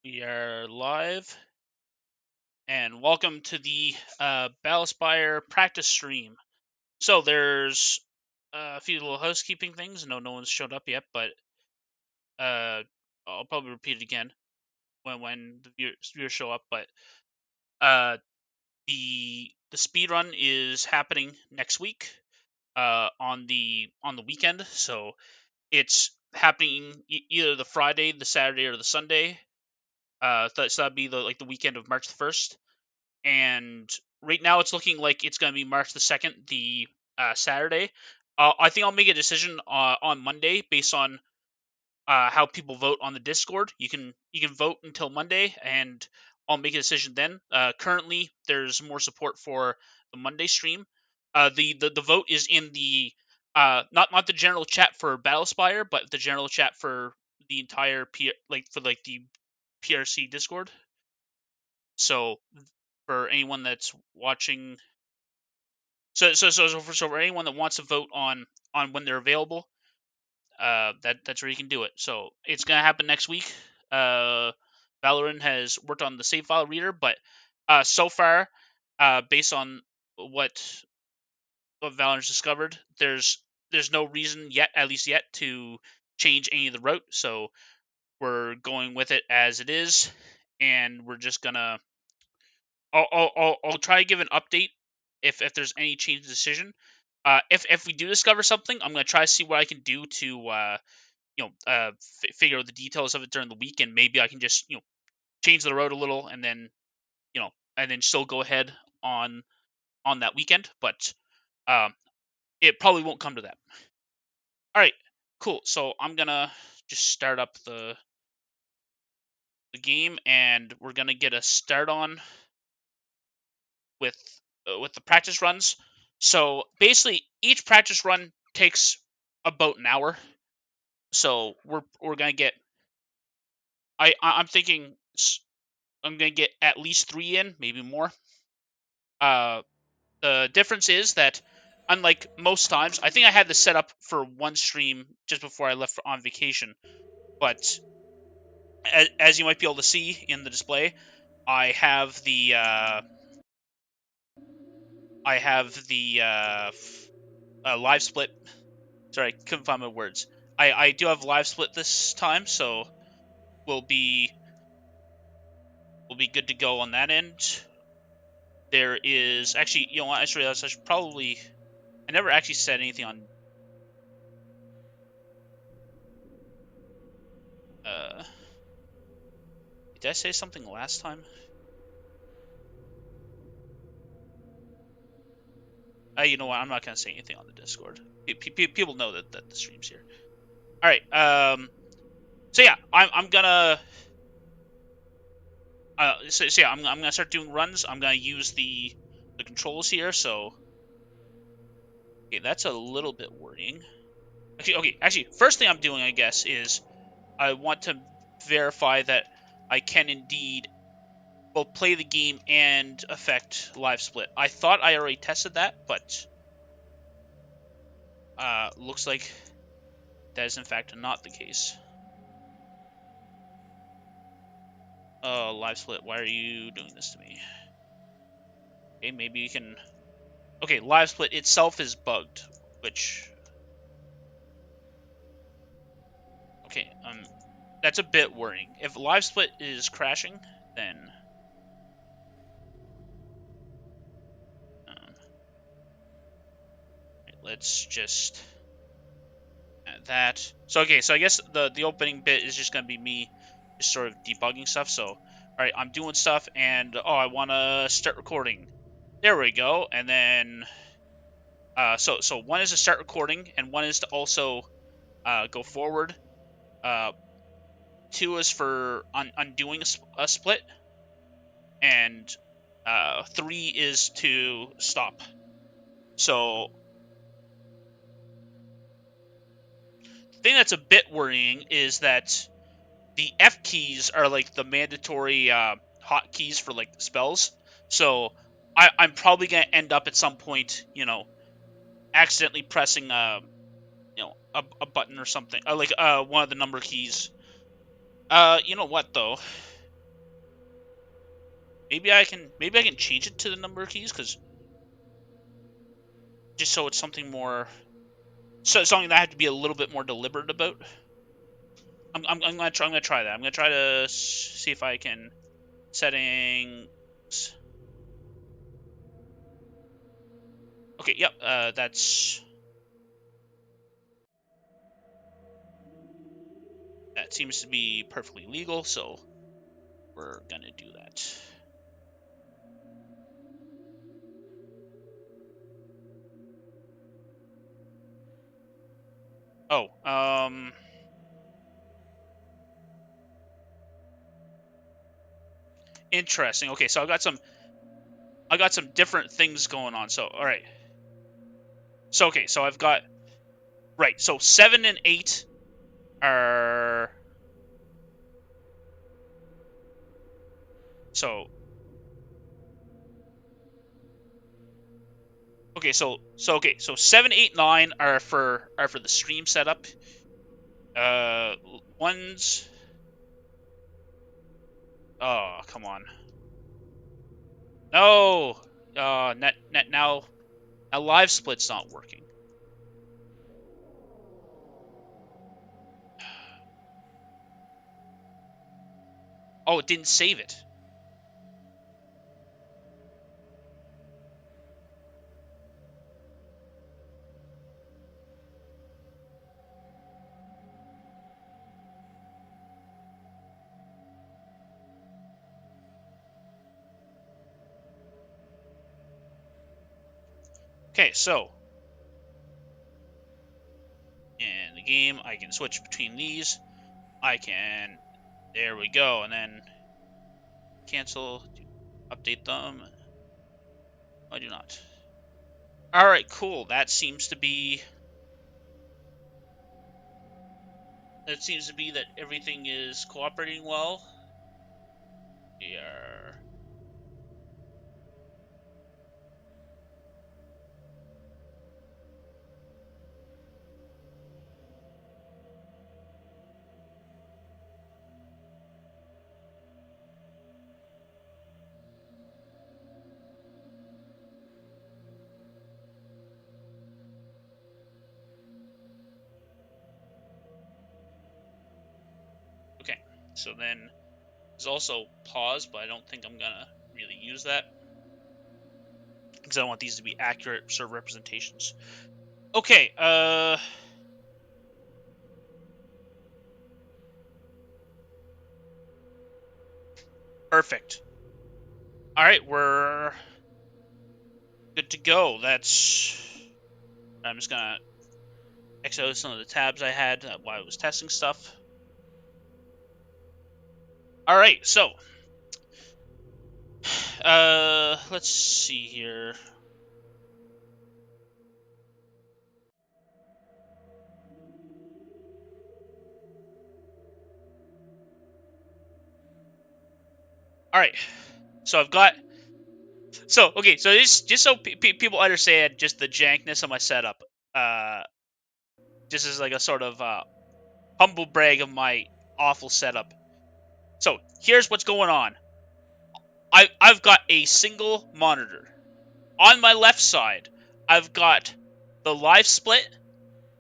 We are live, and welcome to the Battlespire practice stream. So there's a few little housekeeping things. No one's showed up yet, but uh, I'll probably repeat it again when the viewers show up. But uh, the speed run is happening next week on the weekend. So it's happening either the Friday, the Saturday, or the Sunday. So that'd be the weekend of March 1st. And right now it's looking like it's going to be March the 2nd, the Saturday. I think I'll make a decision on Monday based on how people vote on the Discord. You can vote until Monday, and I'll make a decision then. Currently, there's more support for the Monday stream. The vote is in the not the general chat for Battlespire, but the general chat for the entire the PRC Discord. So for anyone that's watching, for anyone that wants to vote on when they're available, that's where you can do it. So it's gonna happen next week. Valorant has worked on the save file reader, but so far, based on what Valorant's discovered, there's no reason yet, at least yet, to change any of the route. So we're going with it as it is, and we're just gonna I'll try to give an update if there's any change in decision. If we do discover something, I'm gonna try to see what I can do to figure out the details of it during the week, and maybe I can just change the road a little, and then still go ahead on that weekend. But um, it probably won't come to that. All right, cool. So I'm gonna just start up the game, and we're gonna get a start on with the practice runs. So basically, each practice run takes about an hour. So we're gonna get. I'm thinking I'm gonna get at least 3 in, maybe more. Uh, the difference is that unlike most times, I think I had this set up for one stream just before I left on vacation. But as you might be able to see in the display, I have the live split. Sorry, I couldn't find my words. I do have live split this time, so we'll be good to go on that end. There is actually, what? I just realized I should probably. I never actually said anything on. Uh, did I say something last time? You know what? I'm not gonna say anything on the Discord. People know that the stream's here. All right. So yeah, I'm gonna. So yeah, I'm gonna start doing runs. I'm gonna use the controls here. So okay, that's a little bit worrying. Actually, first thing I'm doing, I guess, is I want to verify that I can indeed both play the game and affect live split. I thought I already tested that, but looks like that is in fact not the case. Live split, why are you doing this to me? Okay, maybe you can. Okay, live split itself is bugged, which. Okay, that's a bit worrying. If live split is crashing, then let's just add that. So okay, so I guess the opening bit is just gonna be me just sort of debugging stuff. So all right, I'm doing stuff, and I want to start recording. There we go, and then so one is to start recording, and one is to also go forward. 2 is for undoing a split, and 3 is to stop. So the thing that's a bit worrying is that the F keys are like the mandatory hotkeys for like spells. So I'm probably gonna end up at some point, accidentally pressing a button or something, like one of the number keys. You know what though? maybe I can change it to the number of keys, because just so it's something more, so something that I have to be a little bit more deliberate about. I'm gonna try that. I'm gonna try to see if I can settings. Okay, yep. That seems to be perfectly legal, so we're gonna do that. Oh, interesting. Okay, so I got some different things going on. So, all right. So, okay, so I've got, right. So 7 and 8 are, so okay, okay, so 7, 8, 9 are for the stream setup. Ones. Oh, come on. No. Net now. Now live split's not working. Oh, it didn't save it. Okay, so in the game, I can switch between these. I can. There we go, and then cancel to update them. I do not. All right, cool. That seems to be that everything is cooperating well. Yeah. Okay. So then there's also pause, but I don't think I'm gonna really use that because I want these to be accurate sort of representations. Okay. Perfect. All right, we're good to go. I'm just gonna X out some of the tabs I had while I was testing stuff. All right, so let's see here. All right, so I've got, so okay, so just so people understand just the jankness of my setup. Uh, this is like a sort of humble brag of my awful setup. So here's what's going on. I've got a single monitor on my left side. I've got the live split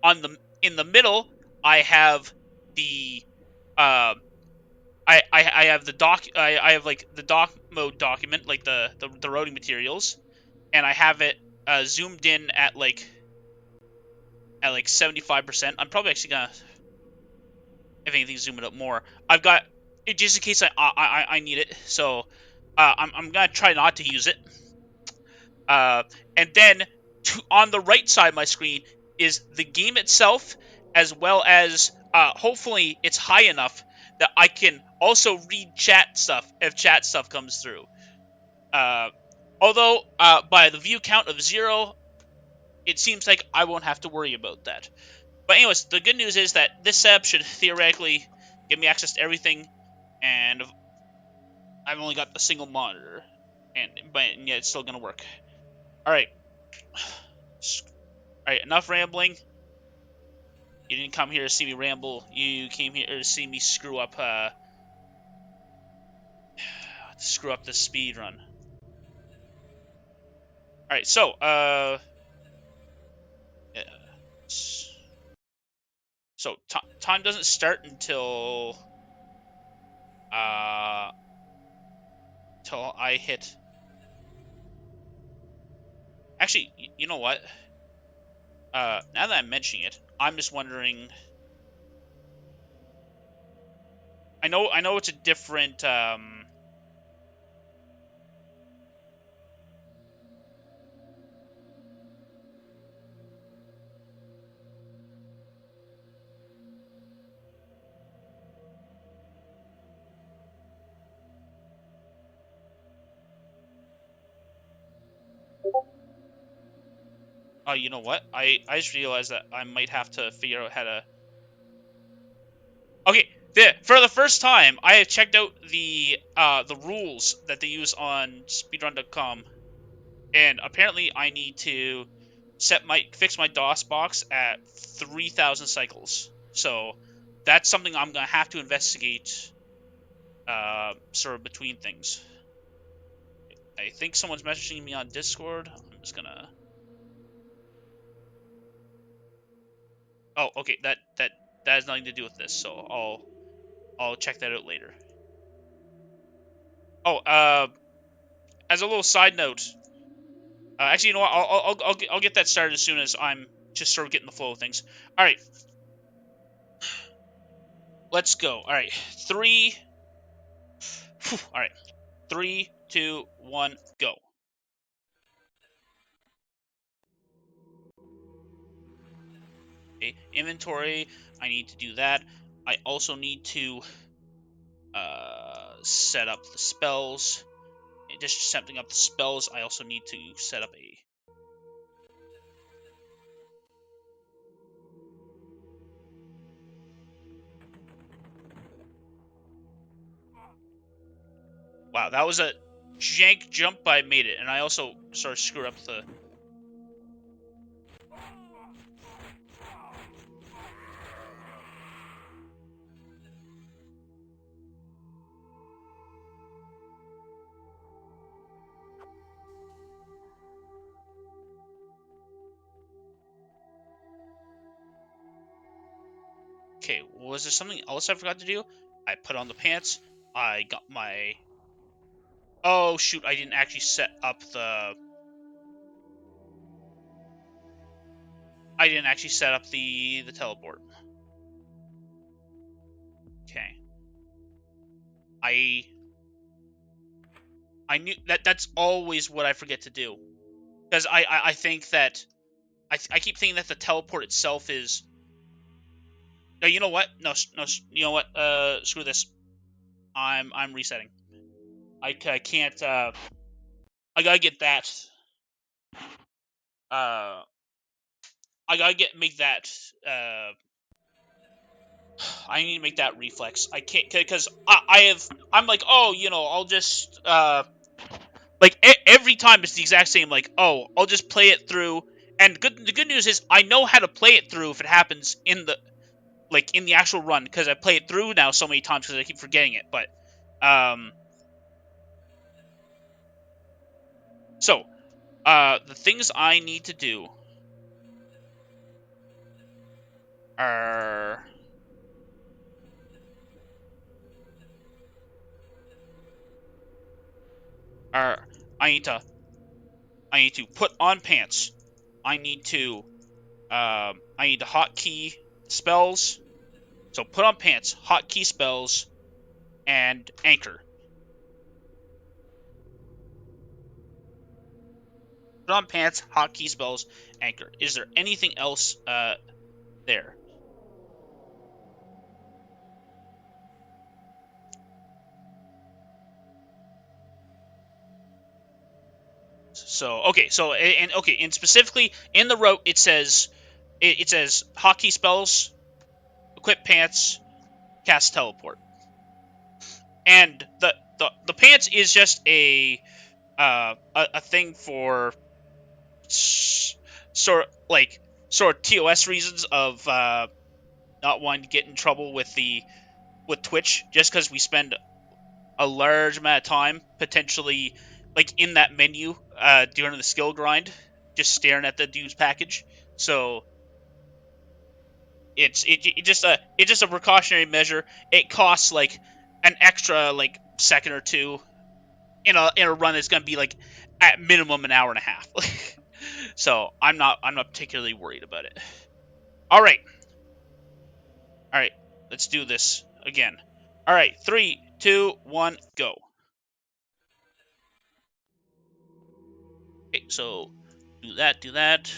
on the in the middle. I have the uh, I have the I have like the doc mode document, like the routing materials, and I have it zoomed in at like 75%. I'm probably actually gonna, if anything, zoom it up more. I've got it just in case I need it. So I'm gonna try not to use it. Uh, and then on the right side of my screen is the game itself, as well as hopefully it's high enough that I can also read chat stuff if chat stuff comes through. Uh, although by the view count of 0, it seems like I won't have to worry about that. But anyways, the good news is that this setup should theoretically give me access to everything, and I've only got a single monitor, but yeah, it's still gonna work. All right, all right, enough rambling. You didn't come here to see me ramble. You came here to see me screw up. screw up this speed run. All right, so so time doesn't start until uh till I hit. Actually, you know what? Now that I'm mentioning it, I'm just wondering. I know it's a different Oh, you know what? I just realized that I might have to figure out how to. Okay, for the first time, I have checked out the rules that they use on speedrun.com, and apparently I need to fix my DOS box at 3,000 cycles. So that's something I'm gonna have to investigate. Sort of between things. I think someone's messaging me on Discord. I'm just gonna. Oh, okay. That has nothing to do with this. So I'll check that out later. Oh, as a little side note, actually, you know what? I'll get that started as soon as I'm just sort of getting the flow of things. All right, let's go. All right, three. Whew, all right, 3, 2, 1, go. Okay, inventory. I need to do that. I also need to set up the spells. Just setting up the spells, I also need to set up a. Wow, that was a jank jump, but I made it, and I also sort of screwed up the. Okay, was there something else I forgot to do? I put on the pants. I got my. Oh shoot! I didn't actually set up the. I didn't actually set up the teleport. Okay. I. I knew that's always what I forget to do, because I think that I keep thinking that the teleport itself is. No, you know what? No, no, you know what? Screw this. I'm resetting. I can't. I gotta get that. Uh, I gotta make that. I need to make that reflex. I can't because I have. I'm like, oh, I'll just like every time it's the exact same. Like, oh, I'll just play it through. And the good news is I know how to play it through if it happens in the actual run, because I play it through now so many times because I keep forgetting it. But so the things I need to do are are I need to put on pants. I need to hotkey spells. So put on pants, hotkey spells, and anchor. Put on pants, hotkey spells, anchor. Is there anything else there? So okay, and specifically in the route it says hotkey spells, equip pants, cast teleport, and the pants is just a thing for sort of TOS reasons of not wanting to get in trouble with Twitch, just because we spend a large amount of time, potentially like in that menu during the skill grind, just staring at the dude's package. So it's just a precautionary measure. It costs like an extra like second or two in a run that's going to be like at minimum an hour and a half. So I'm not particularly worried about it. All right, all right, let's do this again. All right, 3, 2, 1, go. Okay, so do that, do that.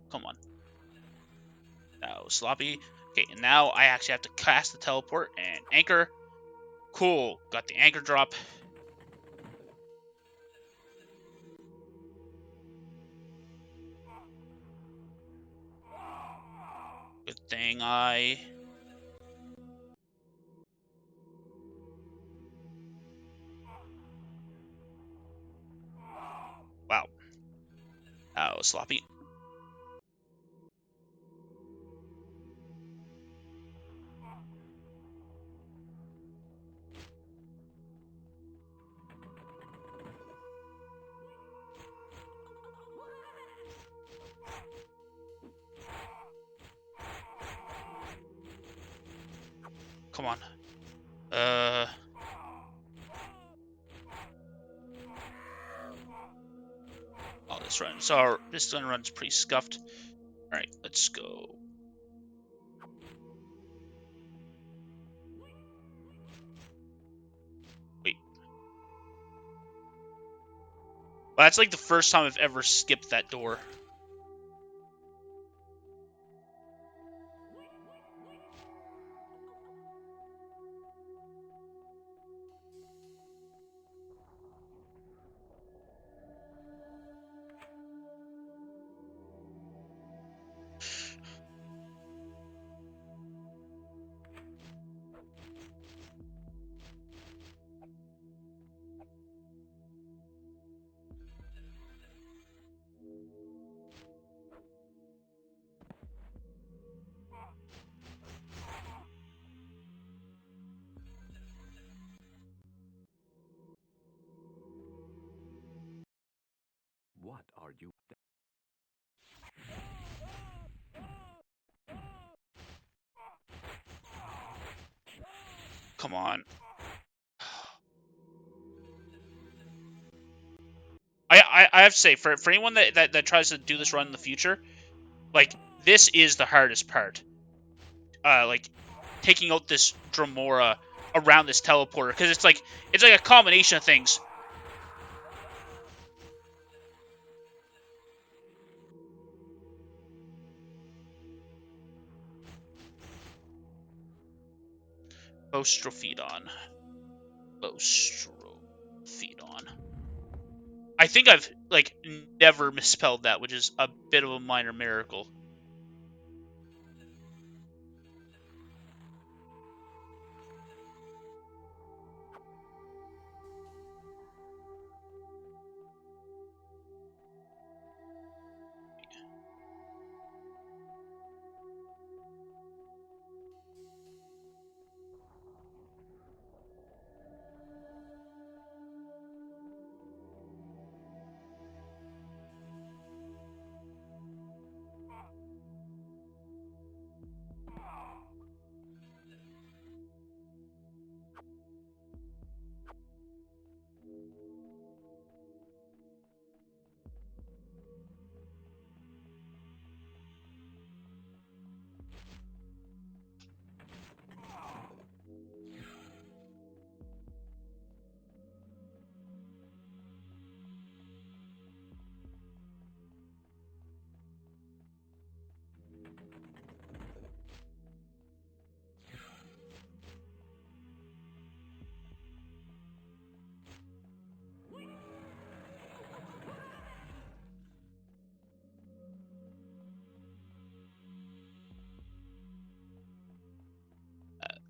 Come on. That was sloppy. Okay, and now I actually have to cast the teleport and anchor. Cool, got the anchor drop. Good thing I... Wow, that was sloppy. Come on. Uh... Oh, this run runs pretty scuffed. All right, let's go. Wait. Well, that's like the first time I've ever skipped that door. What are you? Come on. I have to say, for anyone that tries to do this run in the future, like, this is the hardest part. Like, taking out this Dremora around this teleporter, because it's like a combination of things. Bostrophodon. Bostrophodon. I think I've, like, never misspelled that, which is a bit of a minor miracle.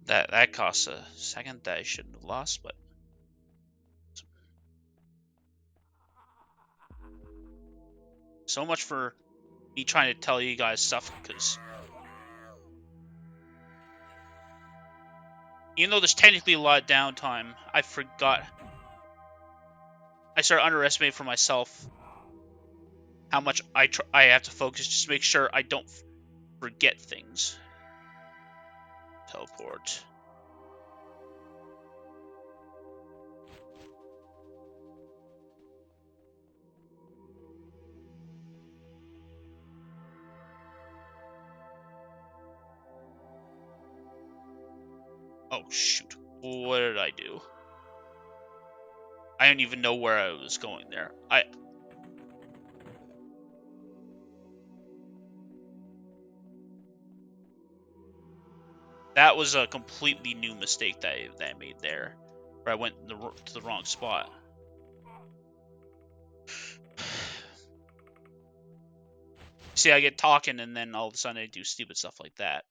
That costs a second that I shouldn't have lost, but so much for me trying to tell you guys stuff, because Even though there's technically a lot of downtime, I forgot. I started underestimating for myself how much I have to focus just to make sure I don't forget things. Teleport. Oh shoot. What did I do? I don't even know where I was going there. That was a completely new mistake that I made there, where I went to the wrong spot. See, I get talking, and then all of a sudden I do stupid stuff like that.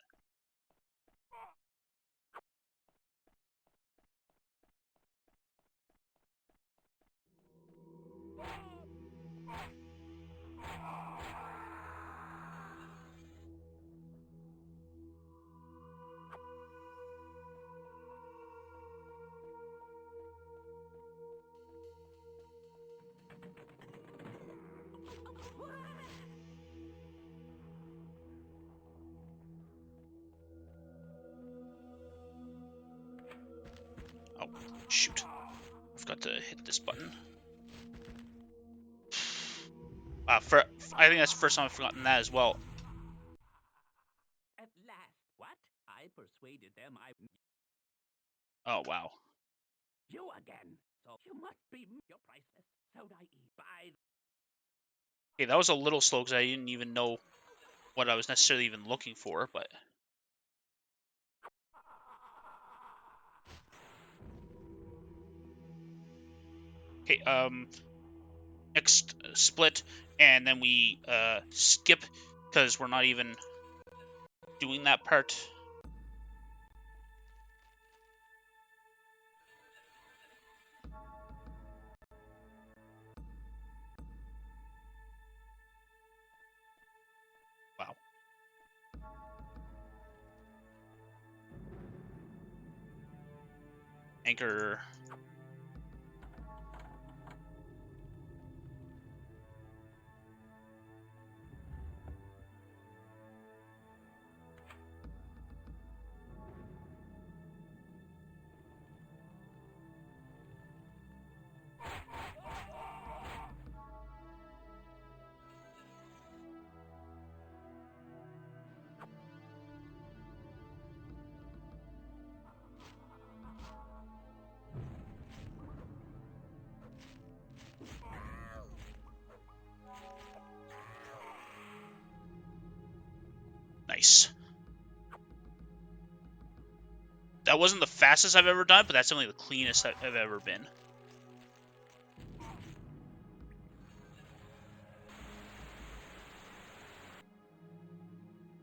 Oh, shoot. I forgot to hit this button. I think that's the first time I've forgotten that as well. At last, what? I persuaded them Oh, wow. you again. So you must be your priceless, so naive. By Okay, that was a little slow because I didn't even know what I was necessarily even looking for, but... Okay, next split, and then we skip because we're not even doing that part. Wow. Anchor. Nice. That wasn't the fastest I've ever done, but that's only the cleanest I've ever been.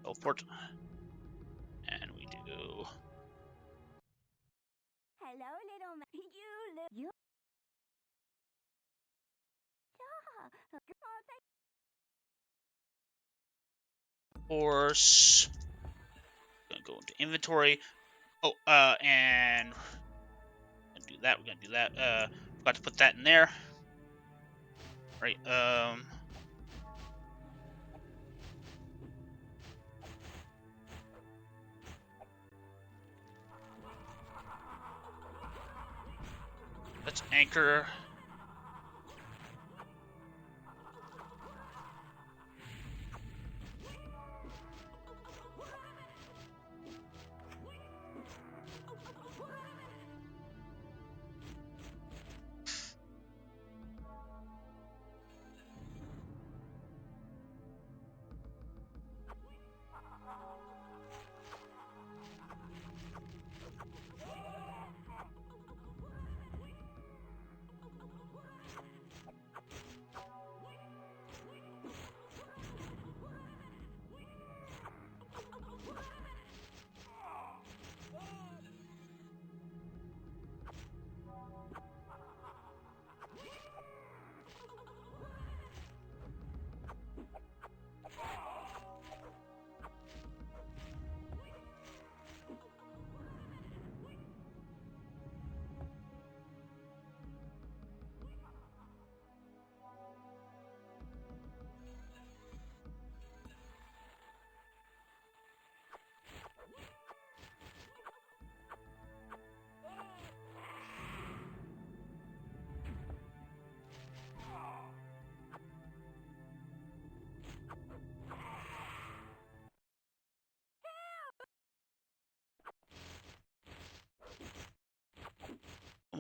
Teleport. And we do... Hello, little man. You. Horse. Gonna go into inventory. Oh, and... We're gonna do that. Forgot to put that in there. Right, let's anchor.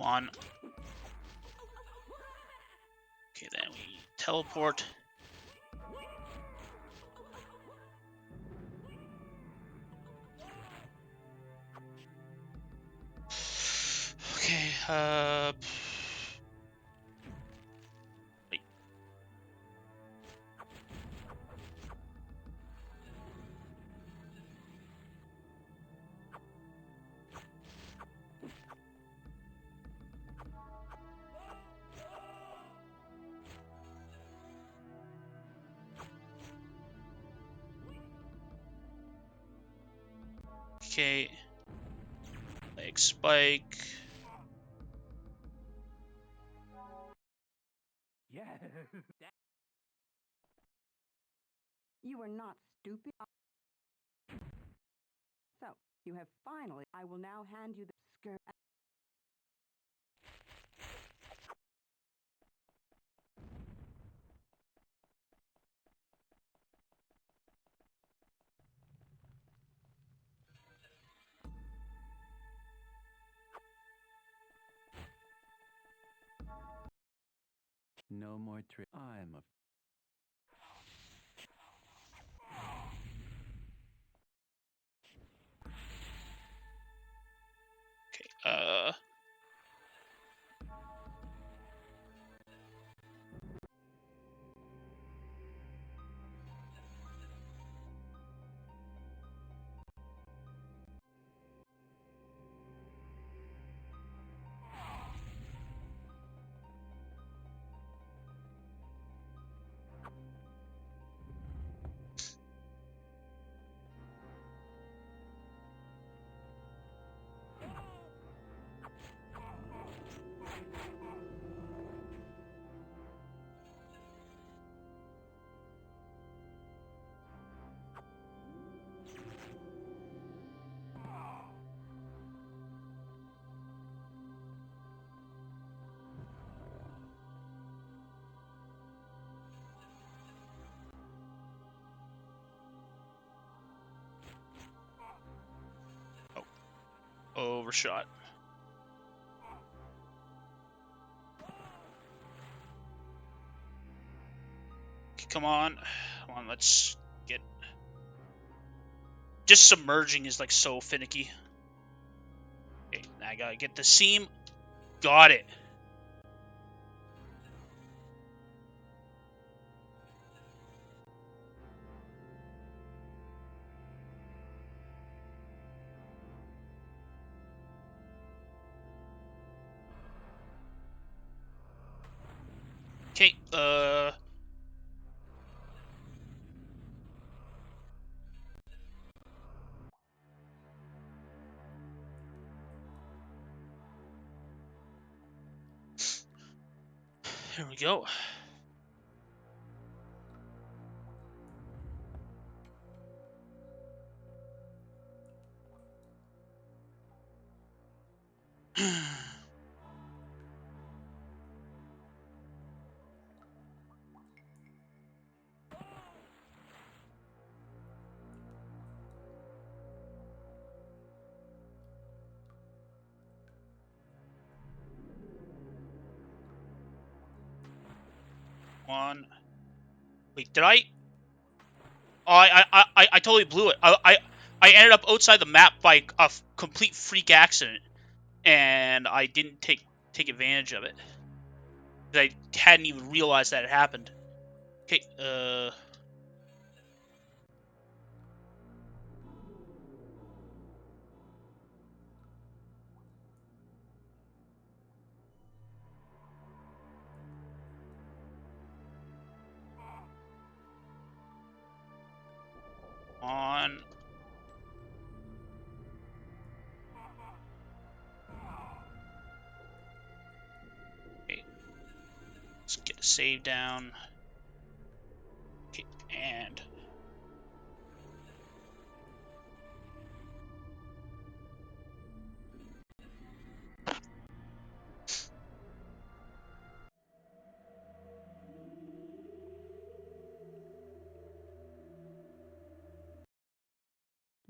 on. Okay, then we teleport. Okay, wait. Okay. Leg spike. Yeah. You are not stupid. So, you have finally. I will now hand you the skirt. No more trick. I'm a. Okay, overshot. Okay, come on. Come on, let's get... Just submerging is like so finicky. Okay, I gotta get the seam. Got it. Okay, here we go. One. Wait, did I? Oh, I totally blew it. I ended up outside the map by a complete freak accident, and I didn't take advantage of it. I hadn't even realized that it happened. Okay, on. Okay, let's get a save down. Okay, and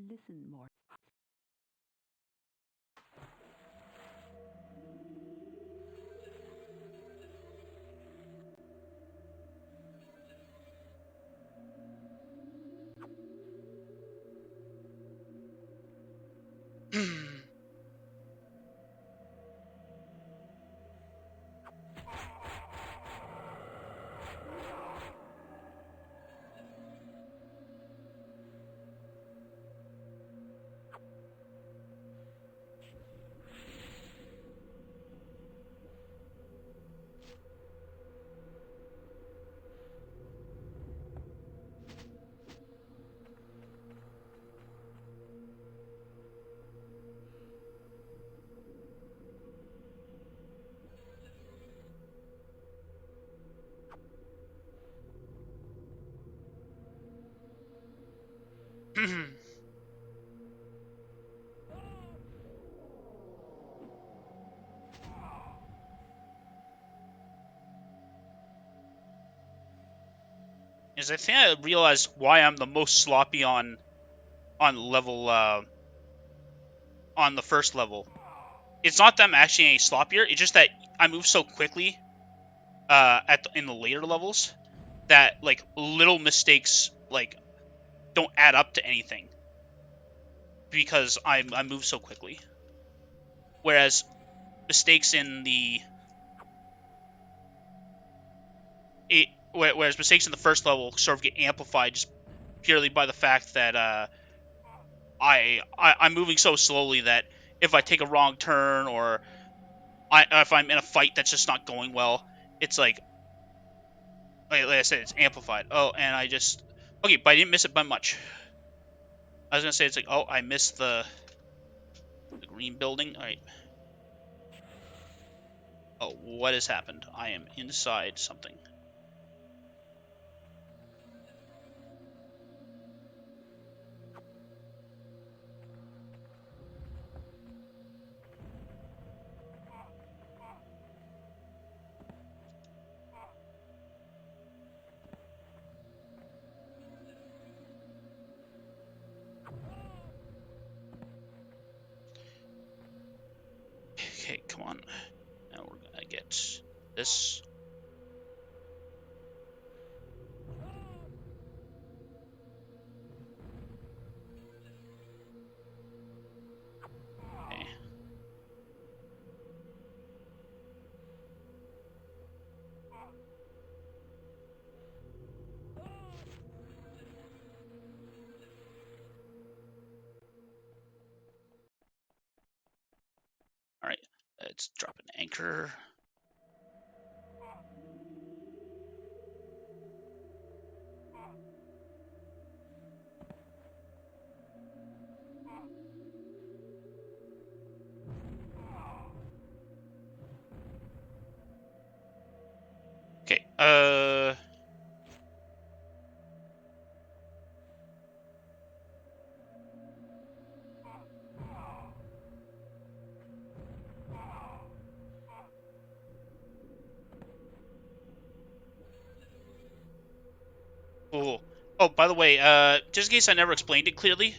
Listen more. Is I think I realized why I'm the most sloppy level on the first level. It's not that I'm actually any sloppier. It's just that I move so quickly in the later levels that like little mistakes like don't add up to anything because I move so quickly. Whereas mistakes in the whereas mistakes in the first level sort of get amplified just purely by the fact that I'm moving so slowly that if I take a wrong turn or if I'm in a fight that's just not going well, it's like I said, it's amplified. Oh, and I just okay, but I didn't miss it by much. I was gonna say it's like, oh, I missed the green building. All right. Oh, what has happened? I am inside something. Okay, come on. Now we're gonna get this. Okay. All right. Let's drop an anchor. Okay. Cool. Oh, by the way, just in case I never explained it clearly,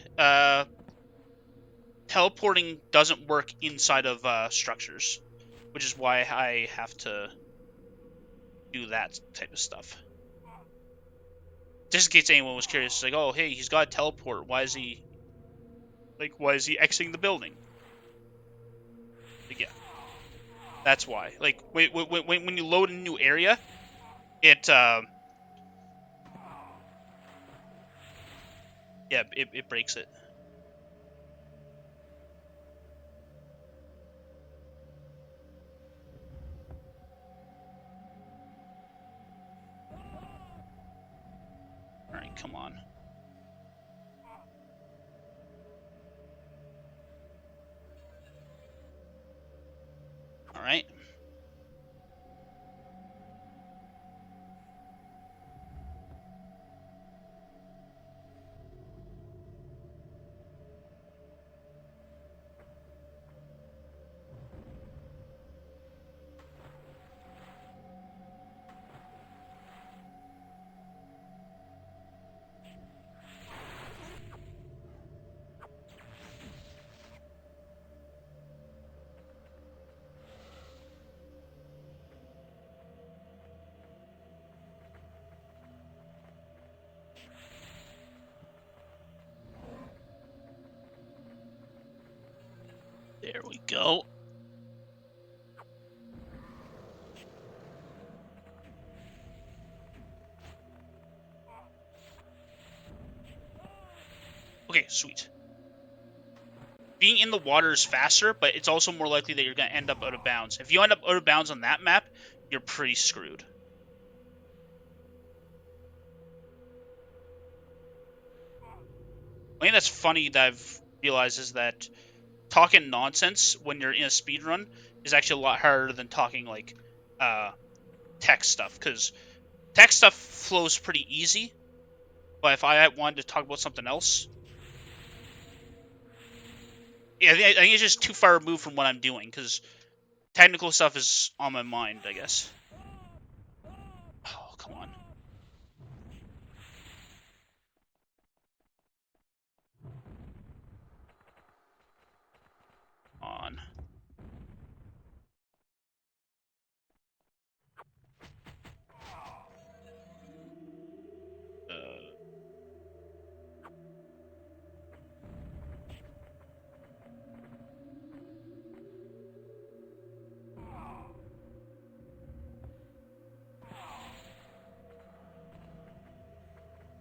teleporting doesn't work inside of structures, which is why I have to do that type of stuff. Just in case anyone was curious, it's like, oh, hey, he's got a teleport. Why is he exiting the building? Like, yeah, that's why. Like, when you load a new area, it yeah, it breaks it. All right, come on. All right. There we go. Okay, sweet. Being in the water is faster, but it's also more likely that you're going to end up out of bounds. If you end up out of bounds on that map, you're pretty screwed. I think that's funny that I've realized is that talking nonsense when you're in a speed run is actually a lot harder than talking like uh, tech stuff, because tech stuff flows pretty easy. But if I wanted to talk about something else, Yeah, I think it's just too far removed from what I'm doing, because technical stuff is on my mind, I guess. Oh, come on. On.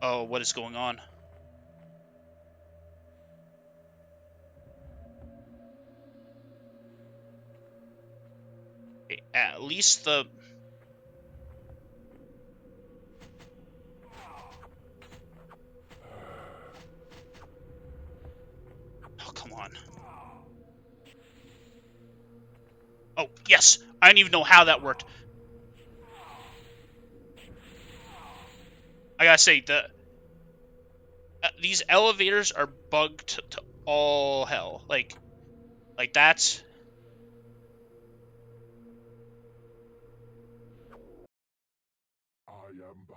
Oh, what is going on? Okay, at least the... Oh, come on. Oh, yes! I don't even know how that worked. I gotta say, these elevators are bugged to all hell. Like that's... I am the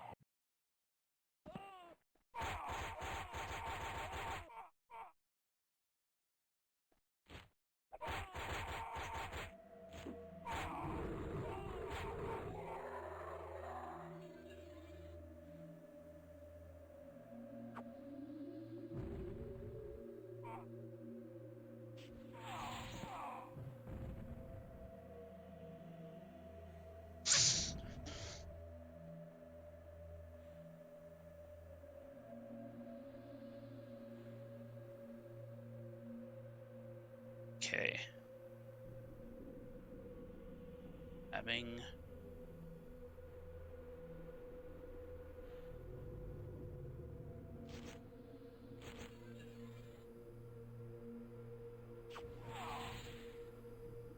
Okay. Having...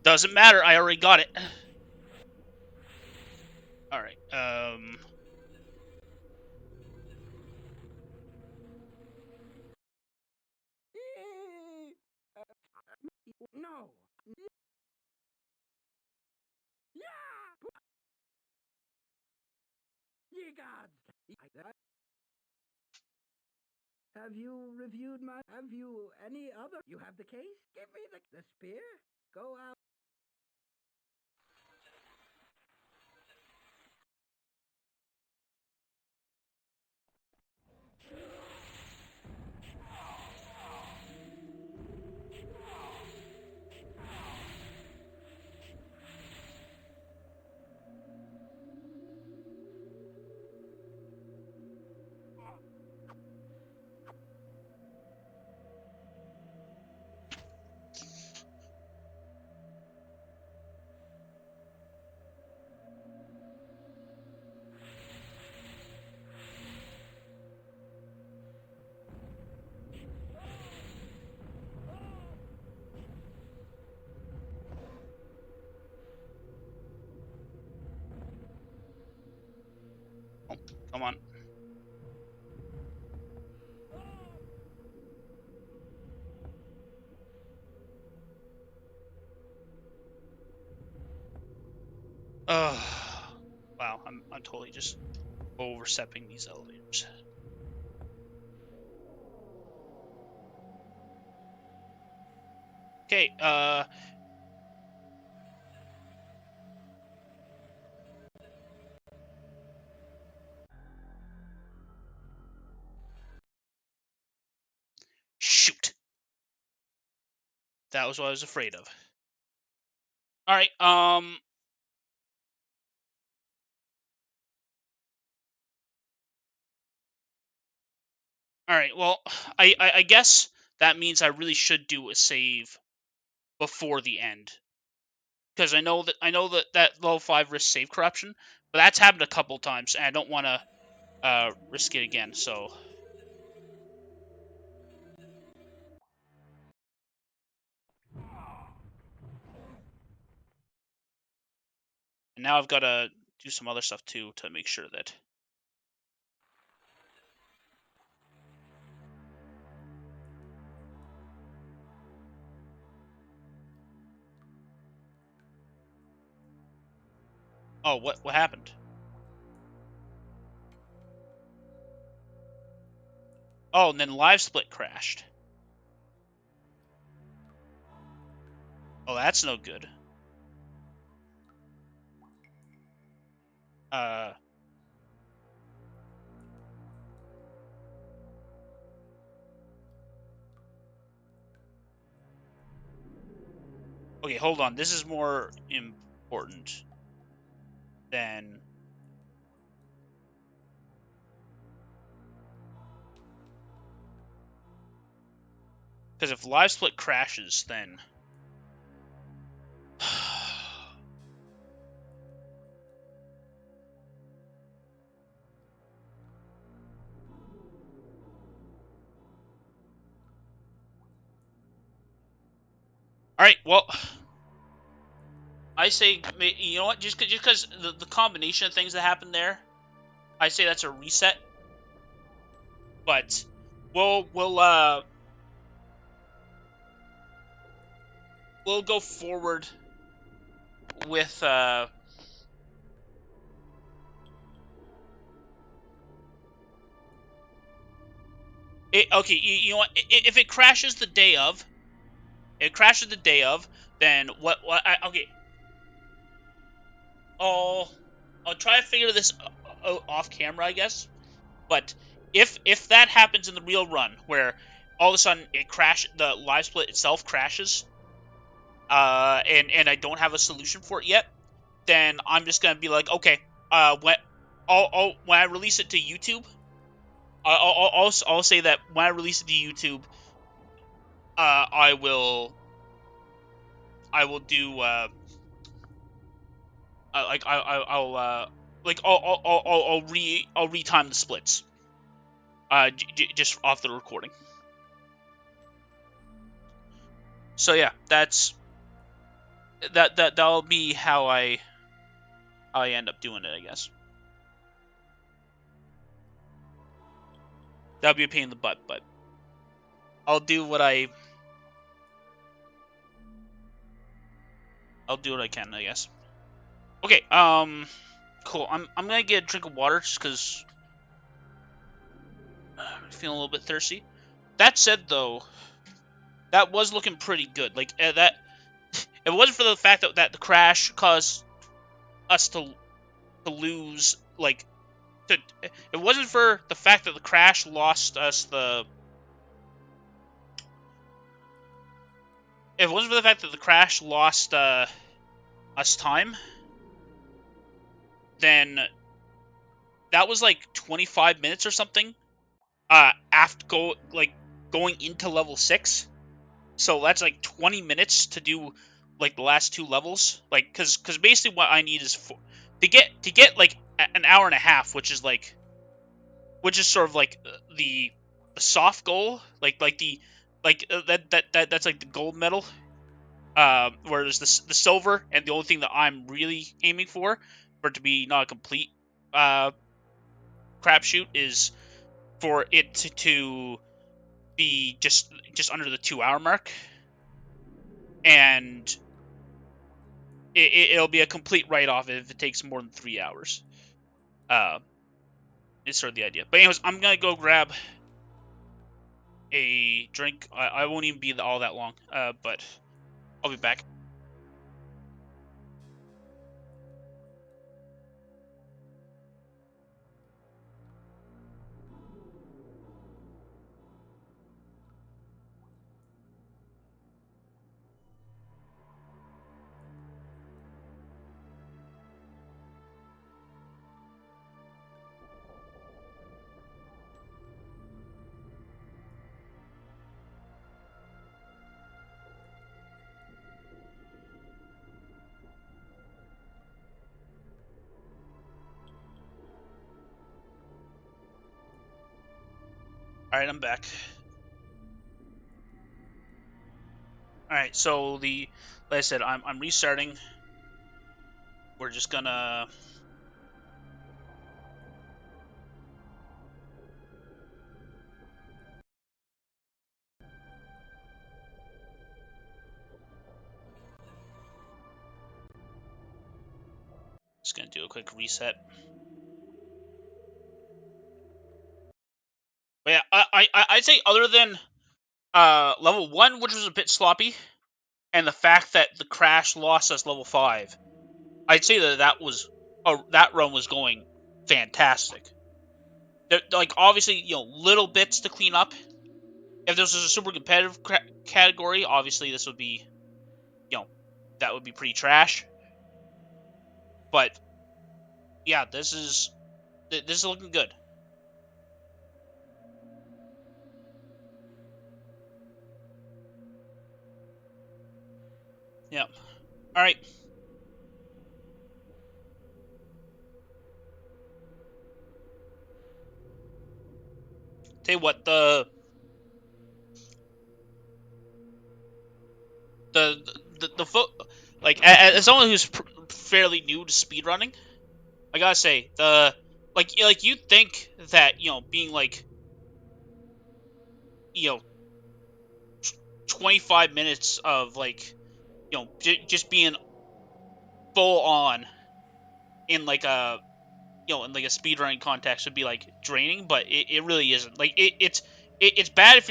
Doesn't matter, I already got it. Alright, no. Yeah. Ye gods. Have you reviewed my? Have you any other? You have the case. Give me the spear. Go out. oh, come on. Wow, I'm totally just overstepping these elevators. Okay, shoot. That was what I was afraid of. Alright, Alright, well, I guess that means I really should do a save before the end. Because I know that level 5 risks save corruption, but that's happened a couple times, and I don't want to risk it again, so... And now I've got to do some other stuff, too, to make sure that... Oh, what happened? Oh, and then live split crashed. Oh, that's no good. Uh, okay, hold on. This is more important than. Because if live split crashes, then. Alright, well. I say, you know what? Just because the combination of things that happened there, I say that's a reset. But we'll go forward with okay. You know what? If it crashes the day of, then what? Okay. I'll try to figure this off camera, I guess. But if that happens in the real run, where all of a sudden the live split itself crashes, and I don't have a solution for it yet, then I'm just gonna be like, okay, when I release it to YouTube, I'll say that when I release it to YouTube, I will do like I'll like I'll retime the splits just off the recording. So yeah, that'll be how I end up doing it, I guess. That'll be a pain in the butt, but I'll do what I can, I guess. Okay, cool. I'm gonna get a drink of water just because I'm feeling a little bit thirsty. That said, though, that was looking pretty good. Like that, if it wasn't for the fact that the crash caused us to lose, like, if it wasn't for the fact that the crash lost us the, if it wasn't for the fact that the crash lost us time, then that was like 25 minutes or something. After going into level 6. So that's like 20 minutes to do like the last 2 levels. Like cuz basically what I need is to get like an hour and a half, which is sort of like the soft goal, like the that's like the gold medal. Where there's the silver, and the only thing that I'm really aiming for it to be not a complete crapshoot is for it to be just under the 2 hour mark, and it'll be a complete write off if it takes more than 3 hours. Uh, is sort of the idea. But anyways, I'm gonna go grab a drink. I won't even be all that long. But I'll be back. All right, I'm back. All right, so like I said, I'm restarting. We're just gonna. Just gonna do a quick reset. But yeah, I'd say other than level 1, which was a bit sloppy, and the fact that the crash lost us level 5, I'd say that run was going fantastic. Like obviously, little bits to clean up. If this was a super competitive category, obviously this would be, you know, that would be pretty trash. But yeah, this is looking good. Yeah. All right. Tell you what, the foot, like as someone who's fairly new to speedrunning, I gotta say like you think that being like you know 25 minutes of like just being full on in like a in like a speedrunning context would be like draining, but it really isn't. Like it's bad if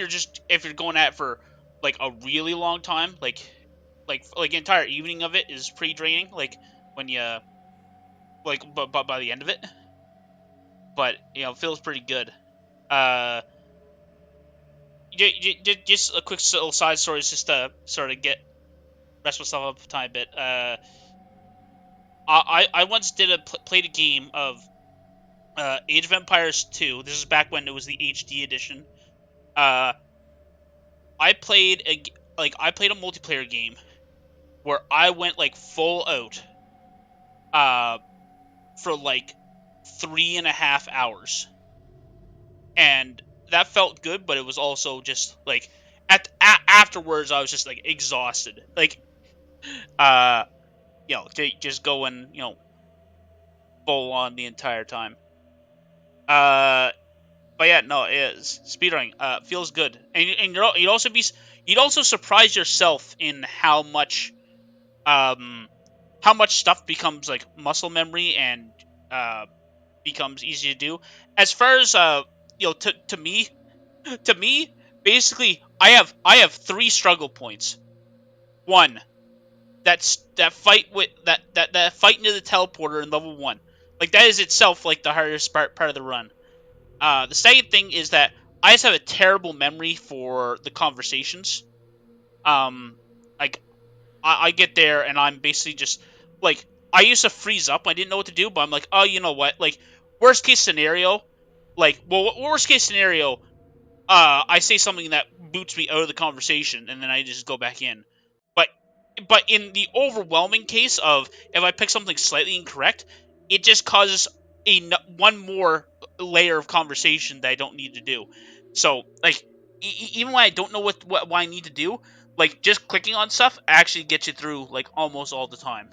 you're going at it for like a really long time, like an entire evening of it is pretty draining. Like when you but by the end of it, but it feels pretty good. Uh, just a quick little side story, just to sort of get rest myself up a tiny bit. I once did played a game of Age of Empires 2. This is back when it was the HD edition. Uh, I played a multiplayer game where I went like full out uh for like 3.5 hours, and that felt good, but it was also just like afterwards I was just like exhausted, like uh just going full on the entire time. Uh, but yeah, no, it is speedrunning. Feels good, and you'd also surprise yourself in um how much stuff becomes like muscle memory and uh becomes easy to do. As far as to me, basically, I have three struggle points. One, that fight with that fight into the teleporter in level 1. Like that is itself like the hardest part of the run. The second thing is that I just have a terrible memory for the conversations. Um, like I get there and I'm basically just like I used to freeze up. I didn't know what to do, but I'm like, oh, you know what? Like worst case scenario, worst case scenario, I say something that boots me out of the conversation, and then I just go back in. But in the overwhelming case of if I pick something slightly incorrect, it just causes one more layer of conversation that I don't need to do. So like even when I don't know what I need to do, like just clicking on stuff actually gets you through like almost all the time.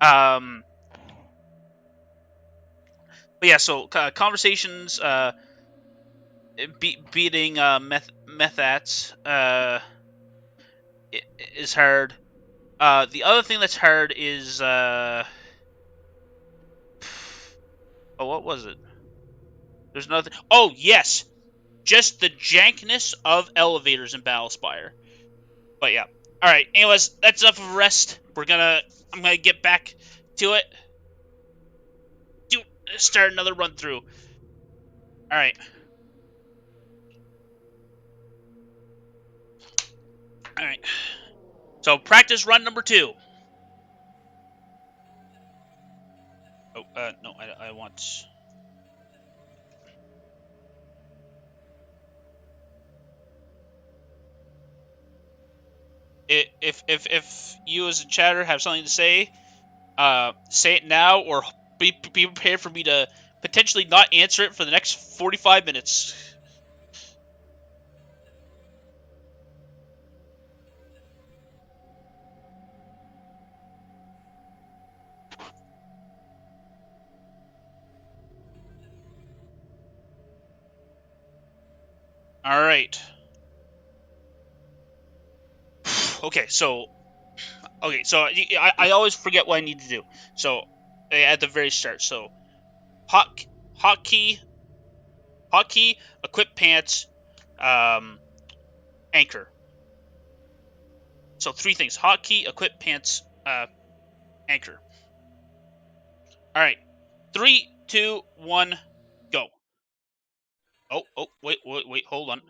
Um, but yeah, so conversations, beating methats is hard. The other thing that's hard is oh, what was it? There's nothing. Oh yes, just the jankness of elevators in Battlespire. But yeah. All right. Anyways, that's enough of a rest. I'm gonna get back to it. Do start another run through. All right. All right. So practice run number 2. Oh, no, I want. If you as a chatter have something to say it now, or be prepared for me to potentially not answer it for the next 45 minutes. All right. Okay, so I always forget what I need to do. So at the very start. So hot hotkey, hotkey, equip pants, um, anchor. So 3 things: hotkey, equip pants, anchor. All right, 3, 2, 1, go. Oh, wait, hold on.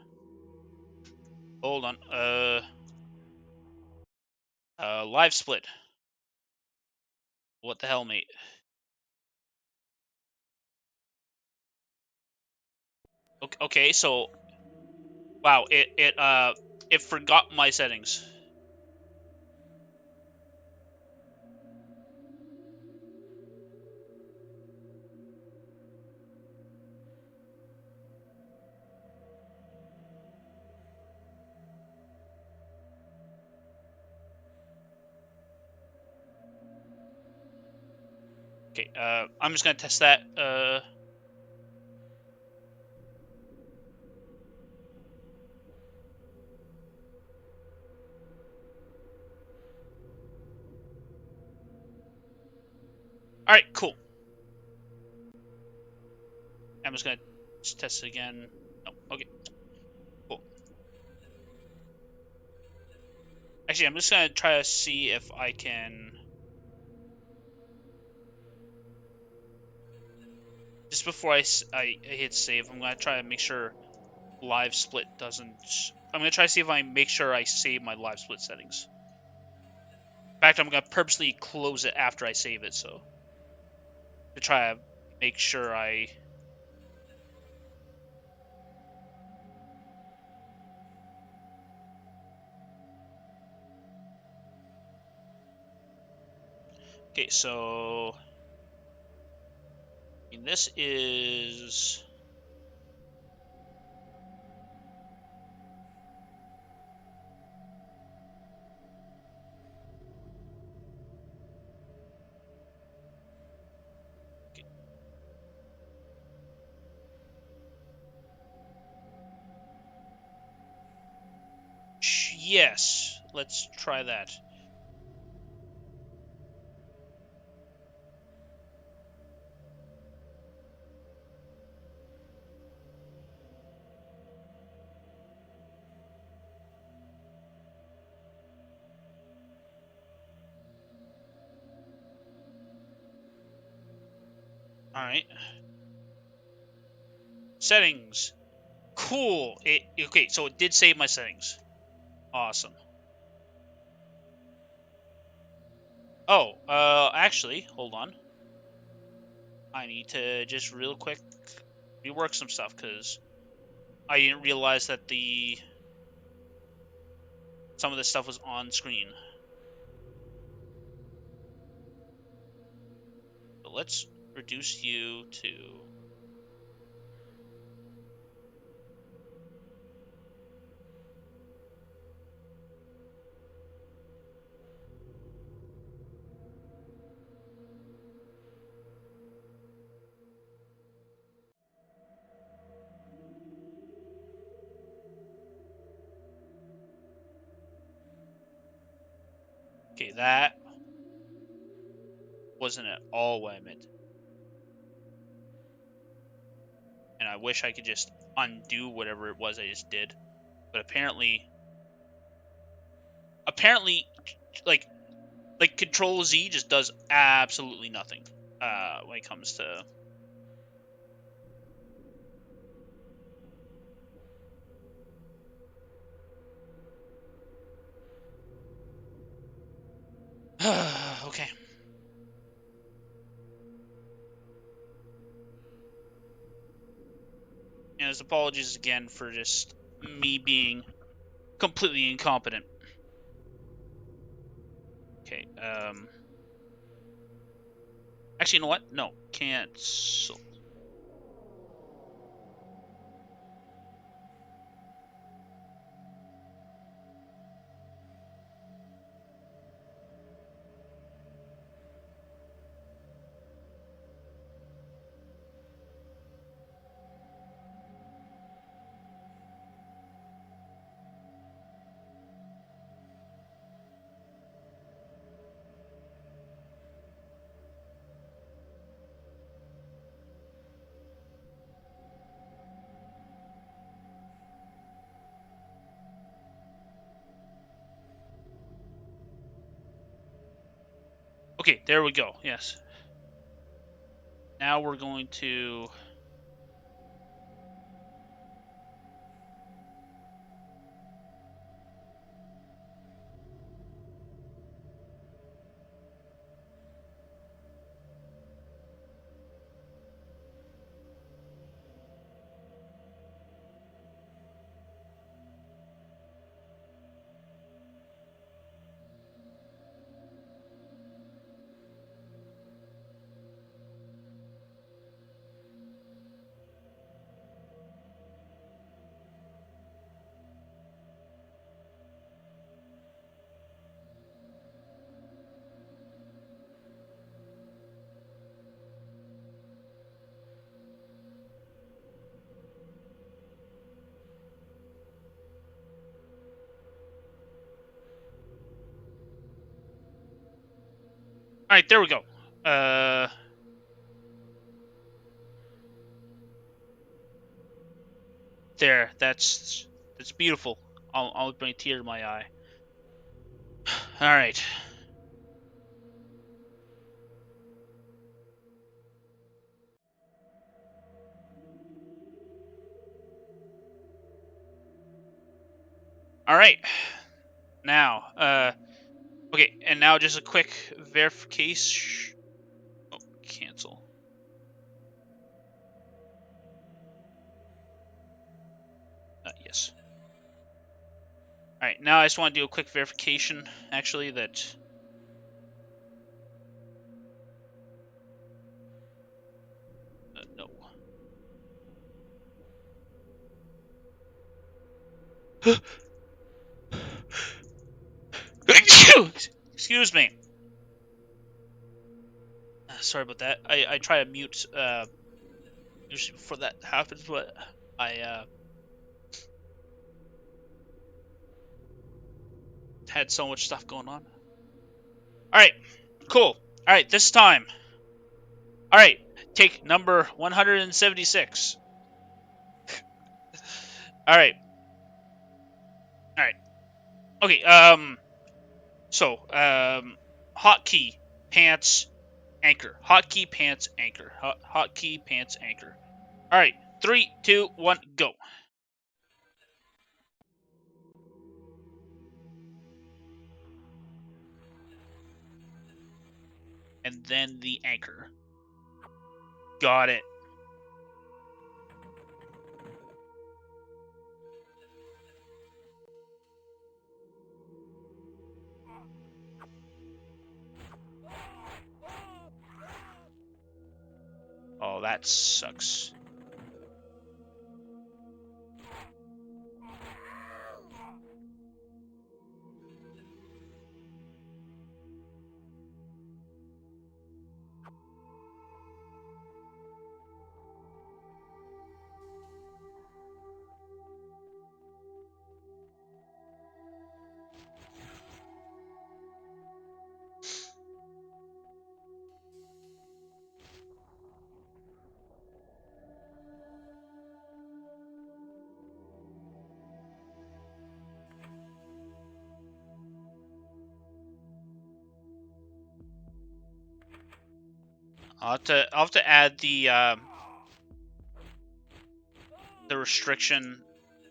Live split. What the hell, mate? Okay, so wow, it forgot my settings. Okay, I'm just gonna test that. All right, cool. I'm just gonna test it again. No, okay, cool. Actually, I'm just gonna try to see if I can. Just before I hit save, I'm gonna try to make sure live split doesn't. I'm gonna try to see if I make sure I save my live split settings. In fact, I'm gonna purposely close it after I save it, so to try to make sure I. Okay, so I mean, this is. Okay, yes, let's try that. All right, settings. Cool. Okay, so it did save my settings. Awesome. Oh, actually, hold on. I need to just real quick rework some stuff because I didn't realize that the some of this stuff was on screen. So let's reduce you to. Okay, that wasn't at all what I meant. And I wish I could just undo whatever it was I just did. But apparently, like Control Z just does absolutely nothing. When it comes to. Okay. And as apologies again for just me being completely incompetent. Okay. Actually, you know what? No, cancel. Okay, there we go. Yes. Now we're going to... All right, there we go. There. That's beautiful. I'll bring a tear to my eye. All right. All right. Now, okay, and now just a quick verification. Oh, cancel. Yes. All right. Now I just want to do a quick verification. Actually, that. No. Excuse me. Sorry about that. I try to mute usually before that happens, but I had so much stuff going on. All right, cool. All right, this time. All right, take number 176. All right, all right. Okay. So hotkey pants anchor. Hotkey pants anchor. Hotkey pants anchor. All right. 3, 2, 1, go. And then the anchor. Got it. Oh, that sucks. I'll have to add the restriction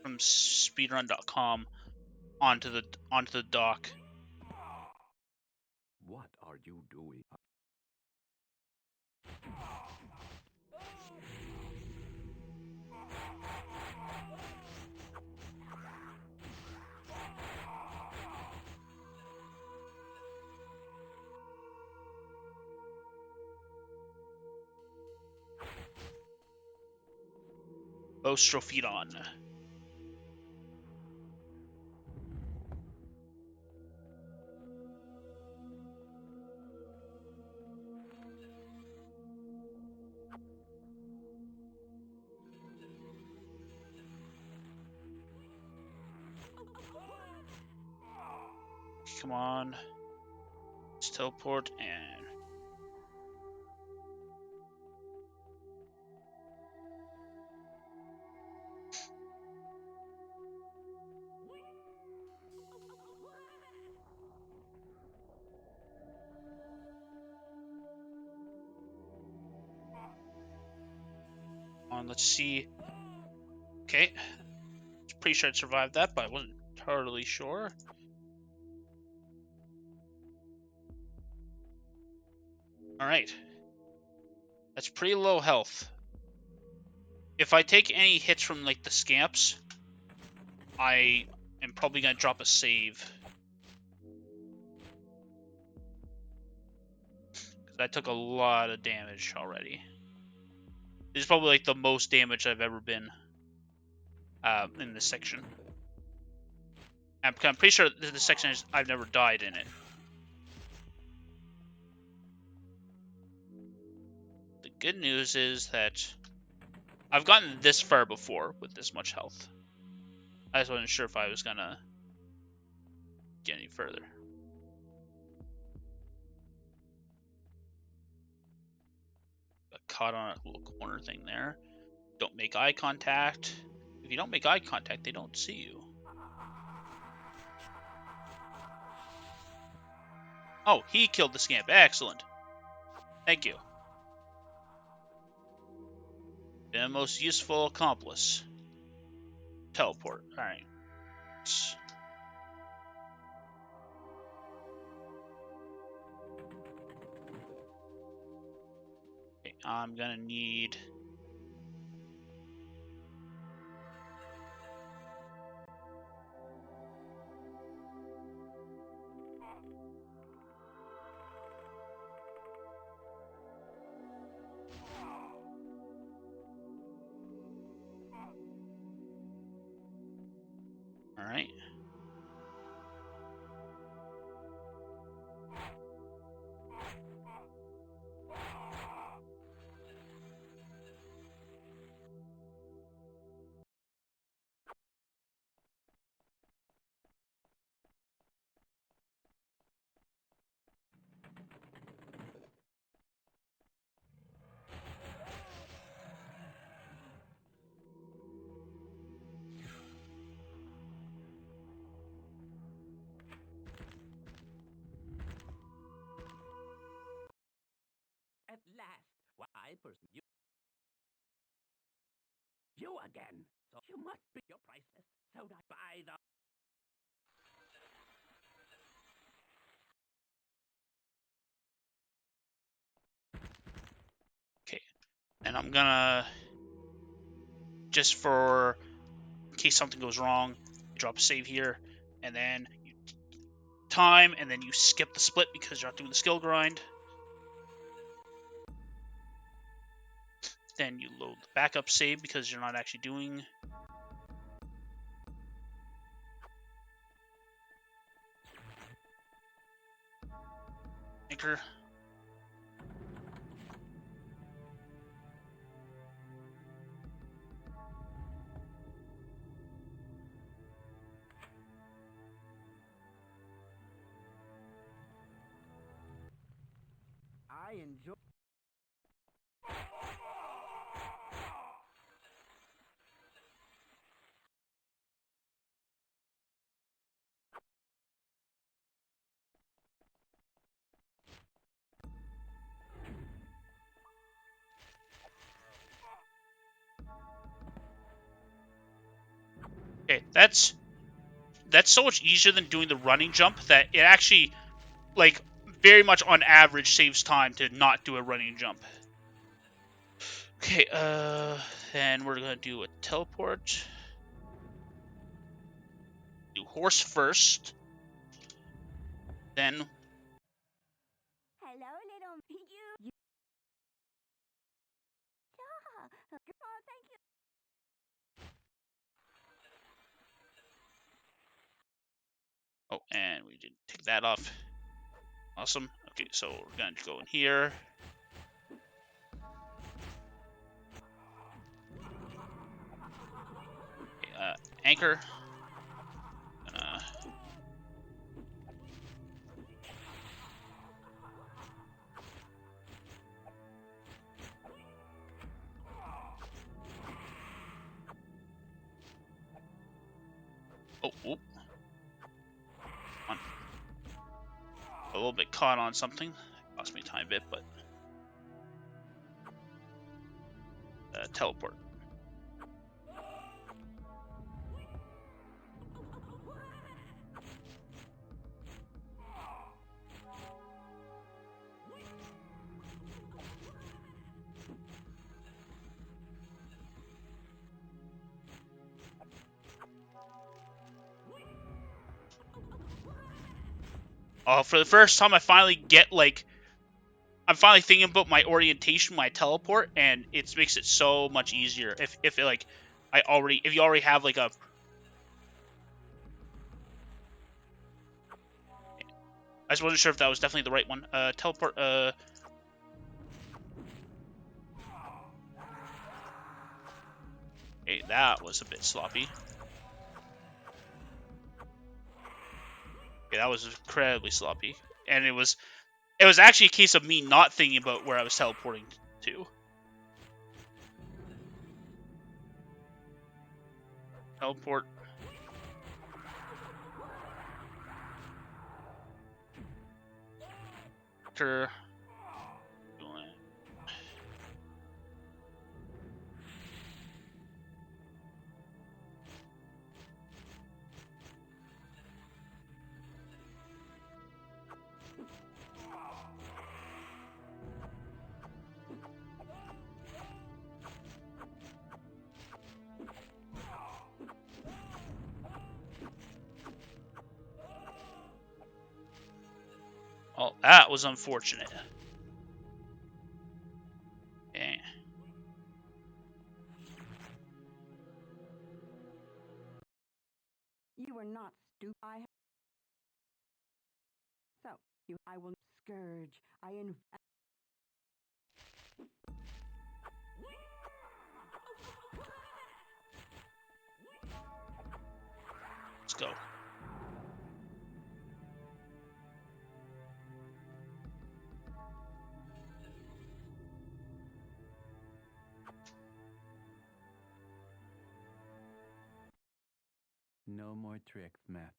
from speedrun.com onto the doc. What are you doing? Bostrophodon. Come on. Let's teleport and... Let's see. Okay. Pretty sure I survived that, but I wasn't totally sure. Alright. That's pretty low health. If I take any hits from, like, the scamps, I am probably going to drop a save. Because I took a lot of damage already. This is probably, like, the most damage I've ever been in this section. I'm pretty sure this section is I've never died in it. The good news is that I've gotten this far before with this much health. I just wasn't sure if I was gonna get any further. Got caught on a little corner thing there. Don't make eye contact. If you don't make eye contact, they don't see you. Oh, he killed the scamp. Excellent. Thank you. Been a most useful accomplice. Teleport. Alright. Okay, I'm gonna need... Alright. At last, why person you again? So you must be your priceless. So I buy the. Okay. And I'm gonna... Just for... in case something goes wrong, drop a save here, and then you time, and then you skip the split because you're not doing the skill grind. Then you load the backup save because you're not actually doing... Anchor. I enjoy. Okay, that's so much easier than doing the running jump that it actually, like, very much on average saves time to not do a running jump. Okay, then we're gonna do a teleport. Do horse first. Then... Hello, little you. Oh, thank you. Oh, and we didn't take that off. Awesome. Okay, so we're gonna go in here. Okay, anchor. Oh, a little bit caught on something. Cost me a tiny bit, but teleport. For the first time, I finally get like I'm finally thinking about my orientation when I teleport, and it makes it so much easier. If like if you already have like a I just wasn't sure if that was definitely the right one. Teleport. Okay, that was a bit sloppy. Okay, that was incredibly sloppy, and it was actually a case of me not thinking about where I was teleporting to. Teleport. Oh, that was unfortunate. Okay. You are not stupid. So, I will scourge. Let's go. No more tricks, Matt.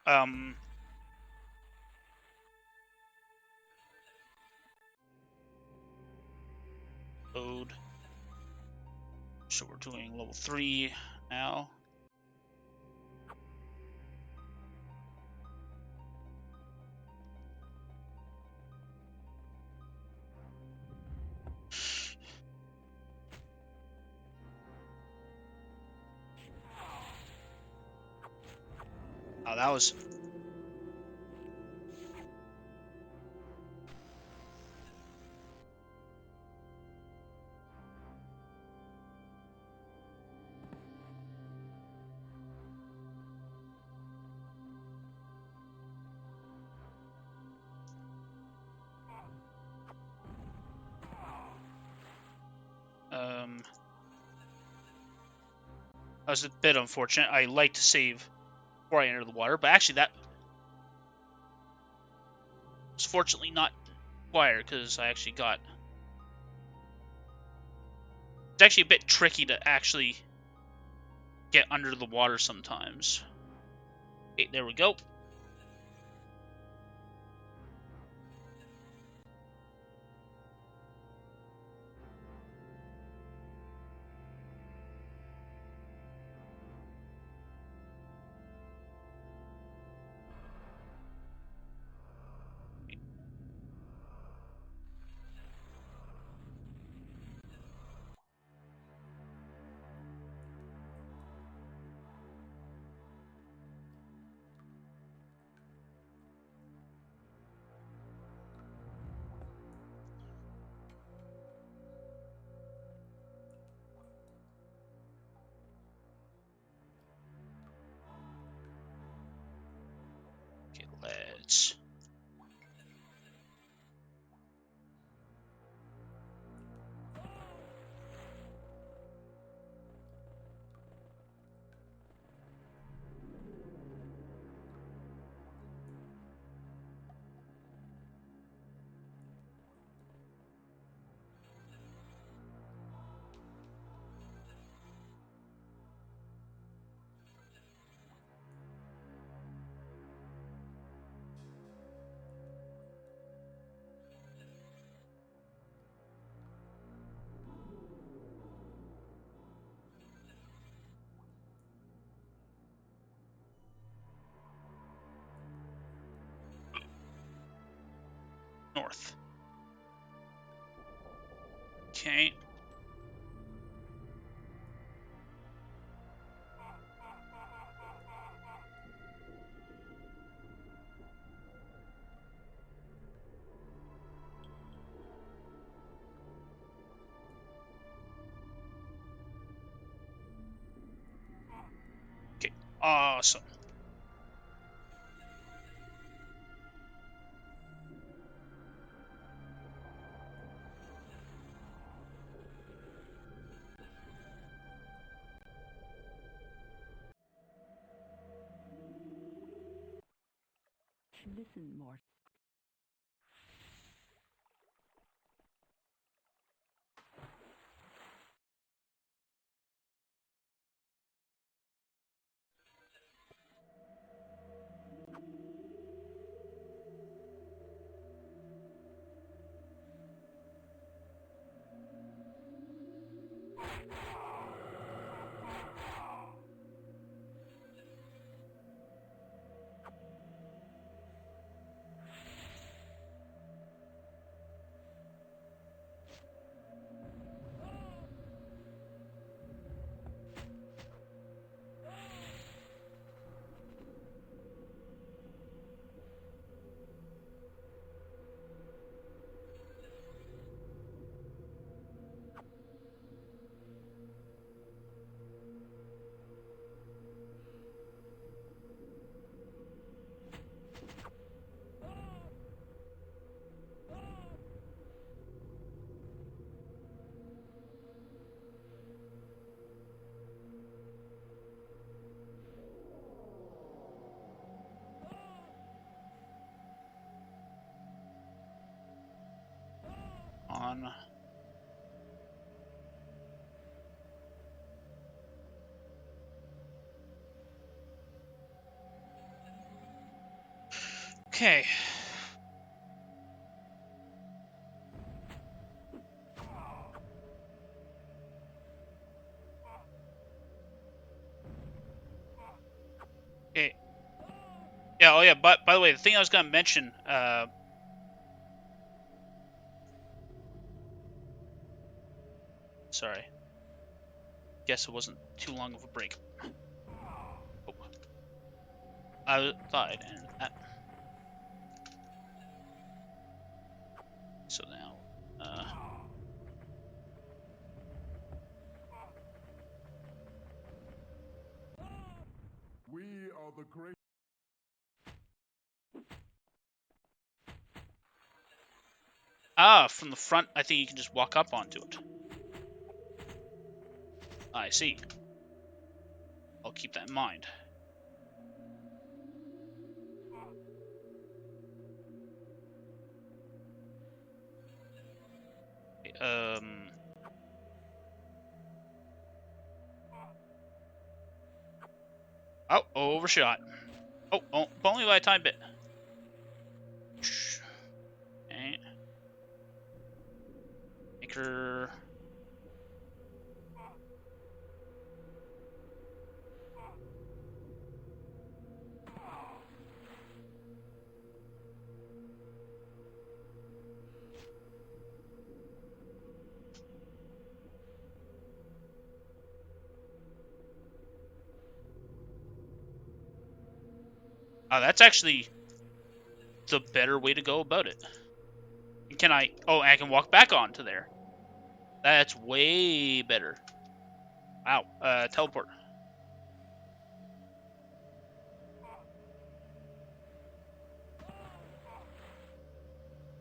Um. Load. So we're doing level 3 now. Oh, that was. That was a bit unfortunate. I like to save before I enter the water, but actually that was fortunately not required because I actually got. It's actually a bit tricky to actually get under the water sometimes. Okay, there we go. Okay, let's. North. Okay. Awesome. Listen more. On. Okay. Okay. Yeah. Oh yeah. But by the way, the thing I was gonna mention. Sorry. Guess it wasn't too long of a break. Oh. I thought I'd ended that. So now. We are the great. From the front, I think you can just walk up onto it. I see. I'll keep that in mind. Um. Oh, overshot. Oh, but only by a tiny bit. Okay. Anchor. That's actually the better way to go about it. Can I? Oh, I can walk back onto there. That's way better. Wow. Teleport.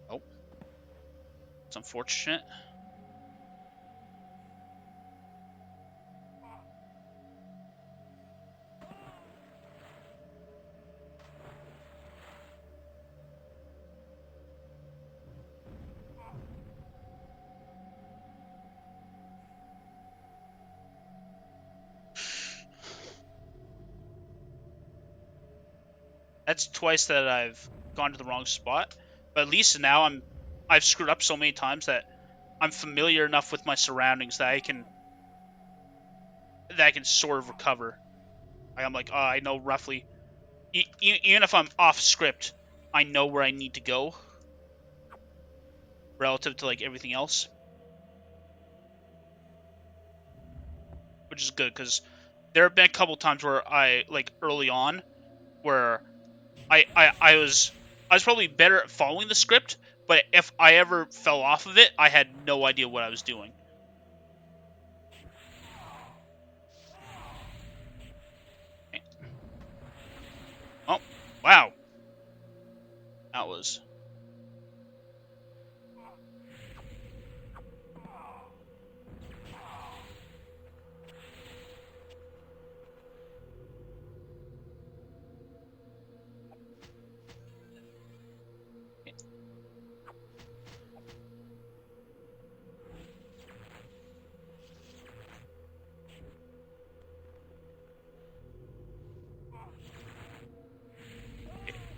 Oh, it's unfortunate. That's twice that I've gone to the wrong spot. But at least now I've screwed up so many times that I'm familiar enough with my surroundings that I can sort of recover. I'm like, oh, I know roughly. Even if I'm off script, I know where I need to go relative to like everything else, which is good because there have been a couple times where I like early on where I was probably better at following the script, but if I ever fell off of it, I had no idea what I was doing. Oh, wow. That was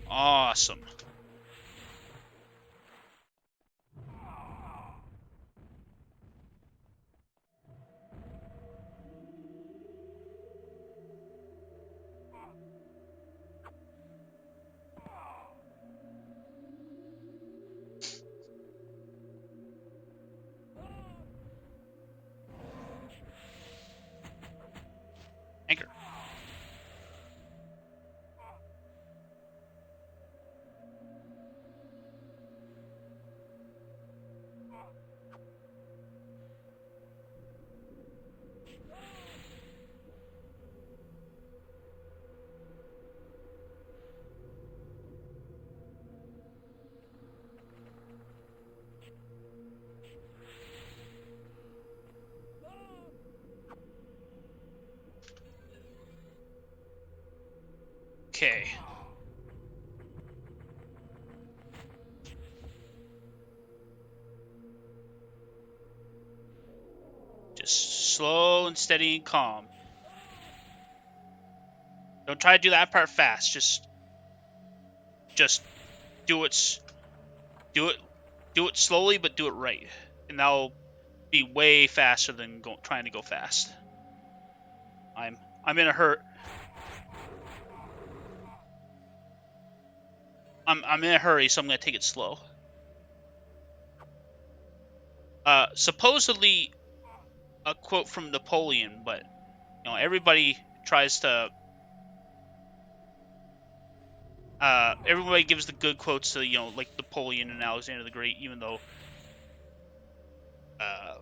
awesome. Anchor. Okay. Just slow and steady and calm. Don't try to do that part fast. Just do it do it do it slowly, but do it right. And that'll be way faster than trying to go fast. I'm in a hurt. I'm in a hurry, so I'm gonna take it slow. Supposedly a quote from Napoleon, but everybody tries to. Everybody gives the good quotes to like Napoleon and Alexander the Great, even though uh,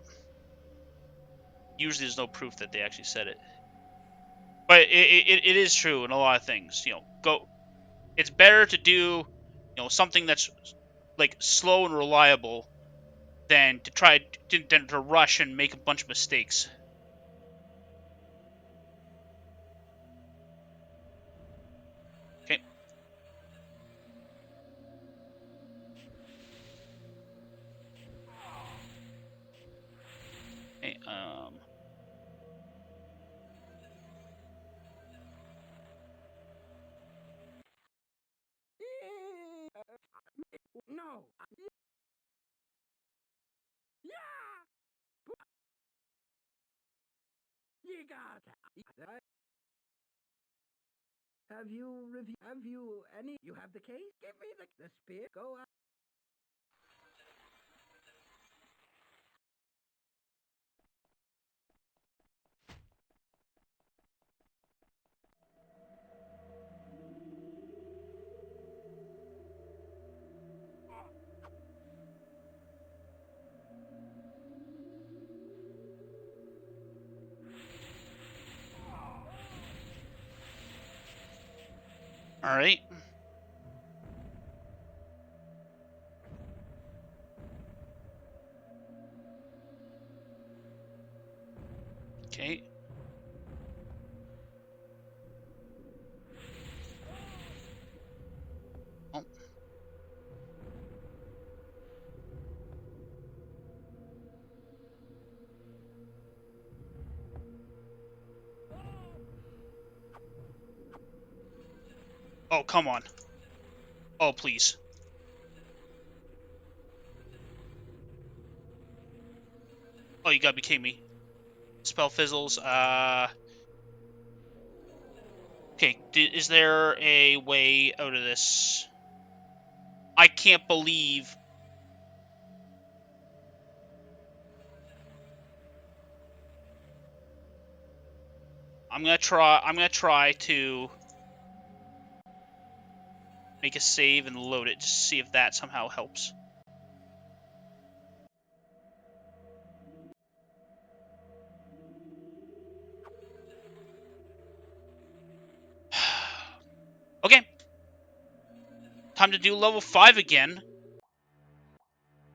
usually there's no proof that they actually said it. But it is true in a lot of things. Go. It's better to do something that's like slow and reliable than to than to rush and make a bunch of mistakes. Okay. Okay. No. Yeah. You got that. Have you reviewed? Have you any? You have the case? Give me the spear. Go out. All right. Okay. Oh, oh, come on. Oh, please. Oh, you gotta be kidding me. Spell fizzles. Okay. Is there a way out of this? I can't believe. I'm gonna try. I'm gonna try to make a save and load it, just to see if that somehow helps. Okay, time to do level 5 again.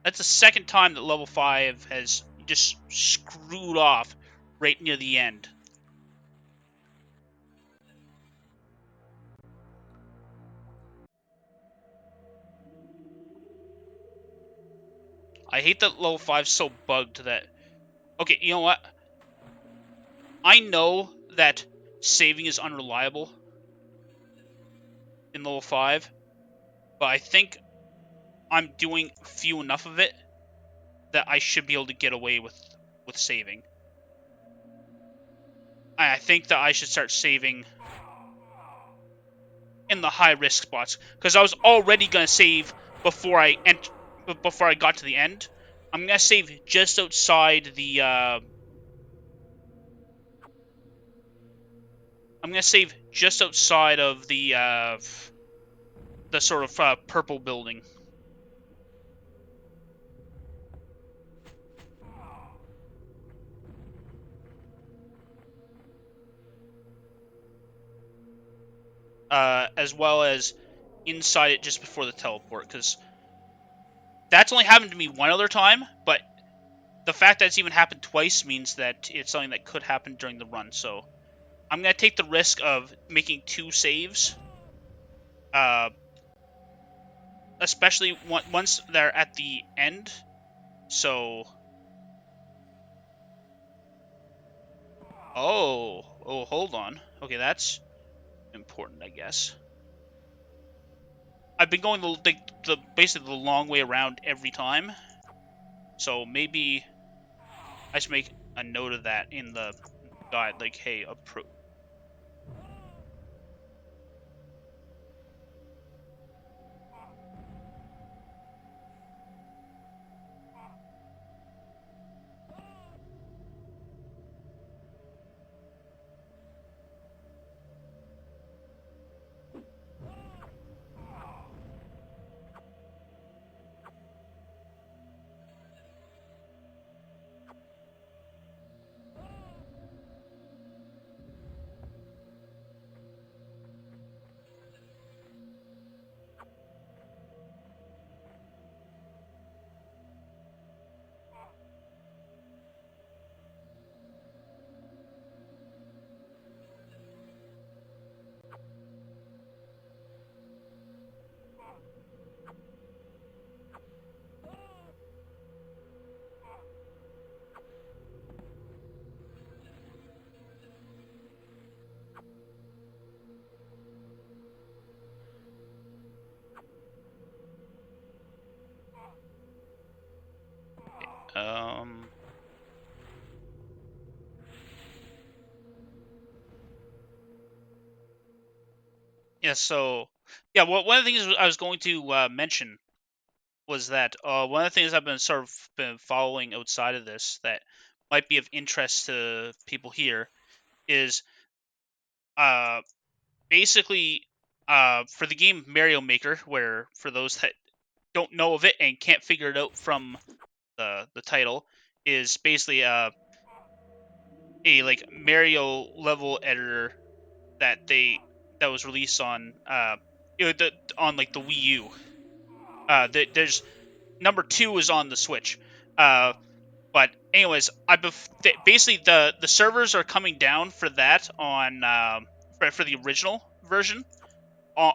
That's the second time that level 5 has just screwed off right near the end. I hate that level 5's so bugged that... Okay, you know what? I know that saving is unreliable in level 5, but I think I'm doing few enough of it that I should be able to get away with saving. I think that I should start saving in the high risk spots because I was already gonna save before before I got to the end. I'm gonna save just outside the. I'm gonna save just outside of the sort of purple building. As well as inside it just before the teleport, because that's only happened to me one other time, but the fact that it's even happened twice means that it's something that could happen during the run. So I'm gonna take the risk of making 2 saves, uh, especially once they're at the end. So, hold on. Okay, that's important, I guess. I've been going the basically the long way around every time, so maybe I should make a note of that in the guide. Like, hey, um. Yeah, so yeah, one of the things I was going to mention was that one of the things I've been sort of been following outside of this that might be of interest to people here is uh basically for the game Mario Maker, where for those that don't know of it and can't figure it out from the title, is basically a like Mario level editor that was released on on like the Wii U. There's number 2 is on the Switch. But anyways, basically the servers are coming down for that on for the original version on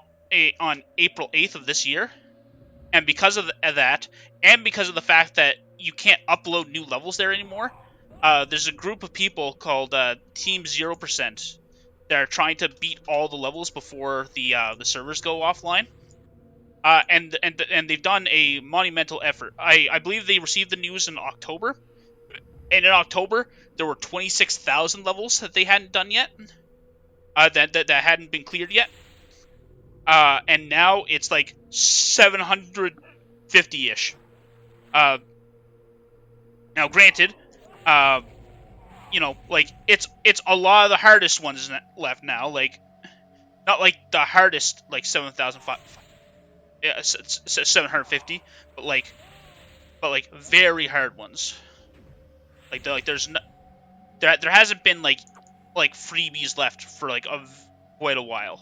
on April 8th of this year, and because of that, and because of the fact that you can't upload new levels there anymore, there's a group of people called Team 0% that are trying to beat all the levels before the servers go offline. And they've done a monumental effort. I believe they received the news in October, and in October there were 26,000 levels that they hadn't done yet, that hadn't been cleared yet. And now it's like 750-ish. Uh, Now, granted, uh, like it's a lot of the hardest ones left now. Like not like the hardest, like 750, but like very hard ones. Like there's no, there hasn't been like freebies left for like quite a while.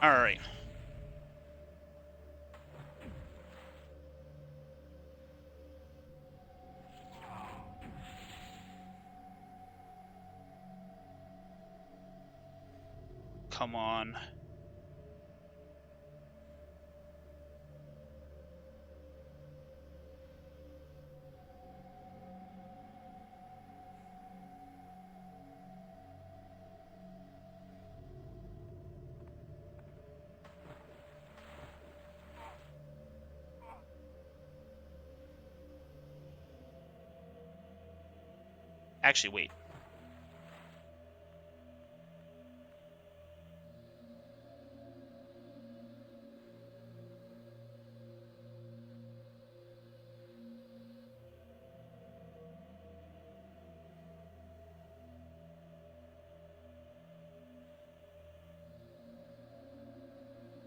All right. Come on. Actually, wait.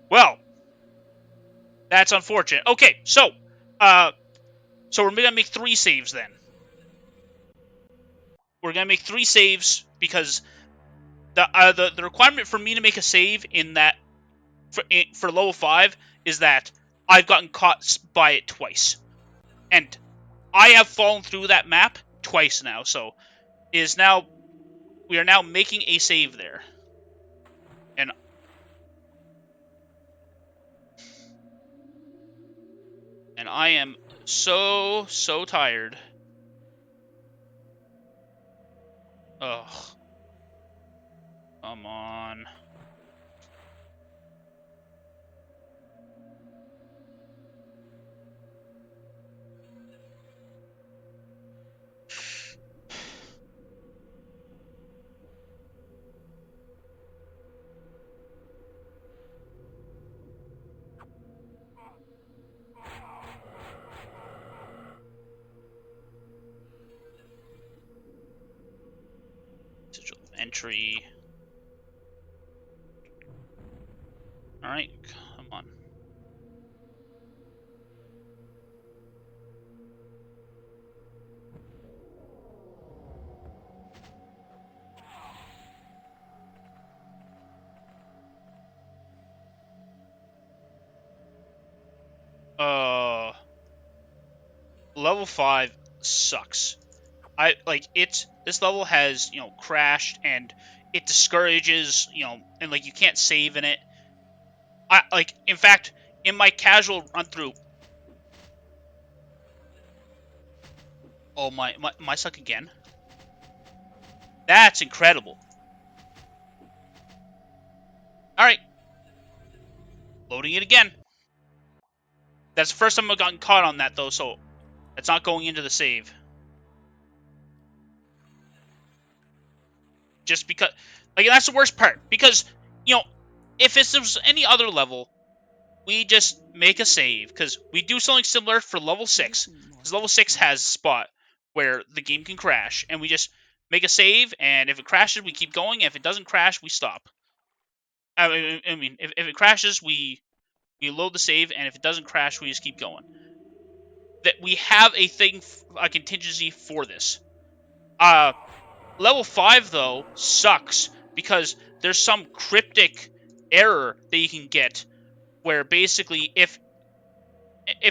Well, that's unfortunate. Okay, so we're gonna make 3 saves then. We're gonna make 3 saves because the requirement for me to make a save in that for level 5 is that I've gotten caught by it twice, and I have fallen through that map twice now. So we are now making a save there, and I am so tired. Ugh, come on. Sigil of entry. All right, come on. Level 5 sucks. I like it. This level has crashed, and it discourages and like you can't save in it. I like in fact in my casual run through. Oh my suck again. That's incredible. All right, loading it again. That's the first time I've gotten caught on that though, so it's not going into the save. Just because, like, that's the worst part. Because if this was any other level, we just make a save because we do something similar for level 6. Because level 6 has a spot where the game can crash, and we just make a save, and if it crashes, we keep going. And if it doesn't crash, we stop. I mean, if it crashes, we load the save, and if it doesn't crash, we just keep going. That we have a contingency for this. Level 5 though sucks because there's some cryptic error that you can get where basically if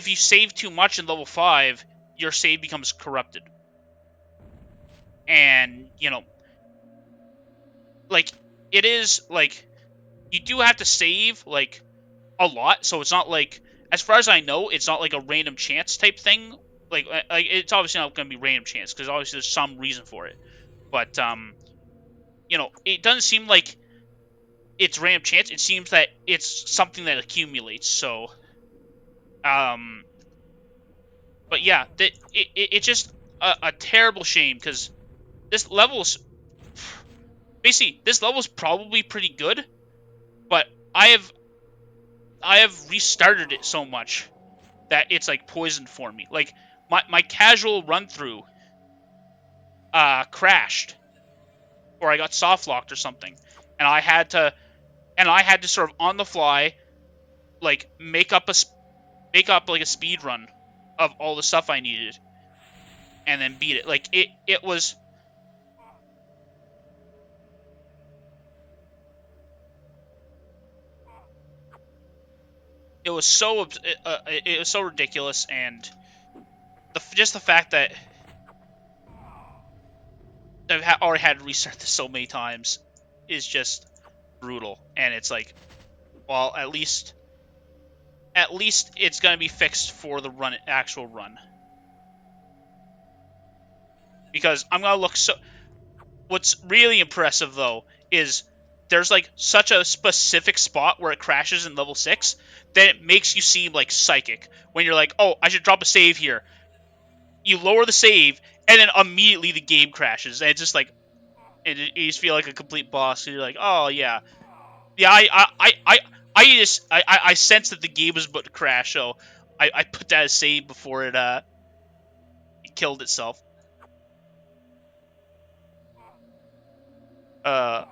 you save too much in level 5, your save becomes corrupted. And, like it is like you do have to save like a lot, so it's not like, as far as I know, it's not like a random chance type thing. Like it's obviously not going to be random chance because obviously there's some reason for it. But it doesn't seem like it's random chance. It seems that it's something that accumulates. So um but yeah, it's just a terrible shame because this level's this level's probably pretty good, but I have restarted it so much that it's like poisoned for me. Like my casual run through crashed, or I got soft locked or something, and I had to sort of on the fly like make up like a speed run of all the stuff I needed and then beat it. Like it was it was so it was so ridiculous, and just the fact that I've already had to restart this so many times is just brutal. And it's like, well, at least it's gonna be fixed for the actual run, because I'm gonna look so. What's really impressive though is there's like such a specific spot where it crashes in level 6 that it makes you seem like psychic when you're like, oh, I should drop a save here. You lower the save, and then immediately the game crashes, and it's just like, and you just feel like a complete boss. And you're like, oh yeah, yeah. I sense that the game was about to crash, so I put that as save before it killed itself. Uh,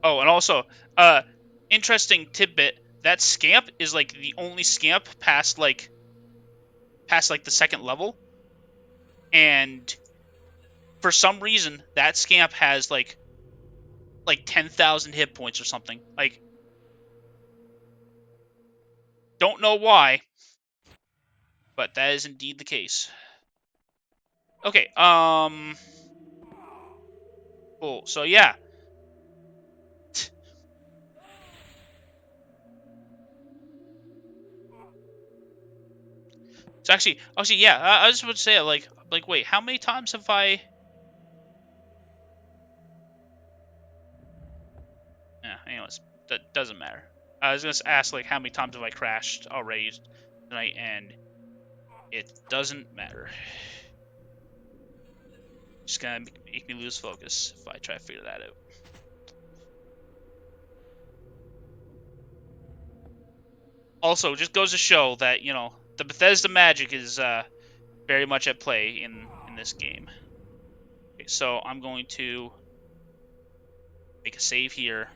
oh, and also, uh, interesting tidbit. That scamp is like the only scamp past the second level, and for some reason that scamp has like 10,000 hit points or something. Like, don't know why, but that is indeed the case. Okay, cool. So yeah, it's actually, yeah. I just would say wait, how many times have I? Yeah, anyways, that doesn't matter. I was gonna ask like how many times have I crashed already tonight, and it doesn't matter. Just gonna make me lose focus if I try to figure that out. Also, just goes to show that the Bethesda magic is very much at play in this game. Okay, so I'm going to make a save here.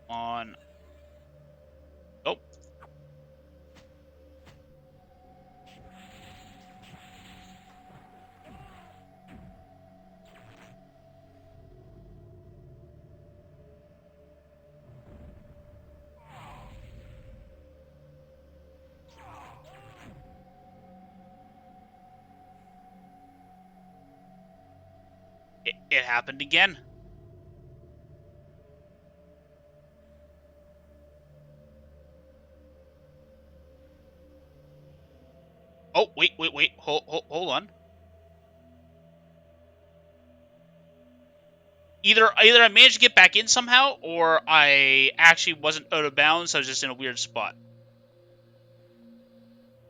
On. Oh, it happened again. Oh, wait. Hold on. Either I managed to get back in somehow, or I actually wasn't out of bounds. I was just in a weird spot.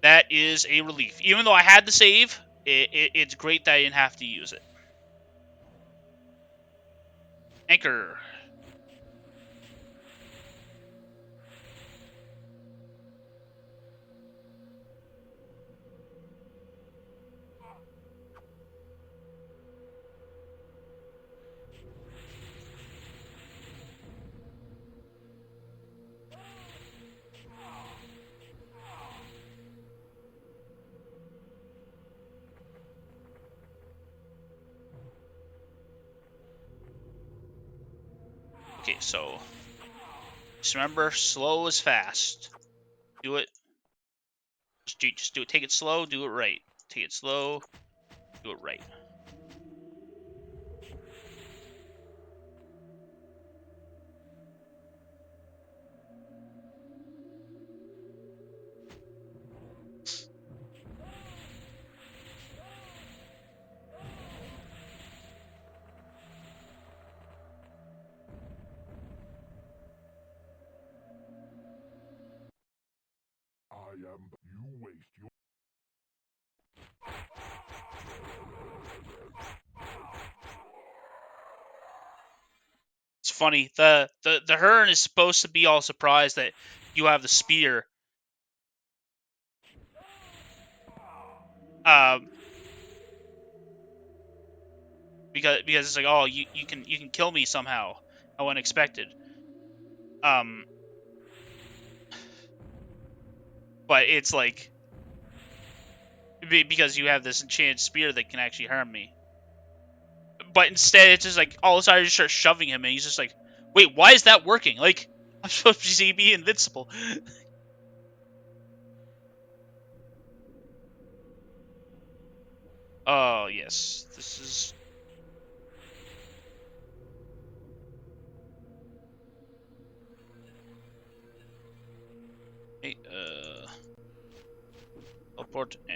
That is a relief. Even though I had the save, it's great that I didn't have to use it. Anchor. Okay, so just remember, slow is fast. Do it. Just do it. Take it slow. Do it right. Take it slow. Do it right. waste your. It's funny. The Hearn is supposed to be all surprised that you have the spear. Um, because it's like, oh, you can kill me somehow. How unexpected. Um, but it's like because you have this enchanted spear that can actually harm me. But instead, it's just like all of a sudden I just start shoving him, and he's just like, wait, why is that working? Like I'm supposed to be invincible. Oh yes, this is. Hey, teleport. Yeah,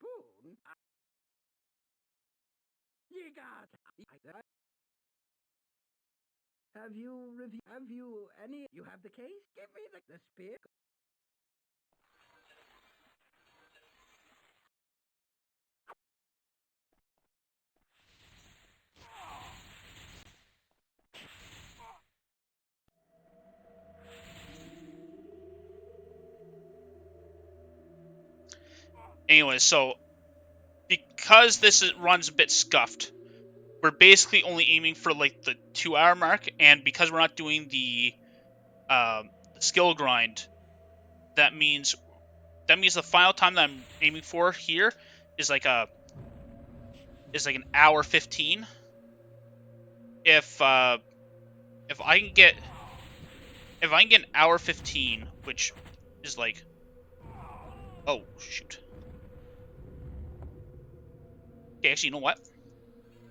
Boone. You got. Have you reviewed? Have you any? You have the case? Give me the spear. Anyway, so because runs a bit scuffed, we're basically only aiming for like the 2 hour mark, and because we're not doing the skill grind, that means the final time that I'm aiming for here is like an hour 15. If if I can get an hour 15, which is like, oh shoot. Okay, actually, you know what?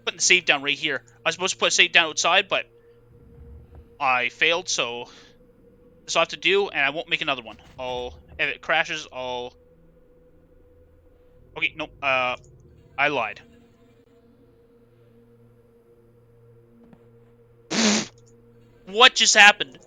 Putting the save down right here. I was supposed to put a save down outside, but I failed, so this I'll have to do, and I won't make another one. If it crashes, okay, nope, I lied. What just happened?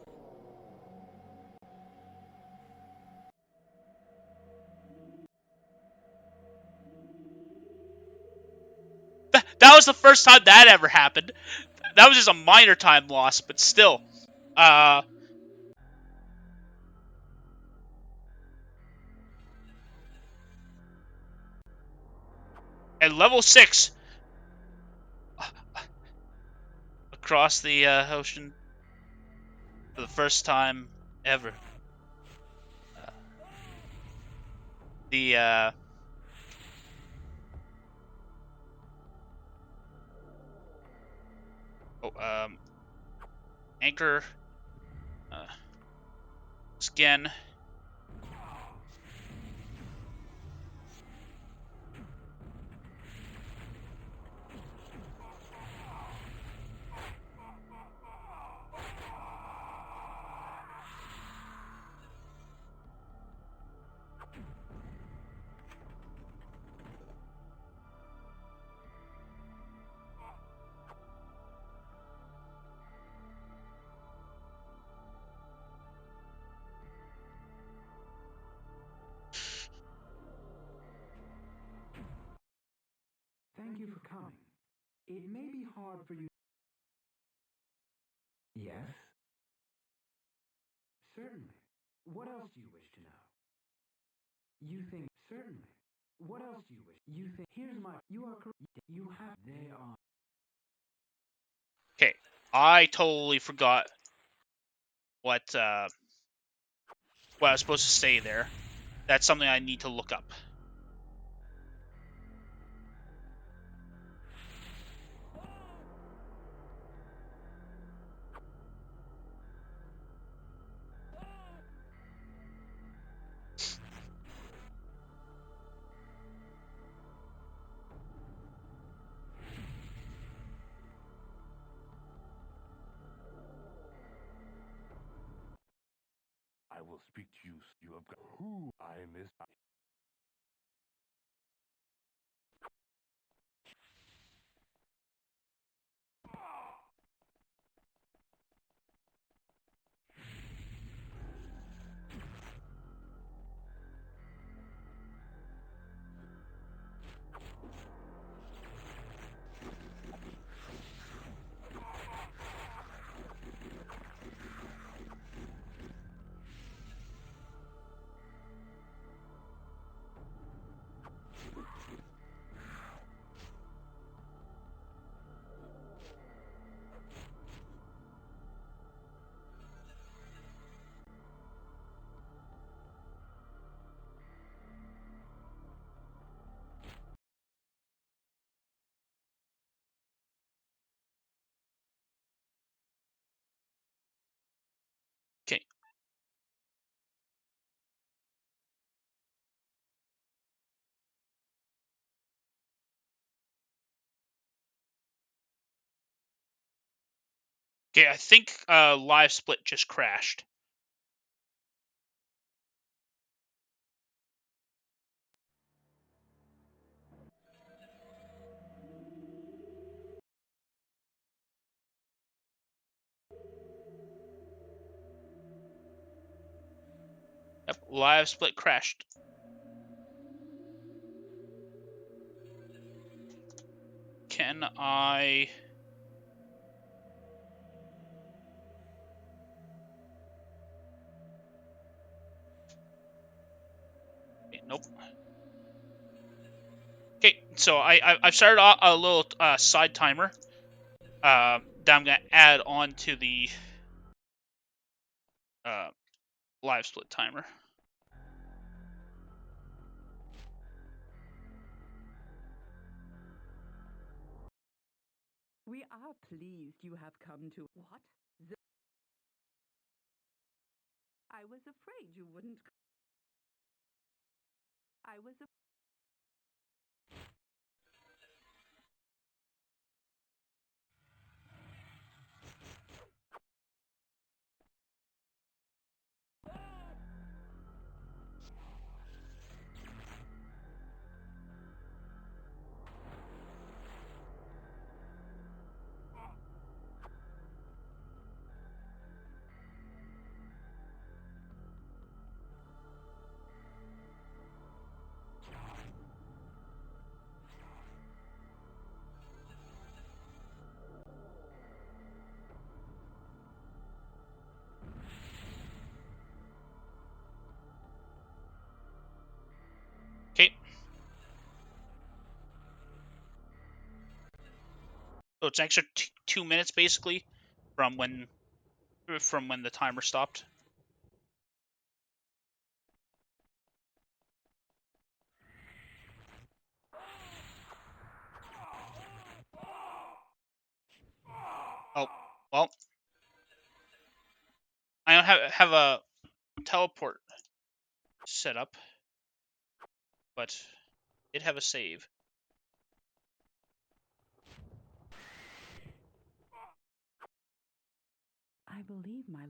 That was the first time that ever happened. That was just a minor time loss, but still. Uh, at level 6, across the ocean for the first time ever. Uh, the oh, anchor uh, again. Thank you for coming. It may be hard for you. Yes? Certainly. What else do you wish to know? You think certainly. What else do you wish? You think here's my you are correct. You have they are. Okay, I totally forgot what I was supposed to say there. That's something I need to look up. I will speak to you. You have got who I miss. Okay, I think live split just crashed. Yep, live split crashed. Can I... Nope. Okay, so I've started a little side timer that I'm gonna add on to the live split timer. We are pleased you have come to. What? I was afraid you wouldn't. I was. Okay. So it's an extra 2 minutes basically from when the timer stopped. Oh, well, I don't have a teleport set up, but did have a save. I believe my.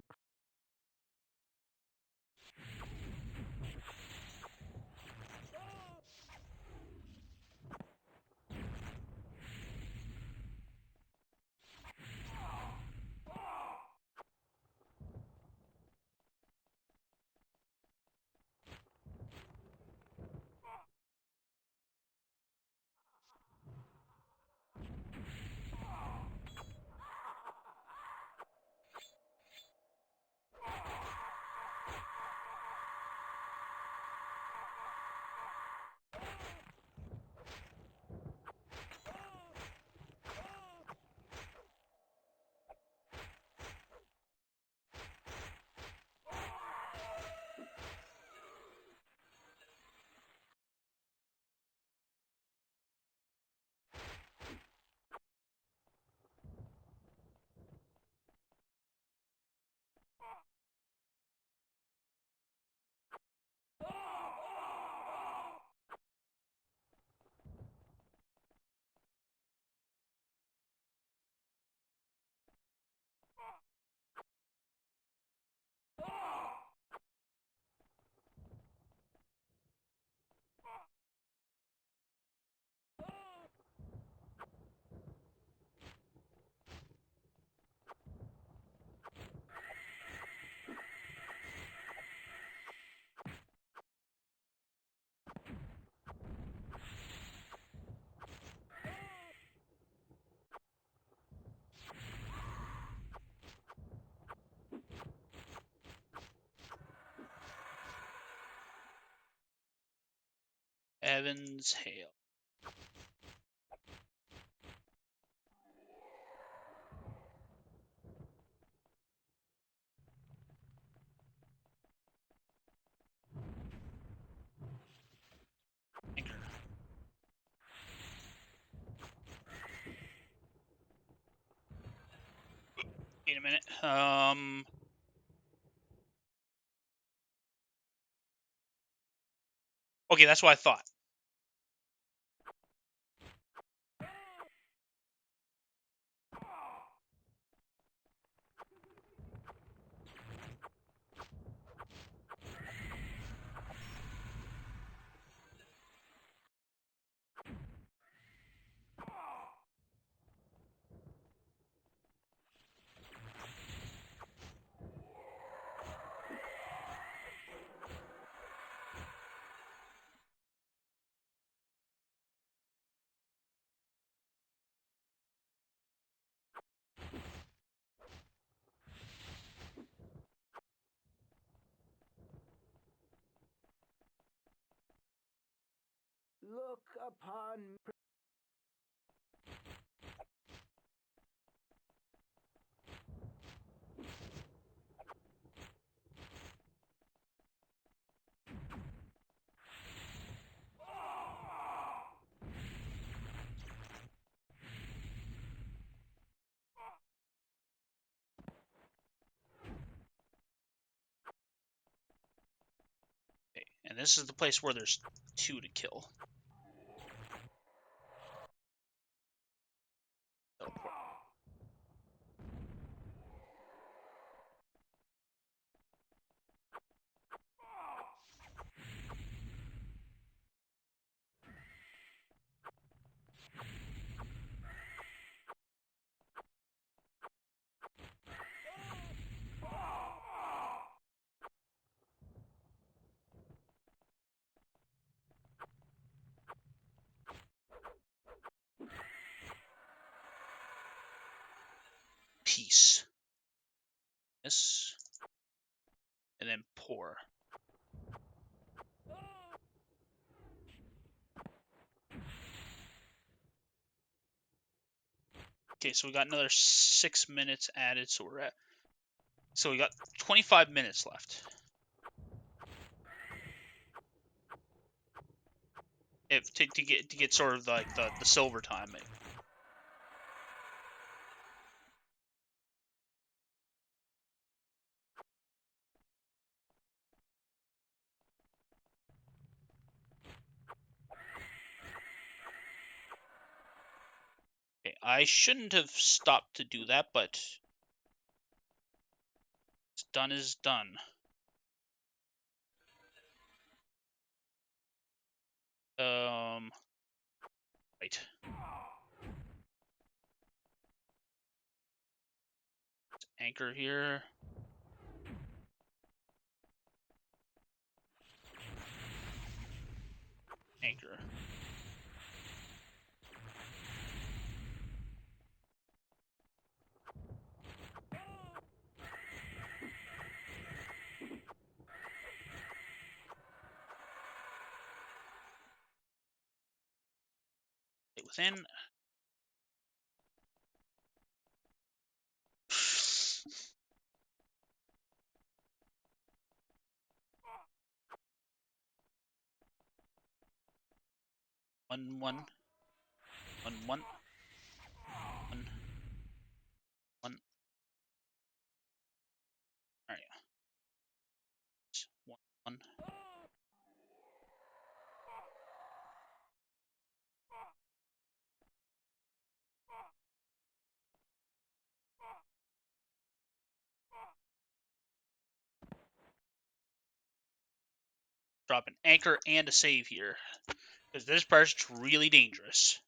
Evans Hale. Anchor. Wait a minute. Okay, that's what I thought. upon Okay, and this is the place where there's 2 to kill. Teleport. Peace. This. And then pour. Okay, so we got another 6 minutes added, so we got 25 minutes left. To get sort of like the silver time. Okay, I shouldn't have stopped to do that, but what's done is done. Right. Anchor here. Anchor. Stay within. One, one. One, one. One. One. Alright. One, one. Drop an anchor and a save here. Because this part's really dangerous.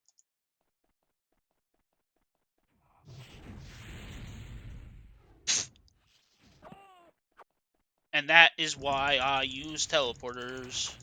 And that is why I use teleporters.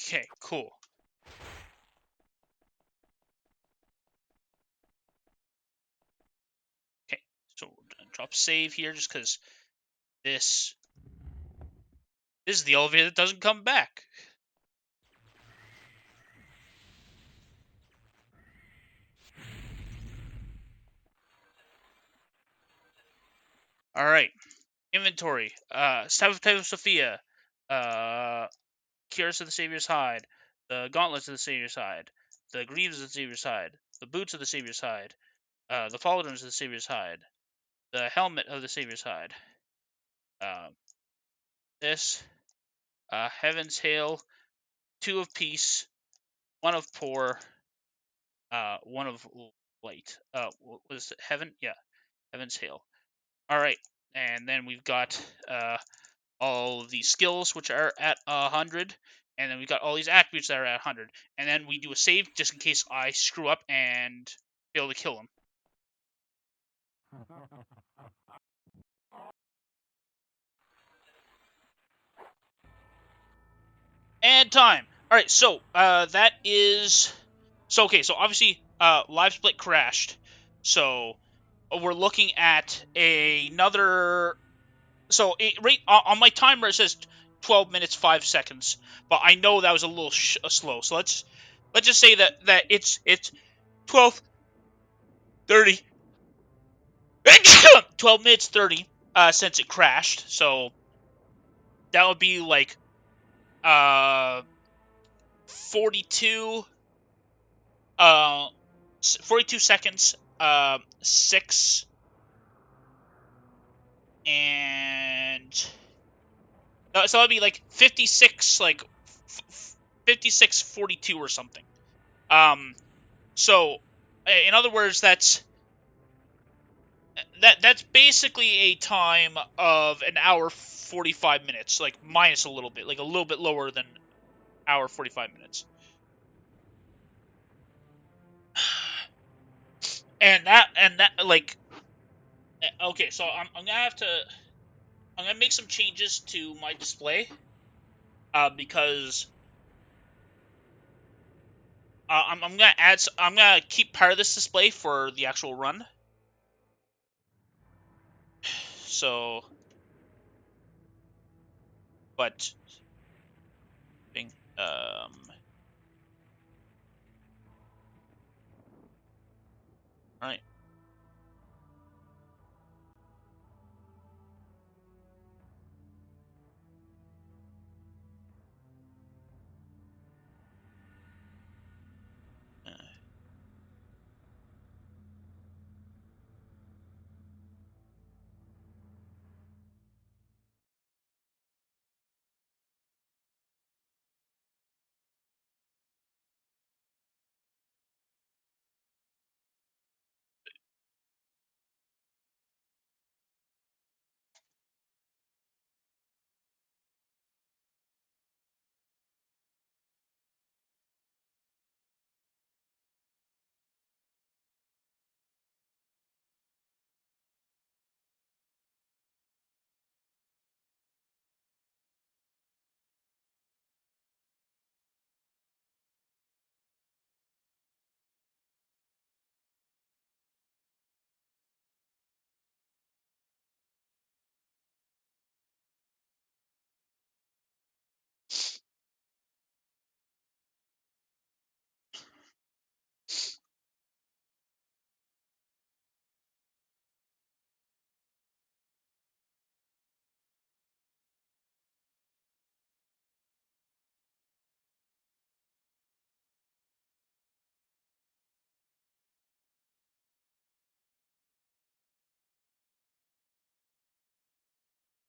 Okay, cool. Okay, so we're gonna drop save here just because this is the elevator that doesn't come back. All right, inventory. Staff of Sophia. Cuirass of the Savior's Hide. The gauntlets of the Savior's Hide. The greaves of the Savior's Hide. The boots of the Savior's Hide. The pauldrons of the Savior's Hide. The helmet of the Savior's Hide. This. Heaven's Hail. 2 of Peace. 1 of Poor. 1 of Light. What was it? Heaven? Yeah. Heaven's Hail. Alright. And then we've got all of these skills, which are at 100. And then we've got all these attributes that are at 100. And then we do a save just in case I screw up and fail to kill him. And time. All right, so that is okay. So obviously, live split crashed. So we're looking at another. So right on my timer it says 12 minutes 5 seconds, but I know that was a little slow. So let's just say that it's 12:30, 12 minutes 30 since it crashed. So that would be like 42 uh 42 seconds, 6 and so that'd be like 56, like 56:42 or something. So in other words, that's basically a time of an hour 45 minutes, like minus a little bit, like a little bit lower than hour 45 minutes. And that like okay, so I'm gonna make some changes to my display because I'm gonna I'm gonna keep part of this display for the actual run. So, but all right.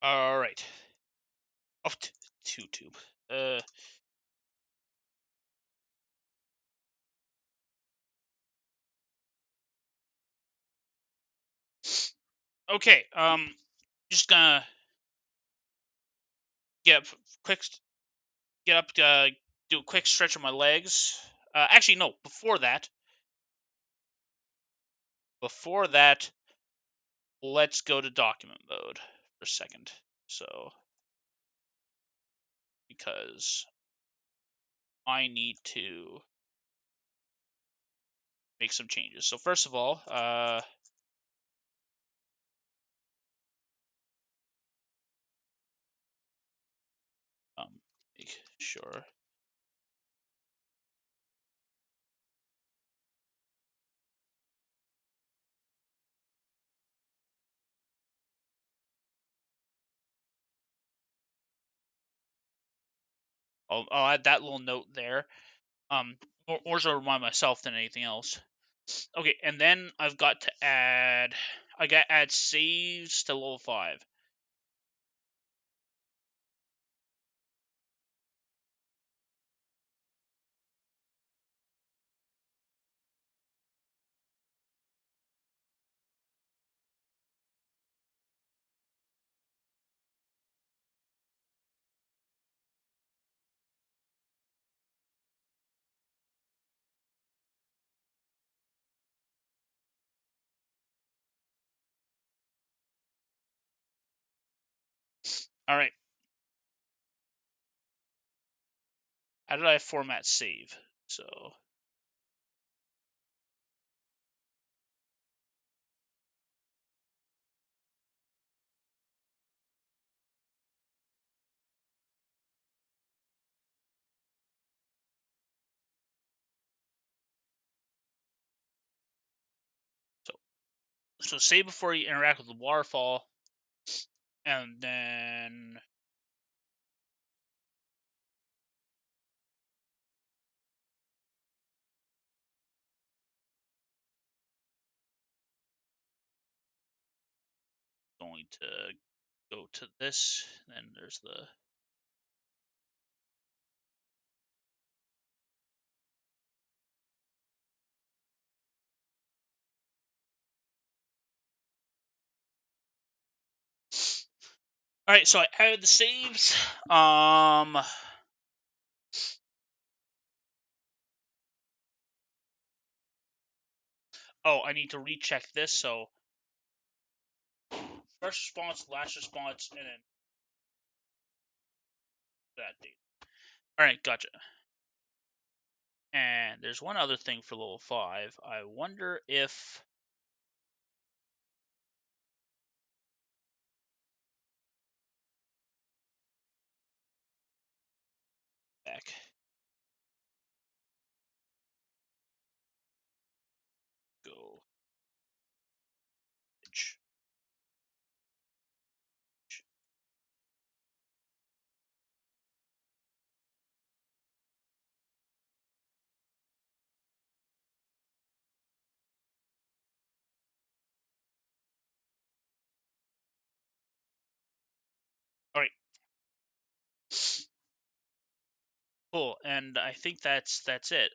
All right. Oh, YouTube. Okay. Just gonna get up, quick, get up, do a quick stretch of my legs. Actually, no. Before that, let's go to document mode for a second. So, because I need to make some changes. So first of all, make sure. I'll add that little note there. More so to remind myself than anything else. Okay, and then I've got to add. I got to add saves to level 5. All right. How did I format save? So so save before you interact with the waterfall, and then going to go to this. Then there's the all right. So I added the saves. Oh, I need to recheck this. So first response, last response, and then that date. All right, gotcha. And there's one other thing for level 5. I wonder if back go. All right, cool. And I think that's it.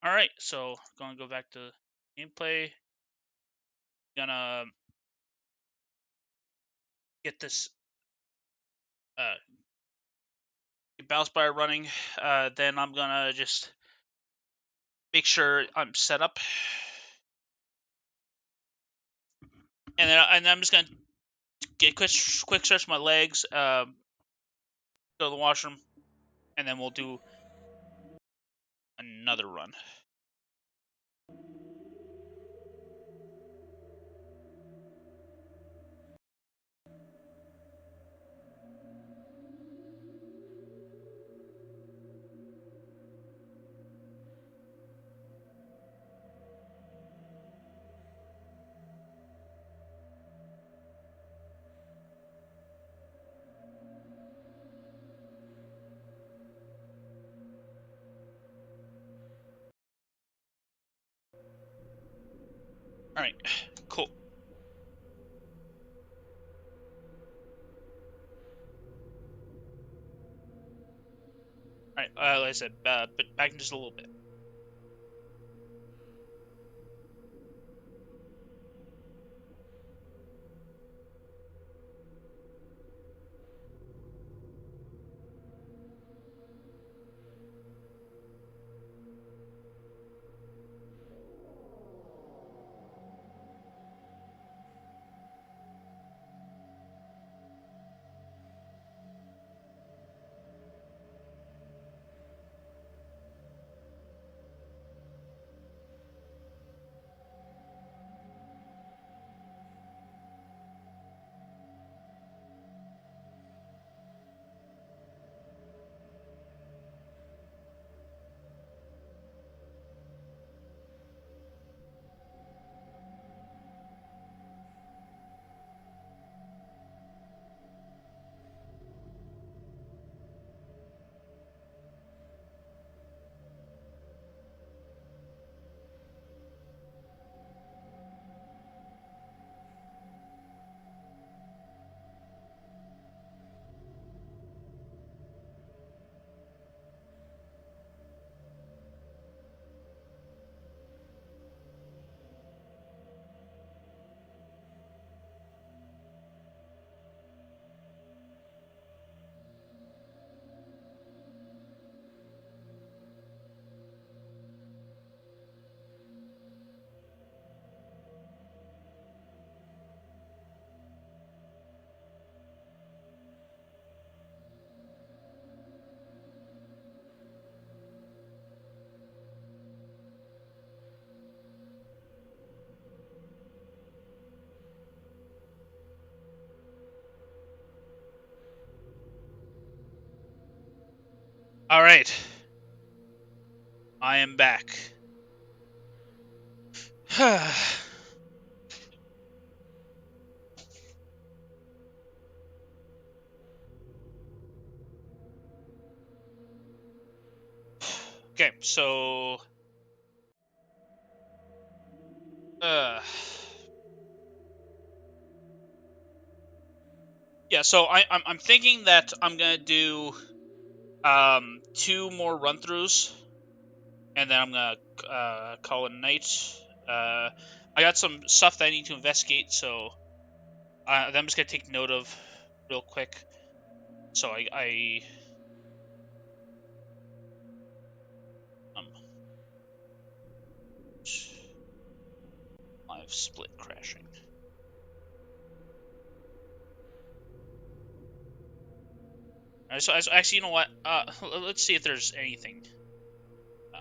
All right, so gonna go back to gameplay. Gonna get this get Battlespire running. Then I'm gonna just make sure I'm set up, and then I'm just gonna get quick stretch my legs. Go to the washroom, and then we'll do another run. All right, cool. All right, like I said, but back in just a little bit. All right, I am back. Okay, so uh yeah, so I'm thinking that I'm gonna do two more run throughs, and then I'm gonna call it a night. Uh, I got some stuff that I need to investigate, so I'm just gonna take note of real quick. So um I've split crashing. All right, so actually, you know what? Let's see if there's anything. Oh,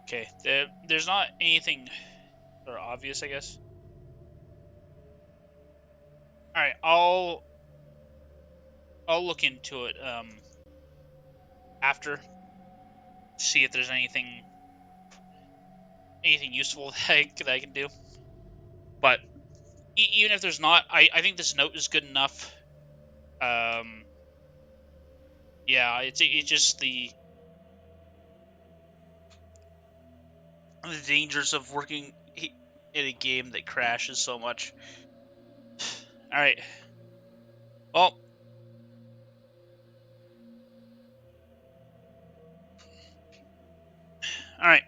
okay. There's not anything or obvious, I guess. All right, I'll look into it after, see if there's anything useful that I can do. But even if there's not, I think this note is good enough. Um, yeah, it's just the dangers of working in a game that crashes so much. All right, well, all right.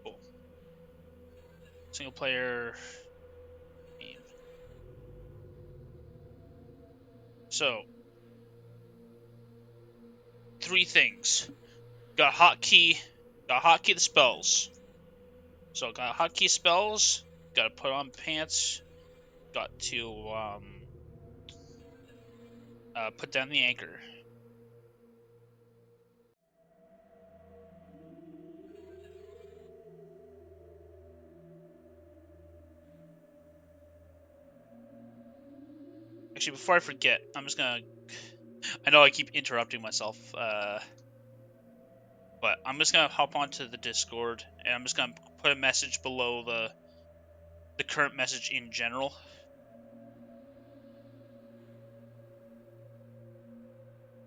Cool. Single player game. So three things. Got hotkey the spells. So got hotkey spells. Got to put on pants. Got to put down the anchor. Actually, before I forget, I'm just gonna. I know I keep interrupting myself, but I'm just gonna hop onto the Discord and I'm just gonna put a message below the current message in general.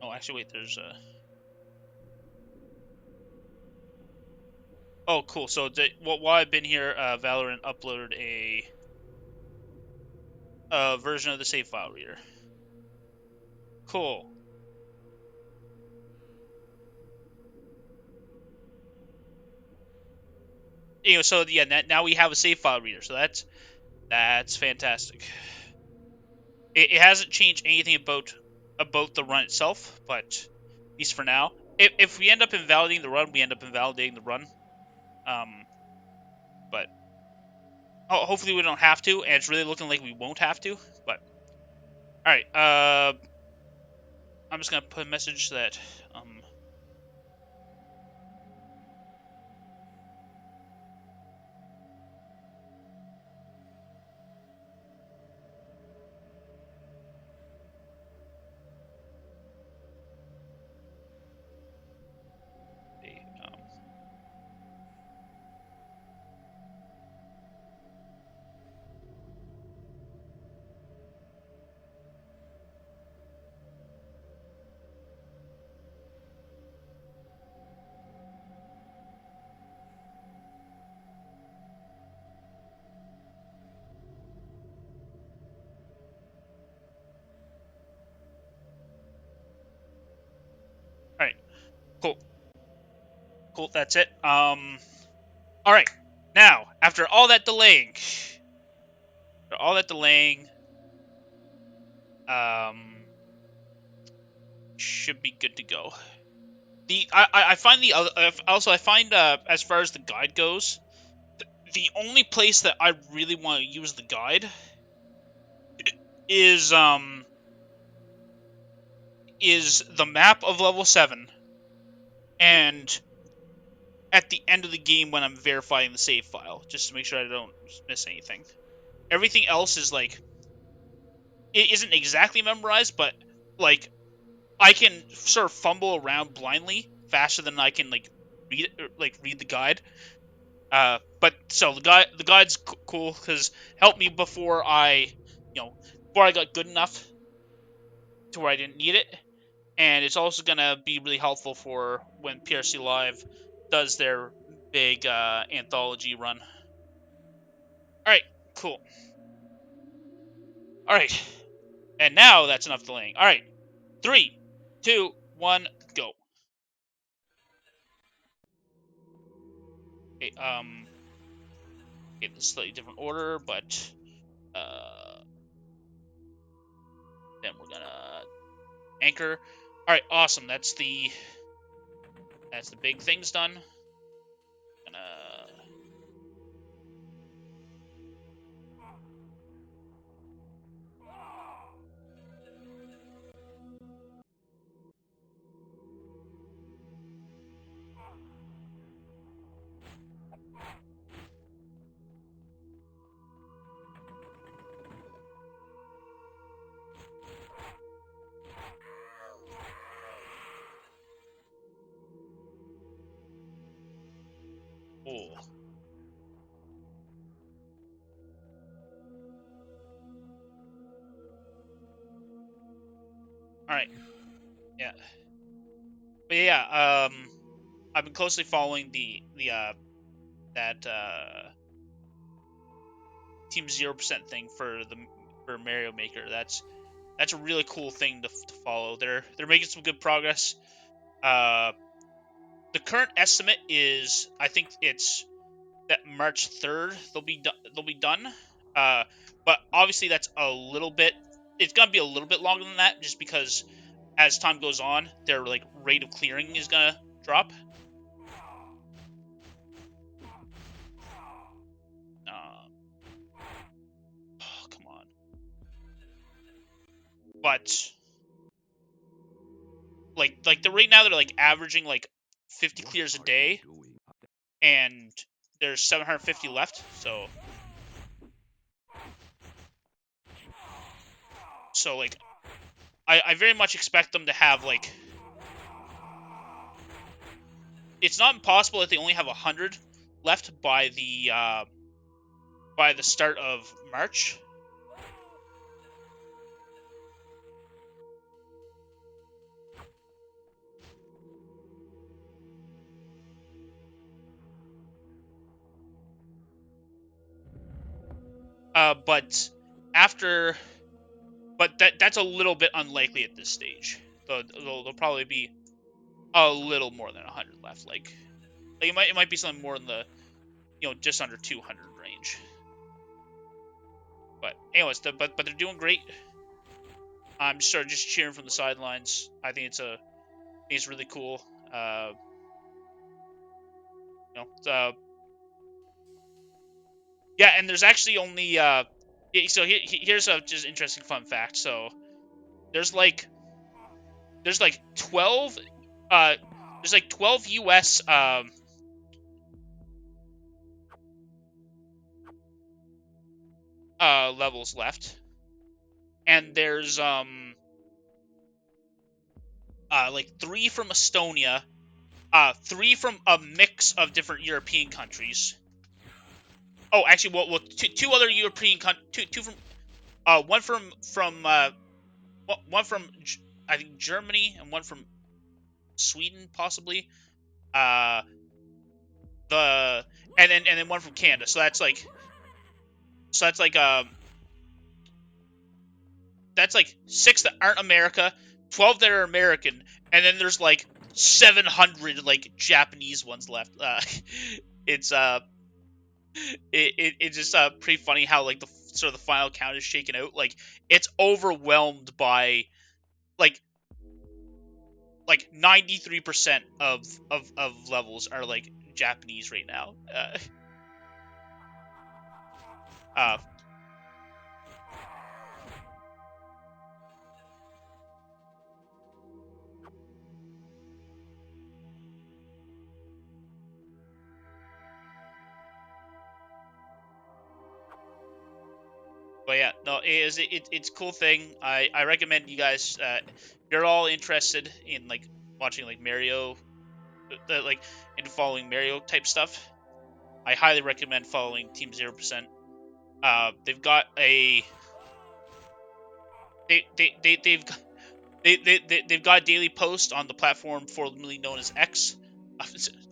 Oh, actually, wait. There's a. Oh, cool. So while I've been here, Valorant uploaded a version of the save file reader. Cool. So yeah, now we have a save file reader. So that's fantastic. It hasn't changed anything about the run itself, but at least for now, if we end up invalidating the run, we end up invalidating the run. But hopefully we don't have to, and it's really looking like we won't have to. But all right, I'm just gonna put a message that they, Cool. That's it. All right. Now, after all that delaying, should be good to go. I find the other also I find as far as the guide goes, the only place that I really want to use the guide is the map of level 7 and at the end of the game when I'm verifying the save file, just to make sure I don't miss anything. Everything else is like it isn't exactly memorized, but like I can sort of fumble around blindly faster than I can read the guide. But so the guide's cool because helped me before I got good enough to where I didn't need it, and it's also gonna be really helpful for when PRC Live does their big anthology run. All right, cool. All right, and now that's enough delaying. All right, 3, 2, 1, go. Okay, this is slightly different order, but then we're gonna anchor. All right, awesome. That's the big things done. Gonna cool. All right, yeah, but yeah, I've been closely following the that Team 0% thing for Mario Maker. That's a really cool thing to follow. They're making some good progress. Uh, the current estimate is I think it's that March 3rd they'll be done. Uh, but obviously that's a little bit. It's gonna be a little bit longer than that, just because as time goes on, their like rate of clearing is gonna drop. Oh, come on. But the right now they're like averaging like 50 clears a day, and there's 750 left. So like I very much expect them to have like it's not impossible that they only have 100 left by the start of March. But after, but that's a little bit unlikely at this stage. There'll probably be a little more than 100 left. Like it might be something more in the just under 200 range. But anyways, but they're doing great. I'm sort of just cheering from the sidelines. I think it's really cool. Yeah, and there's actually only so here's a just interesting fun fact. So there's like 12 there's like 12 US levels left. And there's like 3 from Estonia, 3 from a mix of different European countries. Oh, actually, well, two other European two from one from one from I think Germany and one from Sweden possibly. The and then one from Canada. So that's like that's like 6 that aren't America, 12 that are American, and then there's like 700 like Japanese ones left. It's it's just pretty funny how like the sort of the final count is shaken out. Like it's overwhelmed by like 93% of levels are like Japanese right now. Uh, but yeah, no, it's a cool thing. I recommend you guys if you're all interested in like watching like Mario, like in following Mario type stuff. I highly recommend following Team 0%. They've got a they've got they've got a daily post on the platform formerly known as X.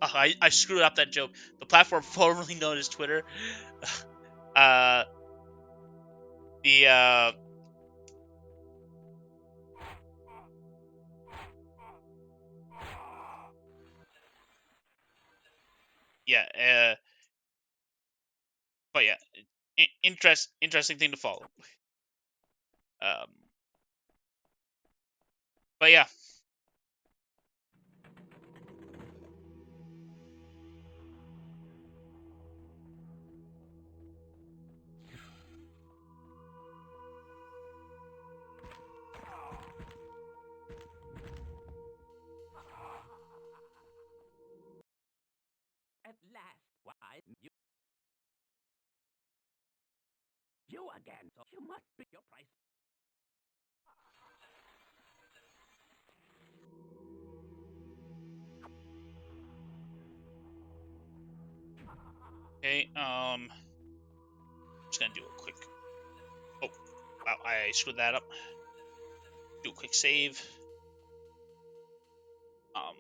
I screwed up that joke. The platform formerly known as Twitter. Uh, the yeah. But yeah, interesting thing to follow. Um, but yeah. At last, why you again? So you must be your price. Okay. Just gonna do a quick. Oh, wow! I screwed that up. Do a quick save. Um.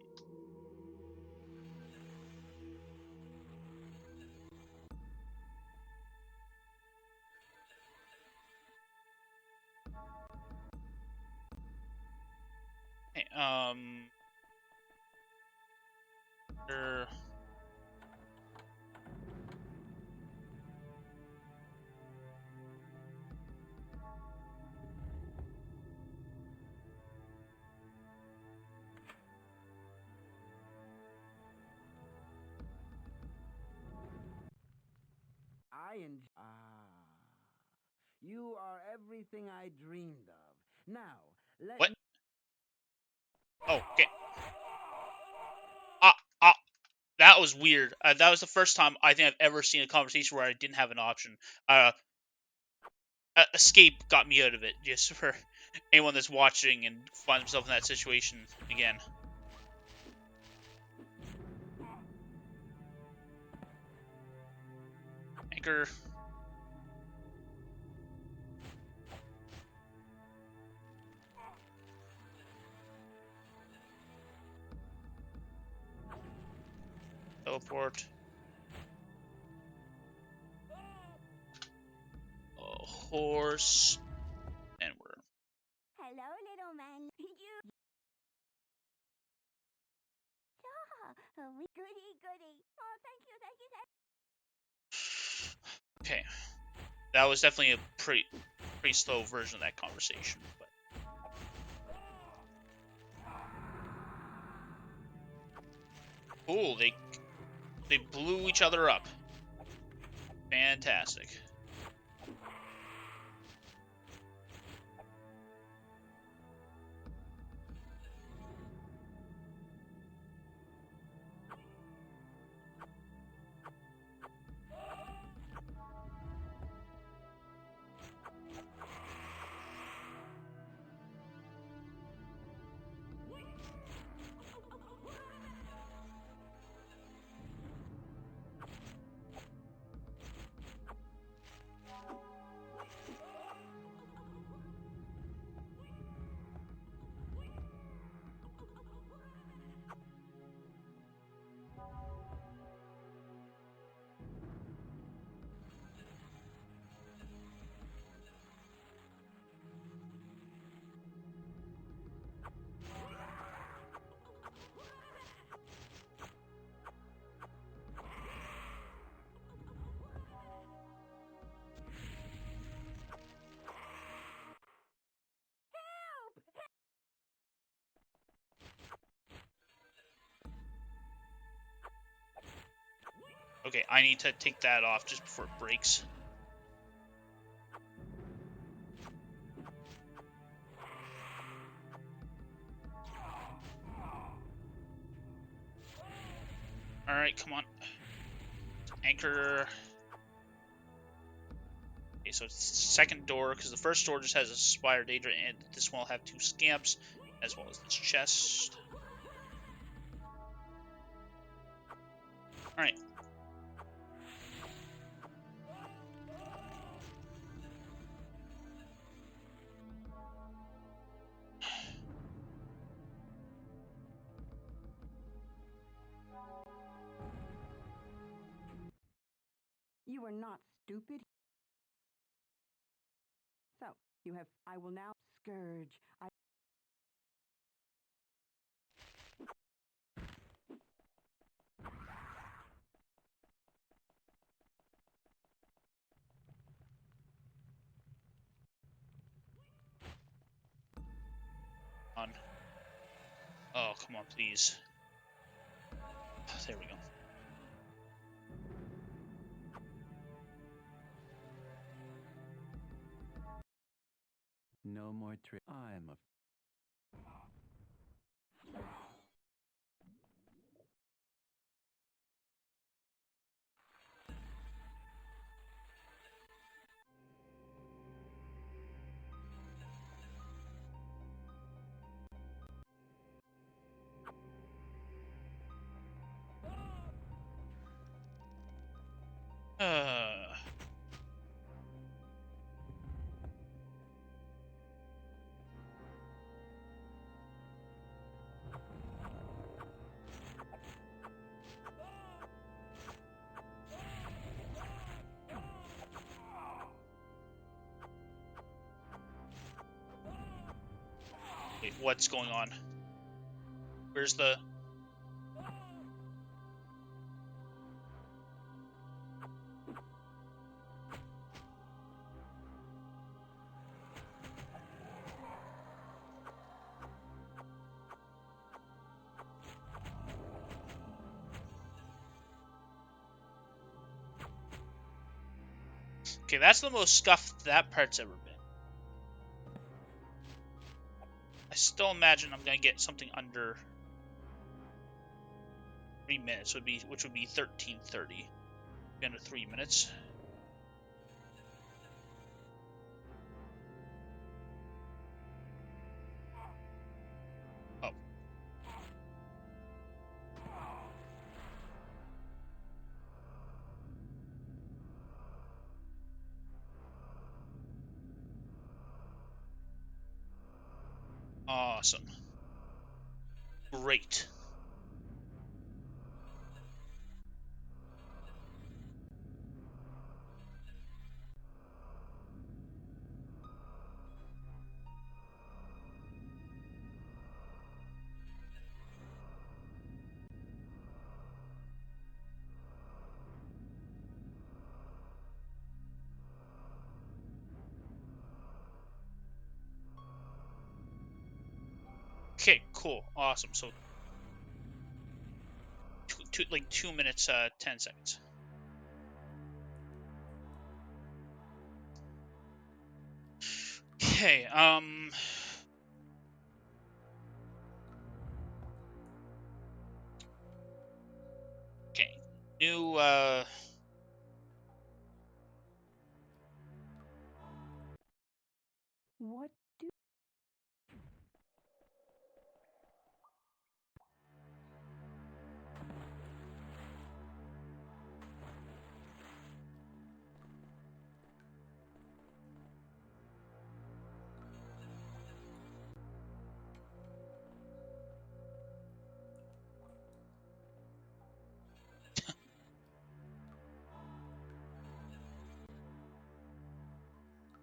Okay, er, You are everything I dreamed of. Now, let what? me. Oh, okay. Ah, ah. That was weird. That was the first time I think I've ever seen a conversation where I didn't have an option. Escape got me out of it. Just for anyone that's watching and finds himself in that situation again. Anchor. Teleport. A horse. And we're. Hello, little man. You. Goody, goody. Oh, thank you, thank you, thank Okay. That was definitely a pretty slow version of that conversation. But cool. They blew each other up. Fantastic. Okay, I need to take that off just before it breaks. Alright, come on. Anchor. Okay, so it's the second door, because the first door just has a Spire Daedra, and this one will have 2 scamps, as well as this chest. Alright. You are not stupid. So, you have. I will now scourge. On. Oh, come on, please. There we go. No more trick. I'm a. Uh, wait, what's going on? Where's the... Okay, that's the most scuffed that part's ever been. I still imagine I'm gonna get something under 3 minutes, which would be 13:30. Under 3 minutes. Oh. Awesome. Great. Okay, cool. Awesome. So, like 2 minutes, 10 seconds. Okay, okay. New, What do?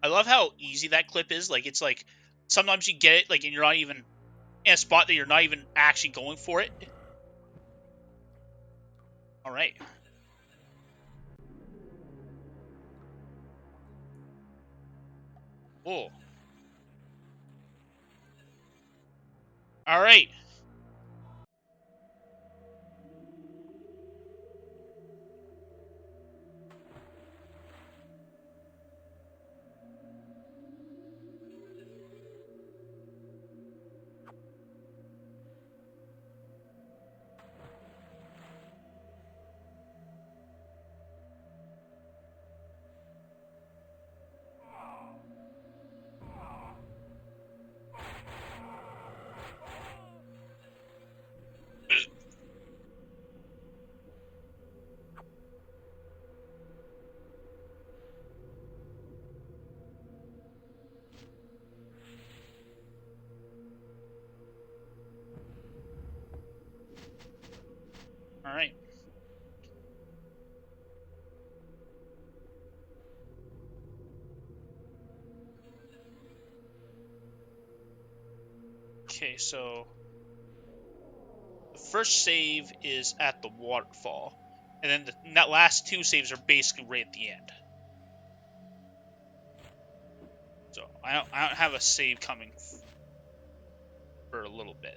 I love how easy that clip is. Like, it's like, sometimes you get it, like, and you're not even in a spot that you're not even actually going for it. Alright. Oh. Alright. Okay, so the first save is at the waterfall, and then that last two saves are basically right at the end. So I don't have a save coming for a little bit.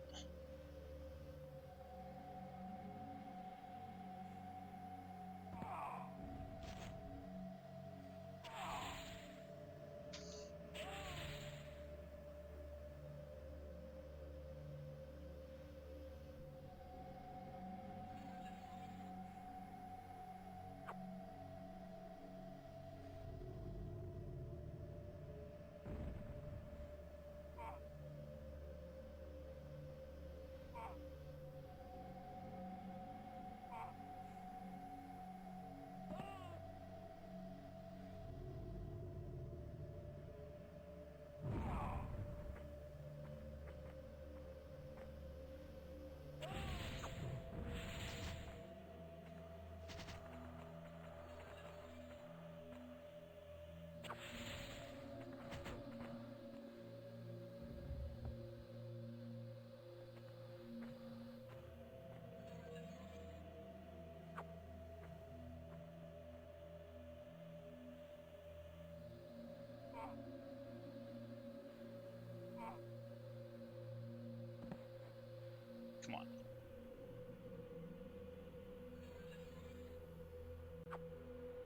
Come on.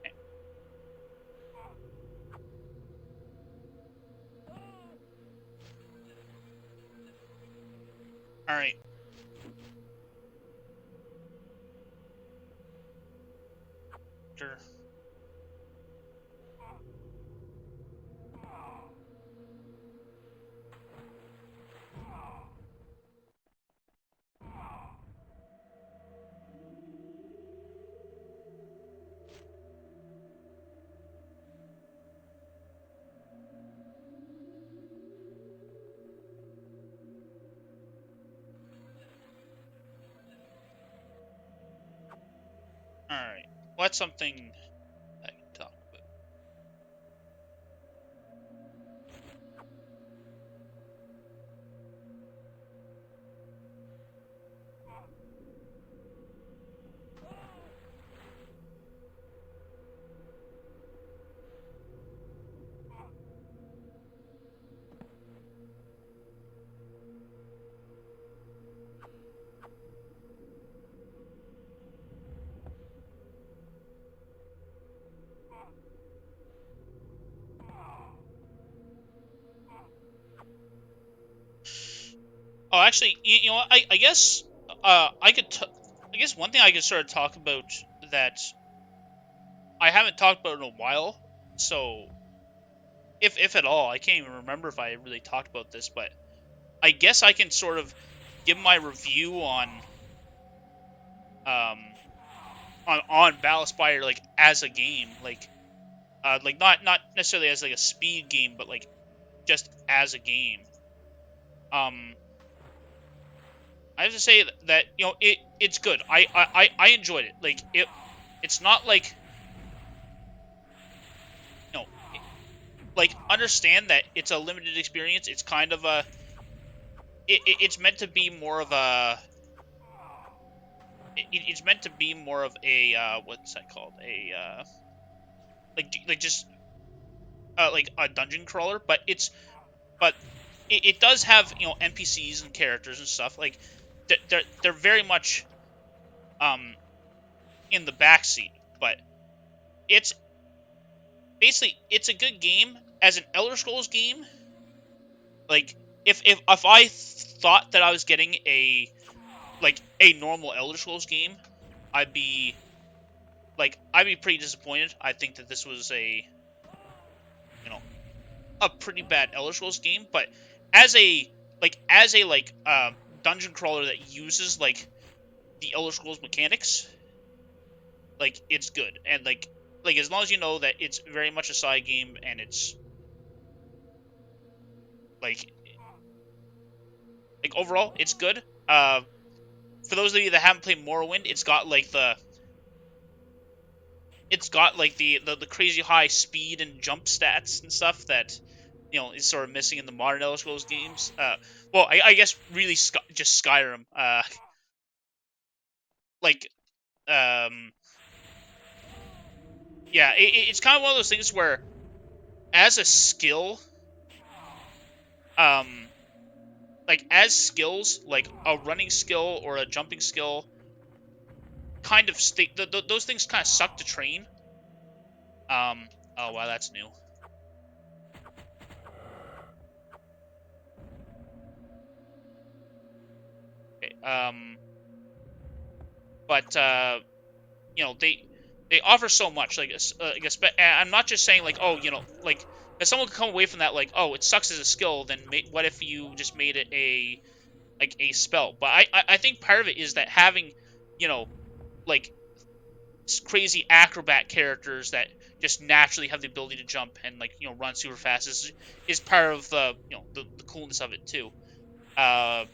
Okay. All right. Sure. All right. What's something I can talk about? Oh, actually, you know what? I guess I could. I guess one thing I could sort of talk about that I haven't talked about in a while. So, if at all, I can't even remember if I really talked about this, but I guess I can sort of give my review um on Battlespire like as a game, like not necessarily as like a speed game, but like just as a game. Um, I have to say that you know it's good. I enjoyed it. Like it's not like you know like understand that it's a limited experience. It's kind of a it's meant to be more of a it's meant to be more of a what's that called, a like just like a dungeon crawler, but but it does have you know NPCs and characters and stuff like they're very much um in the backseat, but it's basically it's a good game as an Elder Scrolls game. Like if I thought that I was getting a normal Elder Scrolls game, I'd be I'd be pretty disappointed. I think that this was you know a pretty bad Elder Scrolls game, but as a dungeon crawler that uses like the Elder Scrolls mechanics, like it's good. And like as long as you know that it's very much a side game and it's like overall it's good. For those of you that haven't played Morrowind, it's got like the crazy high speed and jump stats and stuff that is sort of missing in the modern Elder Scrolls games. Well, I guess really just Skyrim. Like yeah, it's kind of one of those things where, as a skill, um, like as skills, like a running skill or a jumping skill, kind of those things kind of suck to train. Oh wow, that's new. Okay, but they offer so much. I'm not just saying like, oh, like, if someone could come away from that like, oh, it sucks as a skill, then what if you just made it a spell? But I think part of it is that having, you know like, crazy acrobat characters that just naturally have the ability to jump and, like, run super fast is part of the coolness of it too. Uh,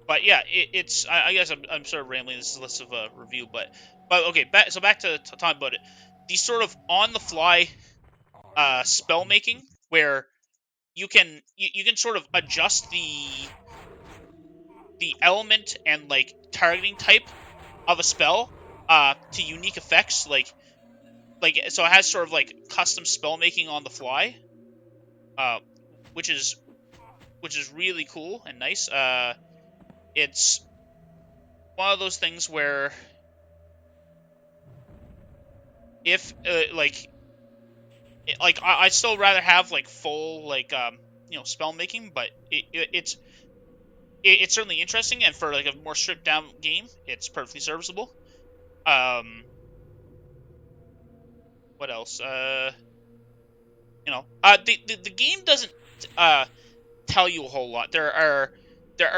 but yeah, it's I guess I'm sort of rambling. This is less of a review, but okay. Back to talking about it. These sort of on the fly spell making, where you can sort of adjust the element and, like, targeting type of a spell to unique effects, so it has sort of like custom spell making on the fly, uh which is really cool and nice. It's one of those things where, if I'd still rather have, like, full, like, spell making, but it's certainly interesting, and for, like, a more stripped down game, it's perfectly serviceable. um what else? The game doesn't uh tell you a whole lot. There are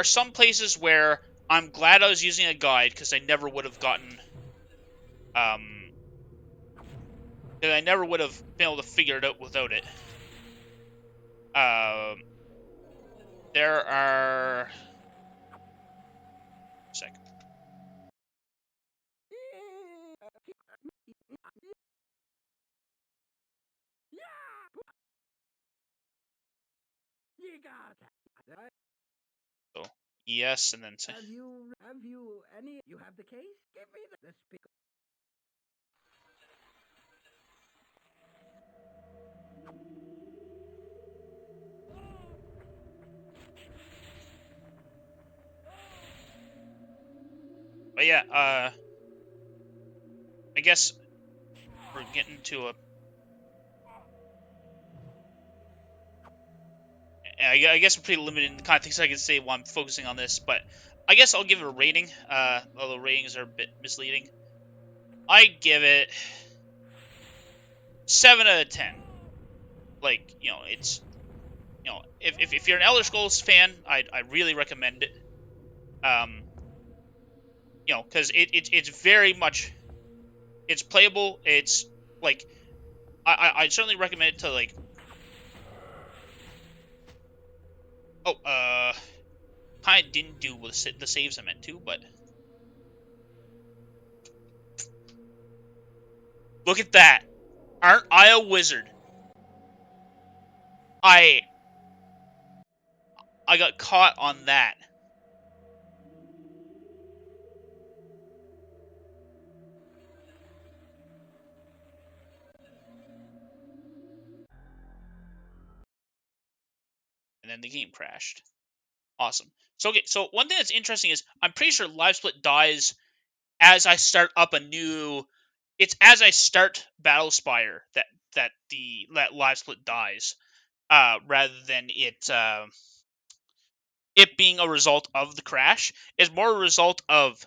some places where I'm glad I was using a guide, because um I never would have been able to figure it out without it. Um there are second. You got that. So yes, and then Have you any? You have the case? Give me the speaker. but yeah, I guess we're getting to a I guess we're pretty limited in the kind of things I can say while I'm focusing on this, but I guess I'll give it a rating. Although ratings are a bit misleading, I give it 7 out of 10. Like, it's if you're an Elder Scrolls fan, I really recommend it. Um, because it's very much, it's playable. It's like, I certainly recommend it to, like, oh, kind of didn't do with the saves I meant to, but look at that. Aren't I a wizard? I I got caught on that, and then the game crashed. Awesome. So okay, so one thing that's interesting is, I'm pretty sure Live Split dies as I start up a new. It's as I start Battlespire that Live Split dies, rather than it being a result of the crash. It's more a result of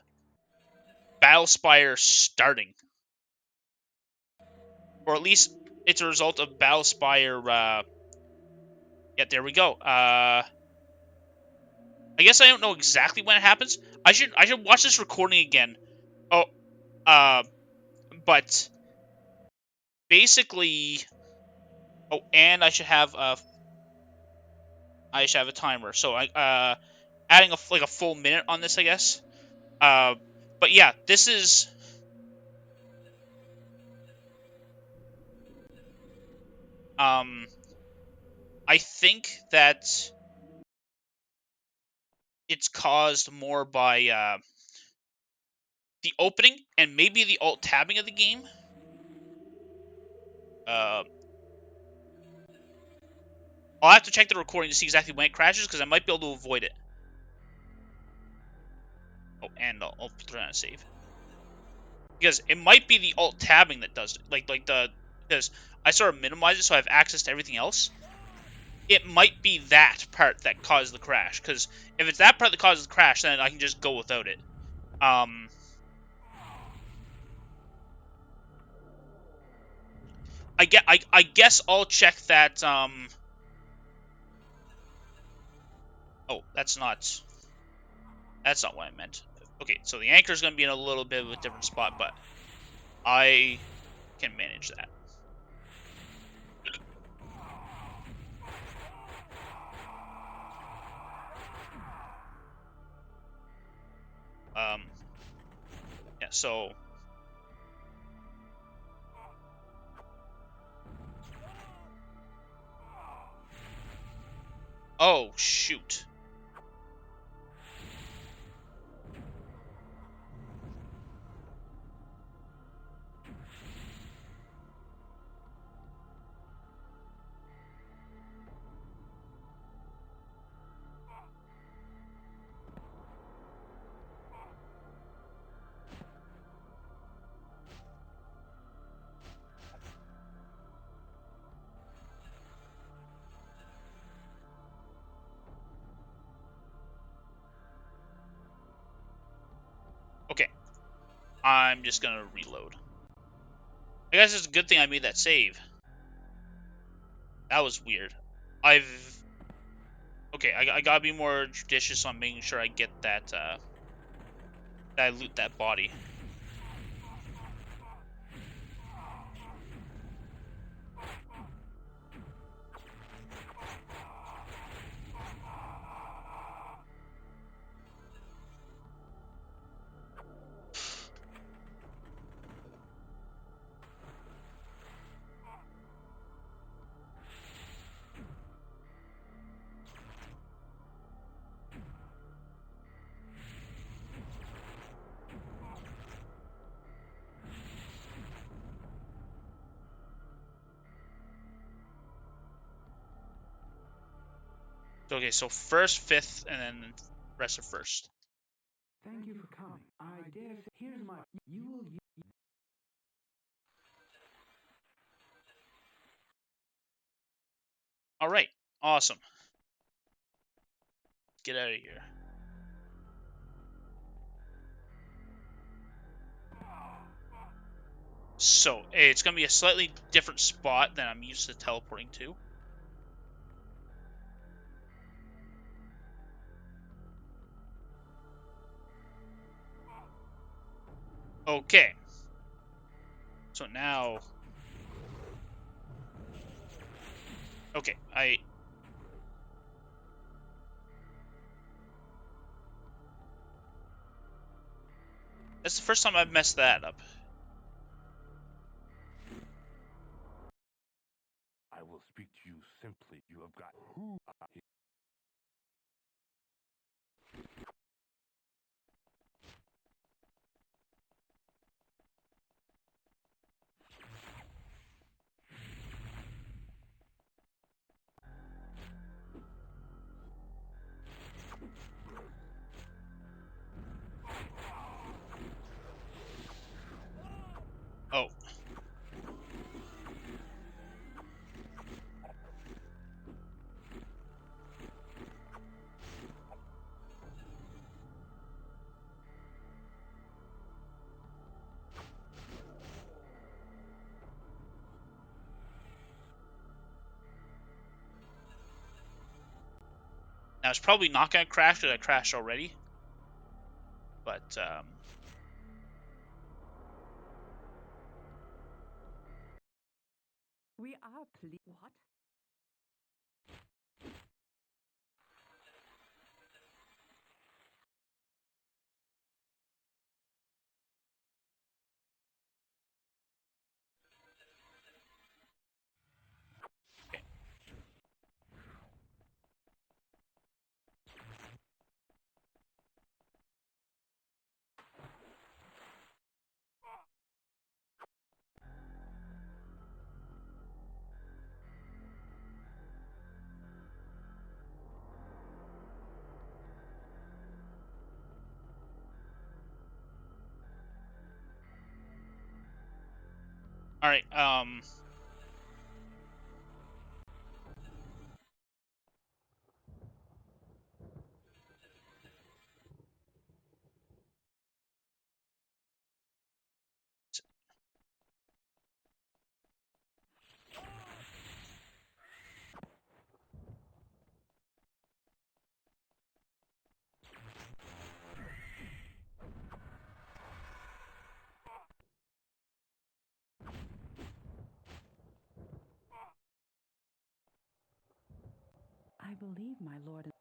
Battlespire starting, or at least it's a result of Battlespire. Yeah, there we go. I guess I don't know exactly when it happens. I should watch this recording again. Oh, uh, but basically, oh, and I should have a timer. So adding a full minute on this, I guess. Uh, but yeah, this is. I think that it's caused more by the opening and maybe the alt tabbing of the game. Uh, I'll have to check the recording to see exactly when it crashes because I might be able to avoid it. Oh, and I'll put it on a save because it might be the alt tabbing that does it. Because I sort of minimize it so I have access to everything else. It might be that part that caused the crash. Because if it's that part that causes the crash, then I can just go without it. I guess I'll check that. Oh, that's not what I meant. Okay, so the anchor is going to be in a little bit of a different spot, but I can manage that. Yeah. So. Oh shoot. Okay. I'm just gonna reload. I guess it's a good thing I made that save. That was weird. Okay, I gotta be more judicious on making sure I get that, that I loot that body. Okay, so first, fifth, and then rest of first. Thank you for coming. I dare say, here's my, you will use. Alright, awesome. Get out of here. So, it's gonna be a slightly different spot than I'm used to teleporting to. Okay. So now... Okay, That's the first time I've messed that up. I will speak to you simply. You have got who? Oh. Now, it's probably not gonna crash because I crashed already. But, We are pleased. What? All right. I believe my lord is.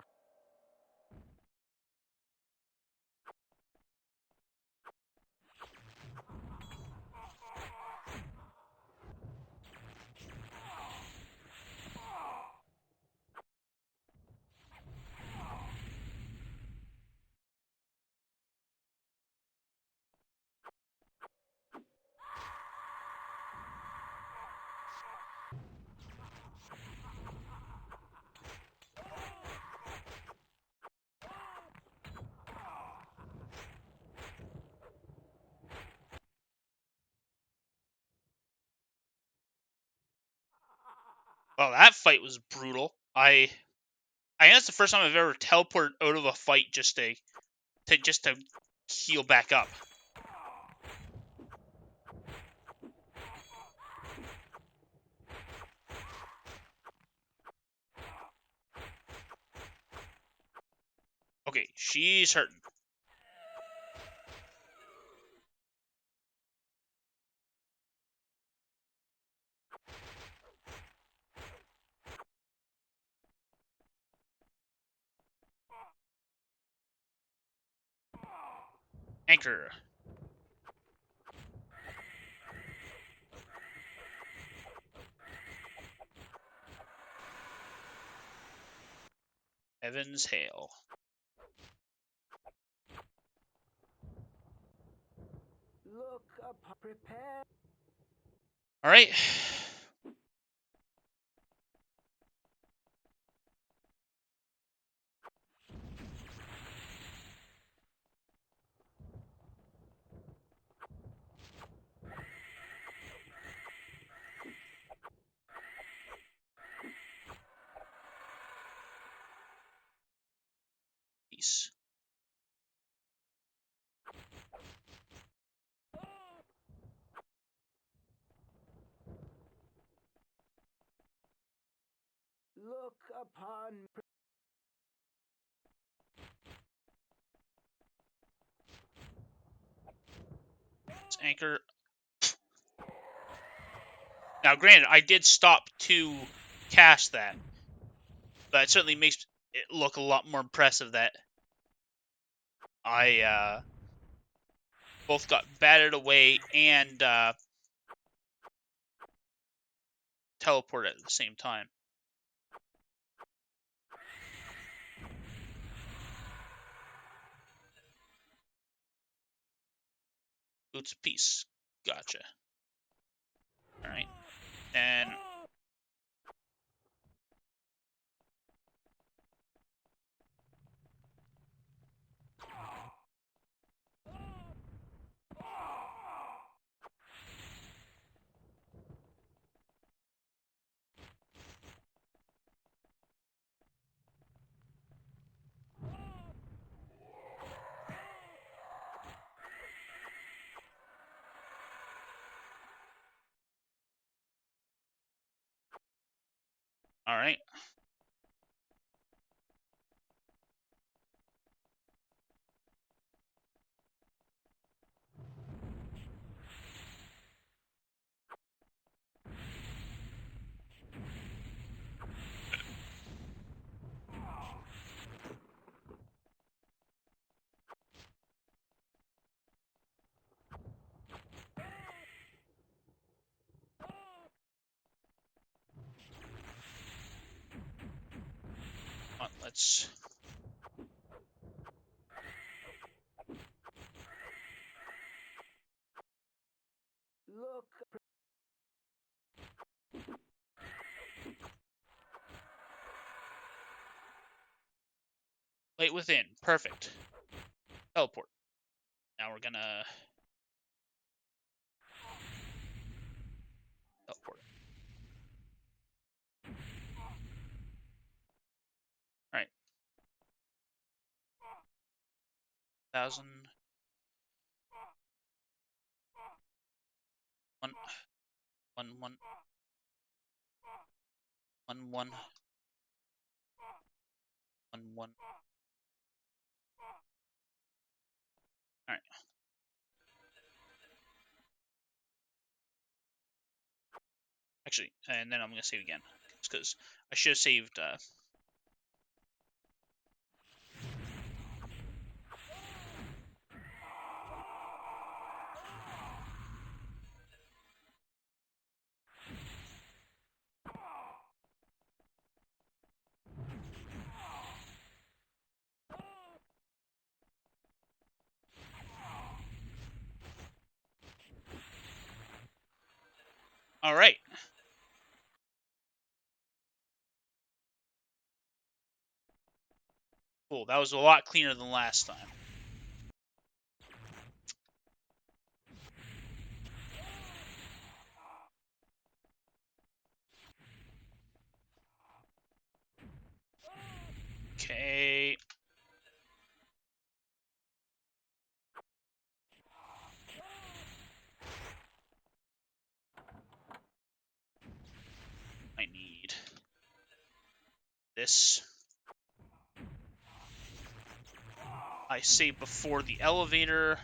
Well, that fight was brutal. I think that's the first time I've ever teleported out of a fight just to heal back up. Okay, she's hurting. Anchor. Evans Hale. Look up, prepare. All right. Peace. Look upon. Let's anchor. Now, granted, I did stop to cast that, but it certainly makes it look a lot more impressive that I both got batted away and teleported at the same time. Boots of Peace. Gotcha. All right. And all right. Let's. Look. Light within. Perfect. Teleport. Now we're gonna. 1,000. 1, 1, 1, 1, 1, 1, 1. All right. Actually, and then I'm gonna save again because I should have saved. All right. Cool. That was a lot cleaner than last time. Okay. I need this. I saved before the elevator.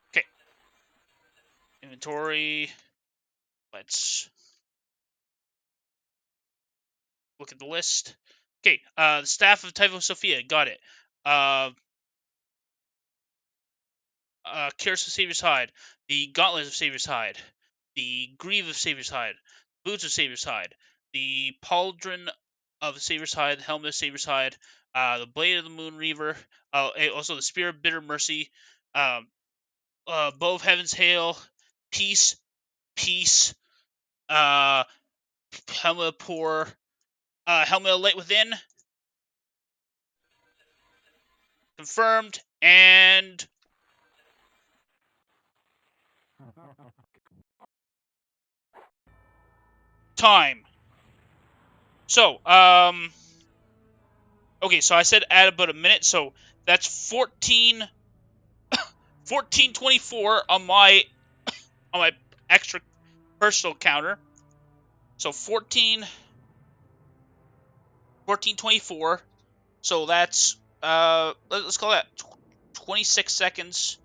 Okay. Inventory. Let's look at the list. Okay. The staff of Typho Sophia. Got it. Uh, Curse of Savior's Hide, the Gauntlet of Savior's Hide, the Greave of Savior's Hide, Boots of Savior's Hide, the Pauldron of Savior's Hide, Helmet of Savior's Hide, the Blade of the Moon Reaver, also the Spear of Bitter Mercy, um, Bow of Heaven's Hail, Peace, Peace, uh, Helmet of Poor, Helmet of Light Within, confirmed, and time. So, okay, so I said add about a minute, so that's 1424 on my extra personal counter. So 1424. So that's let's call that 26 seconds,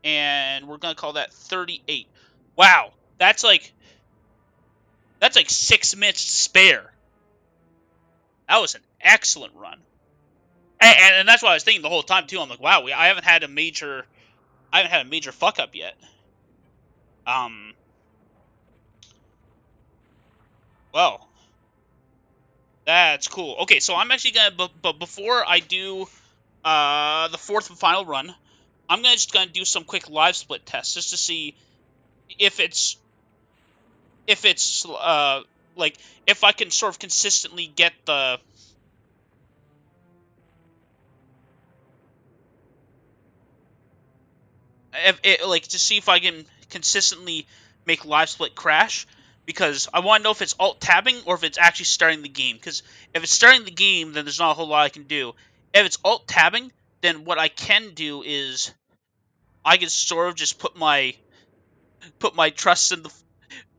and we're gonna call that 38. Wow, that's like 6 minutes to spare. That was an excellent run. And that's what I was thinking the whole time too. I'm like, wow, I haven't had a major fuck up yet. Um, well, that's cool. Okay, so I'm actually gonna, but before I do the fourth and final run, I'm just gonna do some quick live split tests just to see if it's like if I can sort of consistently get the if it, like to see if I can consistently make live split crash, because I want to know if it's alt tabbing or if it's actually starting the game. Because if it's starting the game, then there's not a whole lot I can do. If it's alt tabbing, then what I can do is I can sort of just put my trust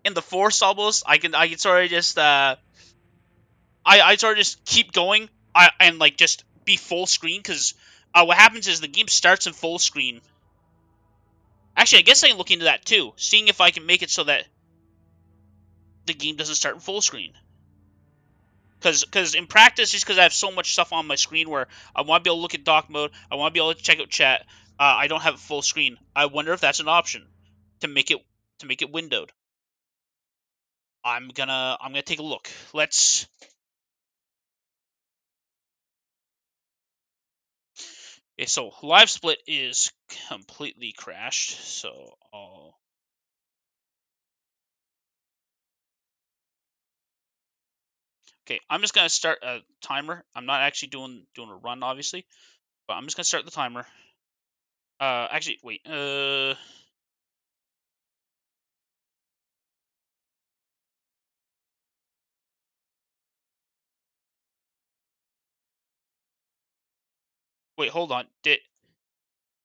in the force almost. I can sort of just I sort of just keep going. And like just be full screen, because what happens is the game starts in full screen. Actually, I guess I can look into that too, seeing if I can make it so that the game doesn't start in full screen. Because in practice, just because I have so much stuff on my screen where I want to be able to look at dock mode, I want to be able to check out chat, I don't have it full screen. I wonder if that's an option to make it windowed. I'm gonna take a look. Let's. Okay, so live split is completely crashed. So I'll. Okay, I'm just gonna start a timer. I'm not actually doing a run, obviously, but I'm just gonna start the timer. Actually, wait. Wait, hold on. Did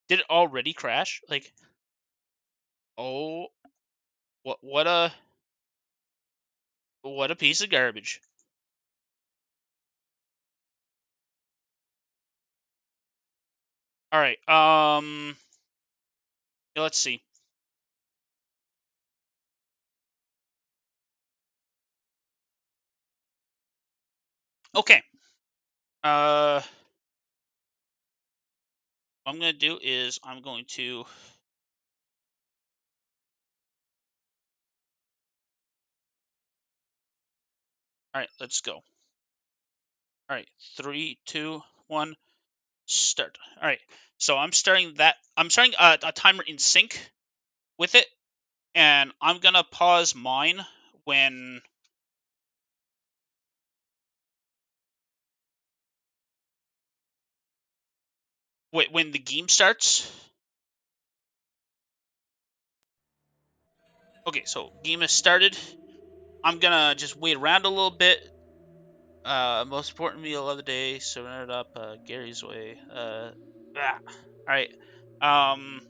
it already crash? Like, oh, what a piece of garbage. All right. Yeah, let's see. Okay. What I'm gonna do is I'm going to. All right, let's go. All right, 3, 2, 1, start. All right, so I'm starting that. I'm starting a timer in sync with it, and I'm gonna pause mine when when the game starts. Okay, so game has started. I'm gonna just wait around a little bit. Most important meal of the day. Serving it up. Gary's way. All right. Um,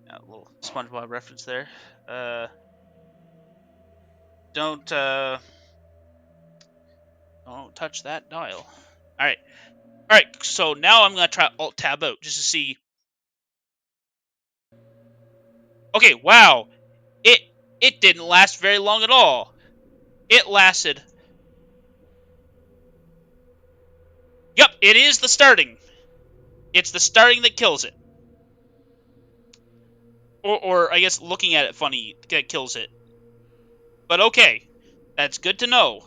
a little SpongeBob reference there. Uh, don't don't touch that dial. All right. All right. So now I'm gonna try Alt Tab out just to see. Okay. Wow. It it didn't last very long at all. It lasted. Yep. It is the starting. It's the starting that kills it. Or I guess looking at it funny that kills it. But okay, that's good to know.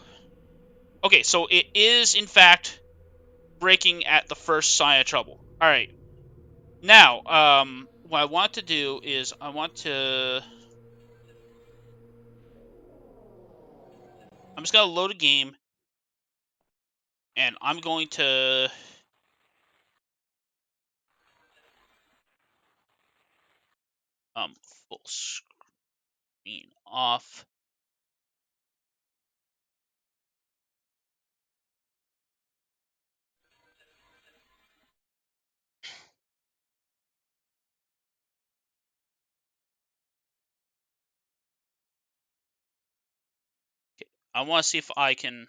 Okay, so it is in fact breaking at the first sign of trouble. All right. Now, what I want to do is I'm just gonna load a game, and I'm going to full screen off. Okay. I want to see if I can.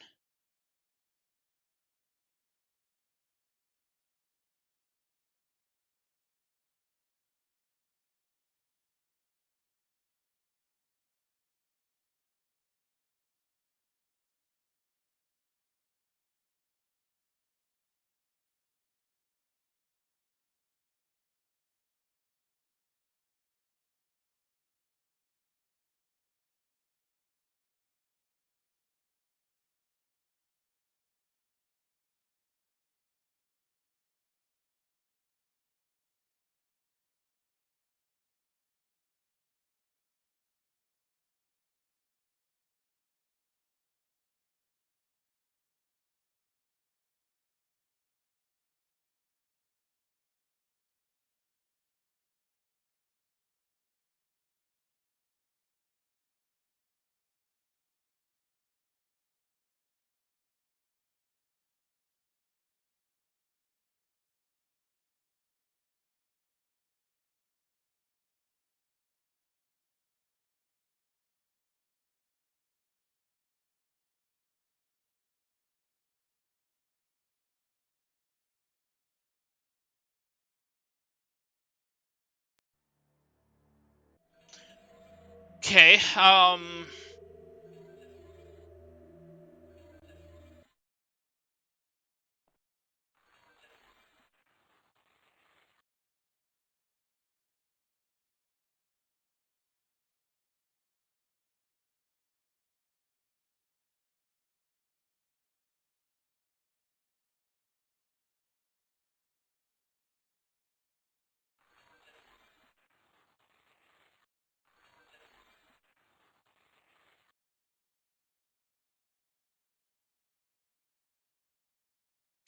Okay.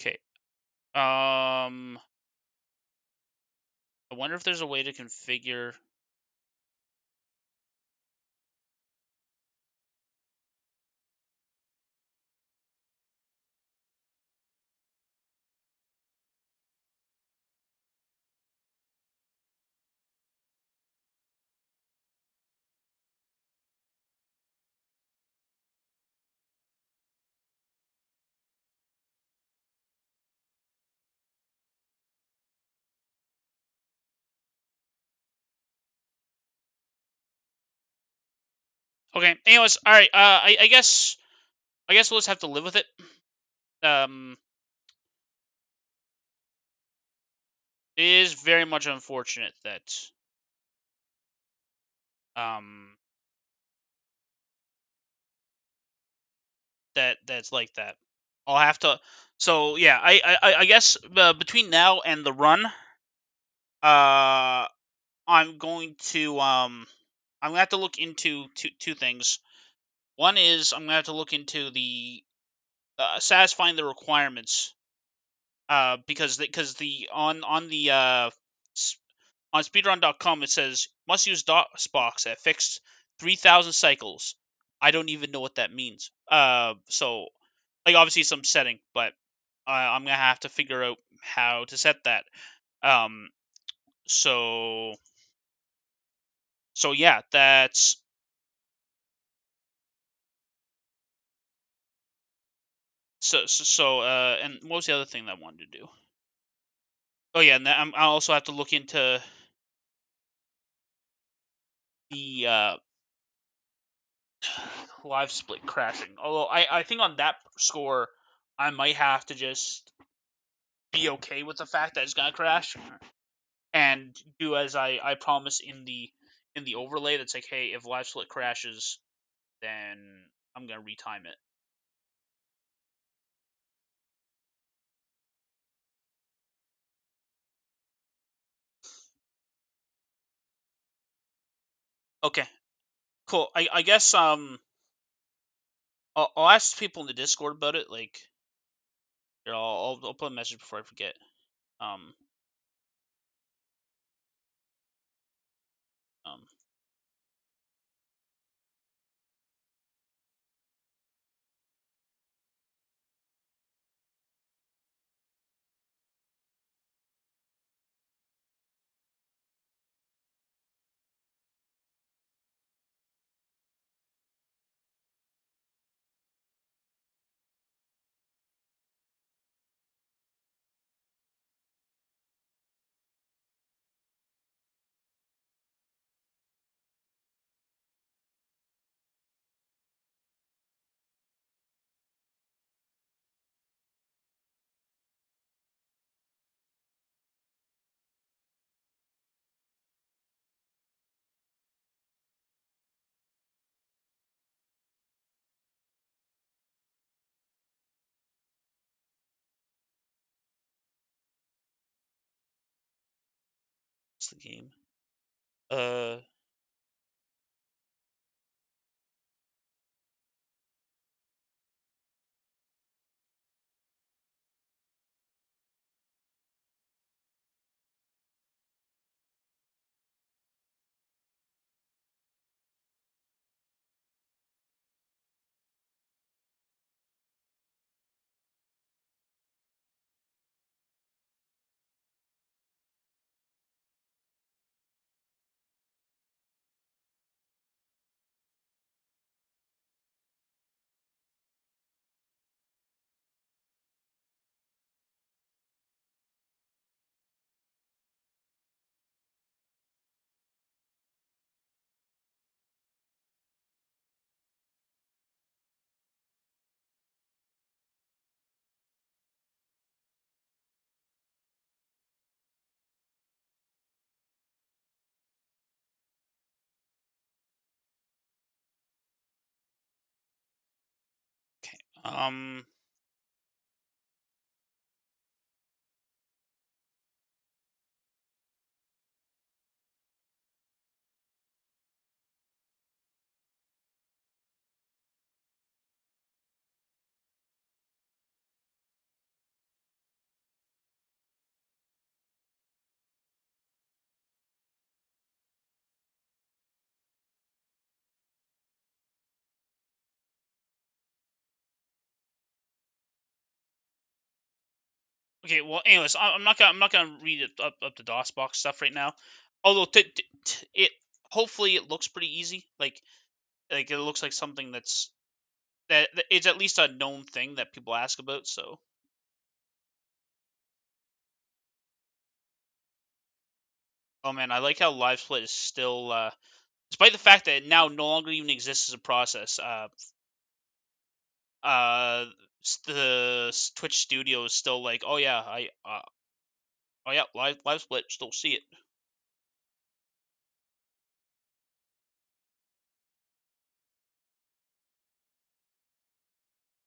Okay. Um. I wonder if there's a way to configure. Okay. Anyways, all right. I guess we'll just have to live with it. Um, it is very much unfortunate that um that's like that. I'll have to. So yeah, I guess between now and the run, I'm going to I'm gonna have to look into two things. One is I'm gonna have to look into the satisfying the requirements because the on the on speedrun.com it says must use DOSBox at fixed 3,000 cycles. I don't even know what that means. So like obviously some setting, but I'm gonna have to figure out how to set that. Um, so yeah, that's and what was the other thing that I wanted to do? Oh yeah, and I also have to look into the live split crashing. Although I think on that score, I might have to just be okay with the fact that it's gonna crash and do as I promised in the overlay. That's like, hey, if live split crashes, then I'm gonna retime it. Okay, cool. I guess I'll ask people in the Discord about it. Like, here, I'll put a message before I forget. Um um. What's the game? Uh. Um. Okay, well, anyways, I'm not gonna read it up the DOSBox stuff right now. Although it hopefully it looks pretty easy. Like it looks like something that it's at least a known thing that people ask about. So, oh man, I like how live split is still, despite the fact that it now no longer even exists as a process. The Twitch studio is still like, oh yeah, oh yeah, live split, still see it.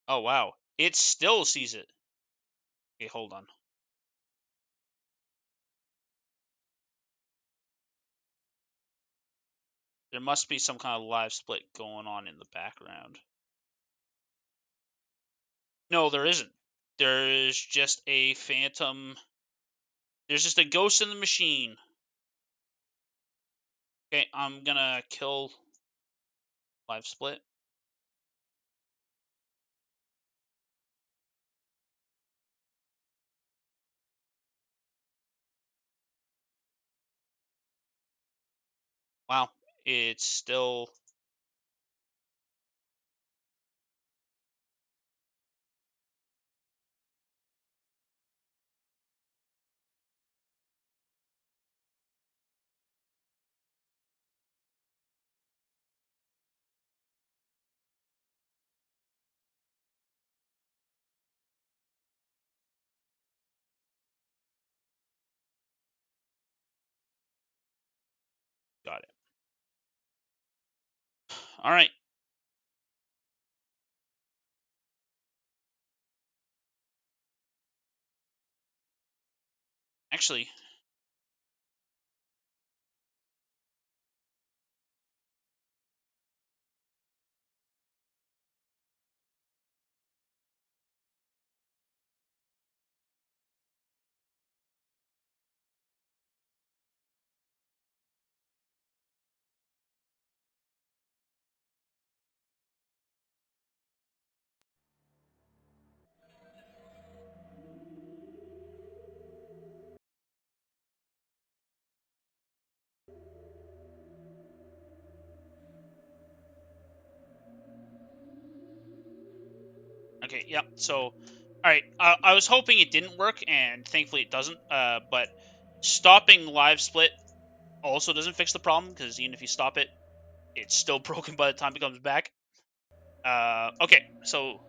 Oh wow, it still sees it. Okay, hold on. There must be some kind of live split going on in the background. No, there isn't. There's just a phantom. There's just a ghost in the machine. Okay, I'm gonna kill live split. Wow, it's still. Got it. All right. Actually, okay, yeah. So, all right. I was hoping it didn't work, and thankfully it doesn't. But stopping live split also doesn't fix the problem because even if you stop it, it's still broken by the time it comes back. Okay. So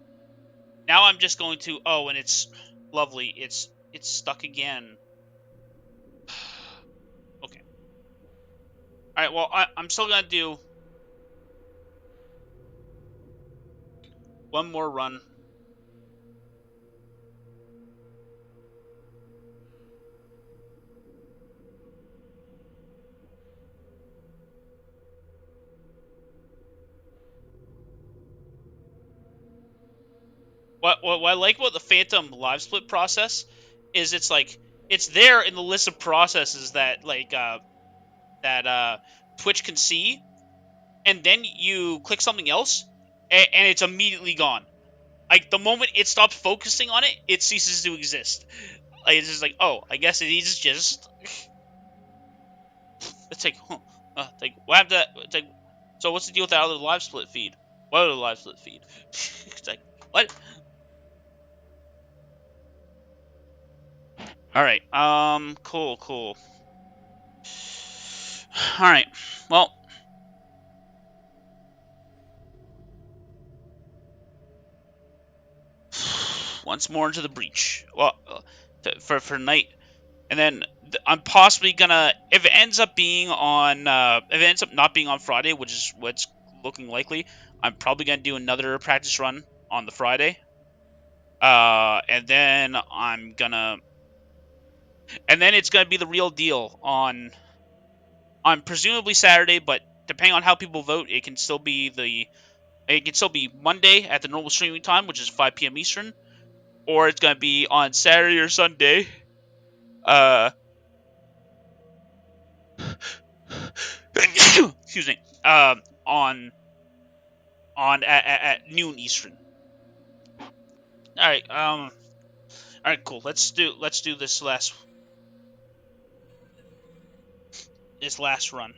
now I'm just going to. Oh, and it's lovely. It's stuck again. Okay. All right. Well, I'm still gonna do one more run. What I like about the Phantom live split process is it's like it's there in the list of processes that Twitch can see, and then you click something else, and it's immediately gone. Like the moment it stops focusing on it, it ceases to exist. Like, it's just like, oh, I guess it is just. It's like, huh, it's like what happened to that? It's like, so what's the deal with that other live split feed? What other live split feed? It's like, what? All right. Cool, cool. All right. Well, once more into the breach. Well, for tonight, and then I'm possibly gonna if it ends up being on if it ends up not being on Friday, which is what's looking likely, I'm probably gonna do another practice run on the Friday. And then and then it's gonna be the real deal on presumably Saturday, but depending on how people vote, it can still be Monday at the normal streaming time, which is 5 p.m. Eastern, or it's gonna be on Saturday or Sunday. Uh, excuse me. On at noon Eastern. All right. All right, cool. Let's do this last run.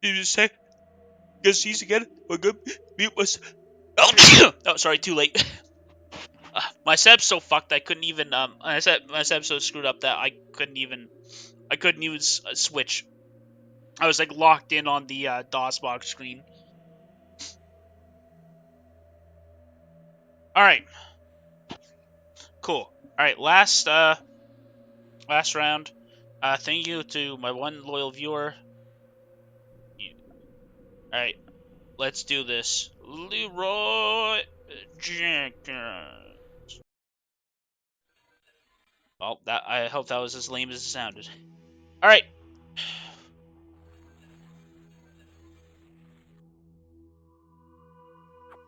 You just say, "Guess he's again." We're good. Mute was. Oh, sorry, too late. My setup's so fucked. I couldn't even my setup's so screwed up that I couldn't even switch. I was like locked in on the DOS box screen. All right, cool. All right, last round. Thank you to my one loyal viewer. All right, let's do this. Leroy Jenkins. Well, that I hope that was as lame as it sounded. All right.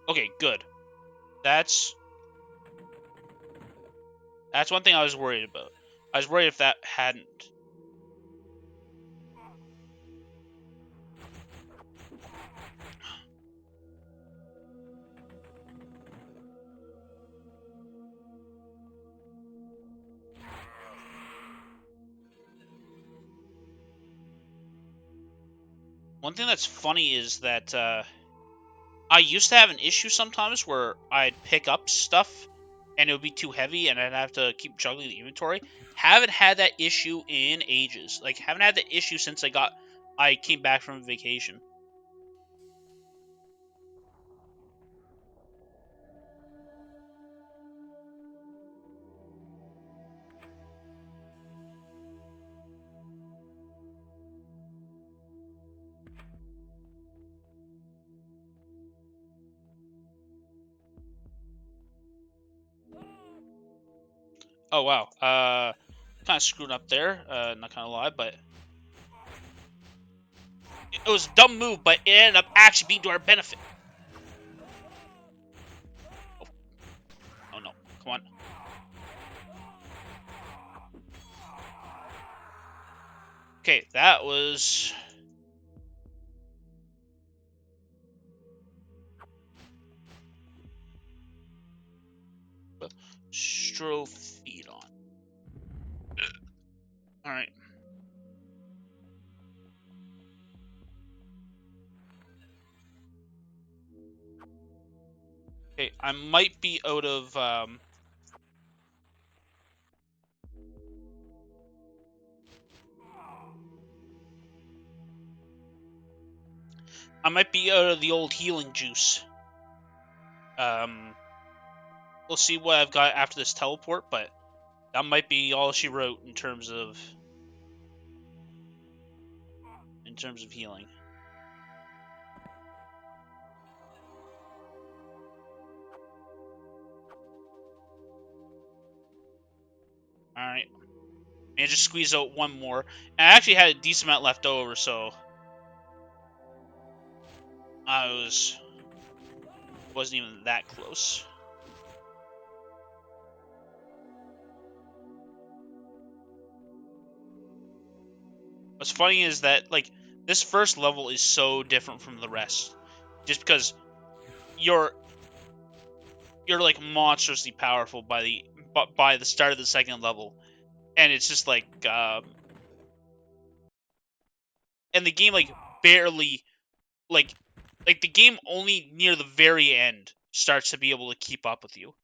Okay, good. That's one thing I was worried about. I was worried if that hadn't. One thing that's funny is that I used to have an issue sometimes where I'd pick up stuff and it would be too heavy and I'd have to keep juggling the inventory. Haven't had that issue in ages. Like, haven't had the issue since I came back from vacation. Oh wow. Kind of screwed up there. Not gonna lie, but it was a dumb move, but it ended up actually being to our benefit. Oh, oh no! Come on. Okay, that was. Stropheedon. All right. Okay, I might be out of the old healing juice. We'll see what I've got after this teleport, but that might be all she wrote in terms of healing. All right, and just squeeze out one more. And I actually had a decent amount left over, so I wasn't even that close. What's funny is that like this first level is so different from the rest, just because you're like monstrously powerful by the start of the second level, and it's just like and the game like barely like the game only near the very end starts to be able to keep up with you.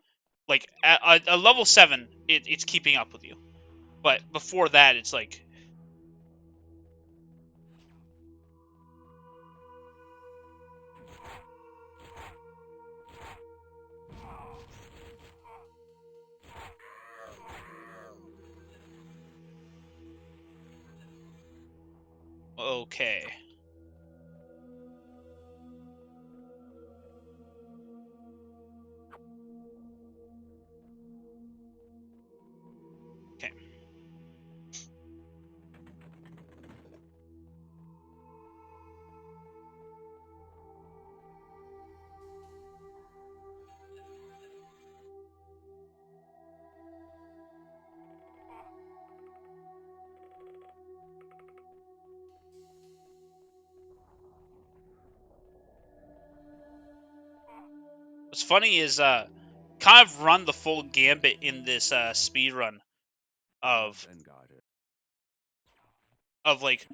Like at a level 7, it's keeping up with you, but before that, it's like okay. Okay. what's funny is kind of run the full gambit in this speed run of like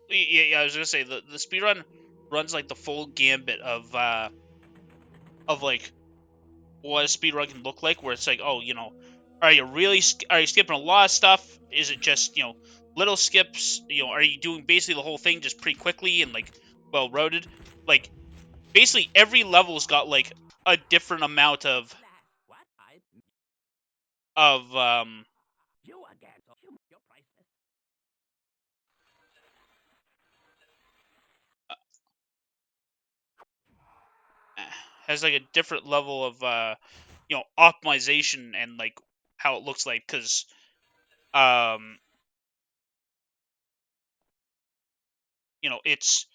yeah, I was gonna say the speedrun runs like the full gambit of like what a speedrun can look like, where it's like, oh, are you really are you skipping a lot of stuff? Is it just little skips? Are you doing basically the whole thing just pretty quickly and like well roaded? Like basically every level's got like a different amount of has like a different level of optimization and like how it looks like, because um it's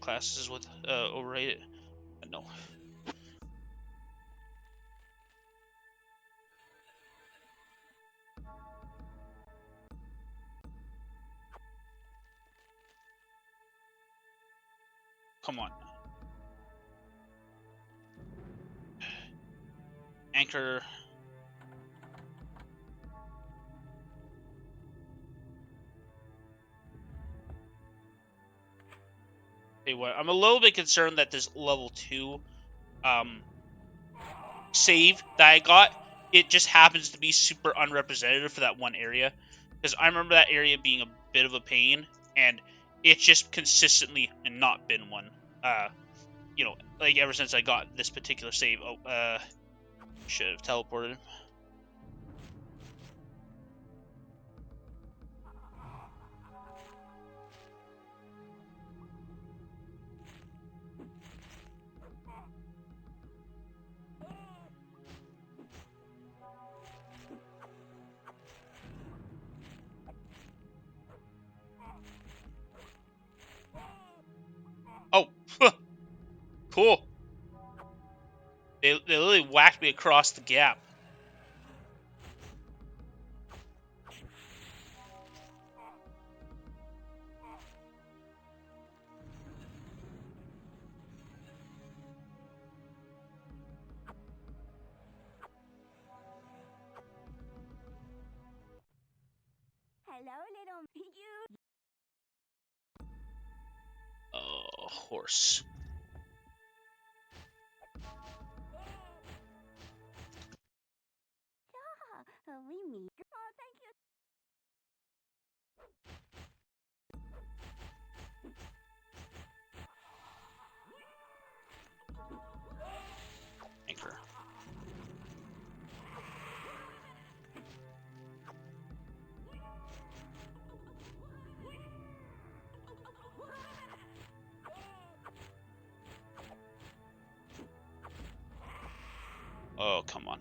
classes with overrated. No, come on, anchor. Hey, what? I'm a little bit concerned that this level 2 um save that I got, it just happens to be super unrepresentative for that one area, because I remember that area being a bit of a pain, and it's just consistently not been one. Like ever since I got this particular save. Oh, should have teleported. Oh, cool. They literally whacked me across the gap. Hello, little you. Oh, horse. We meet. Oh, thank you. Anchor. Oh, come on.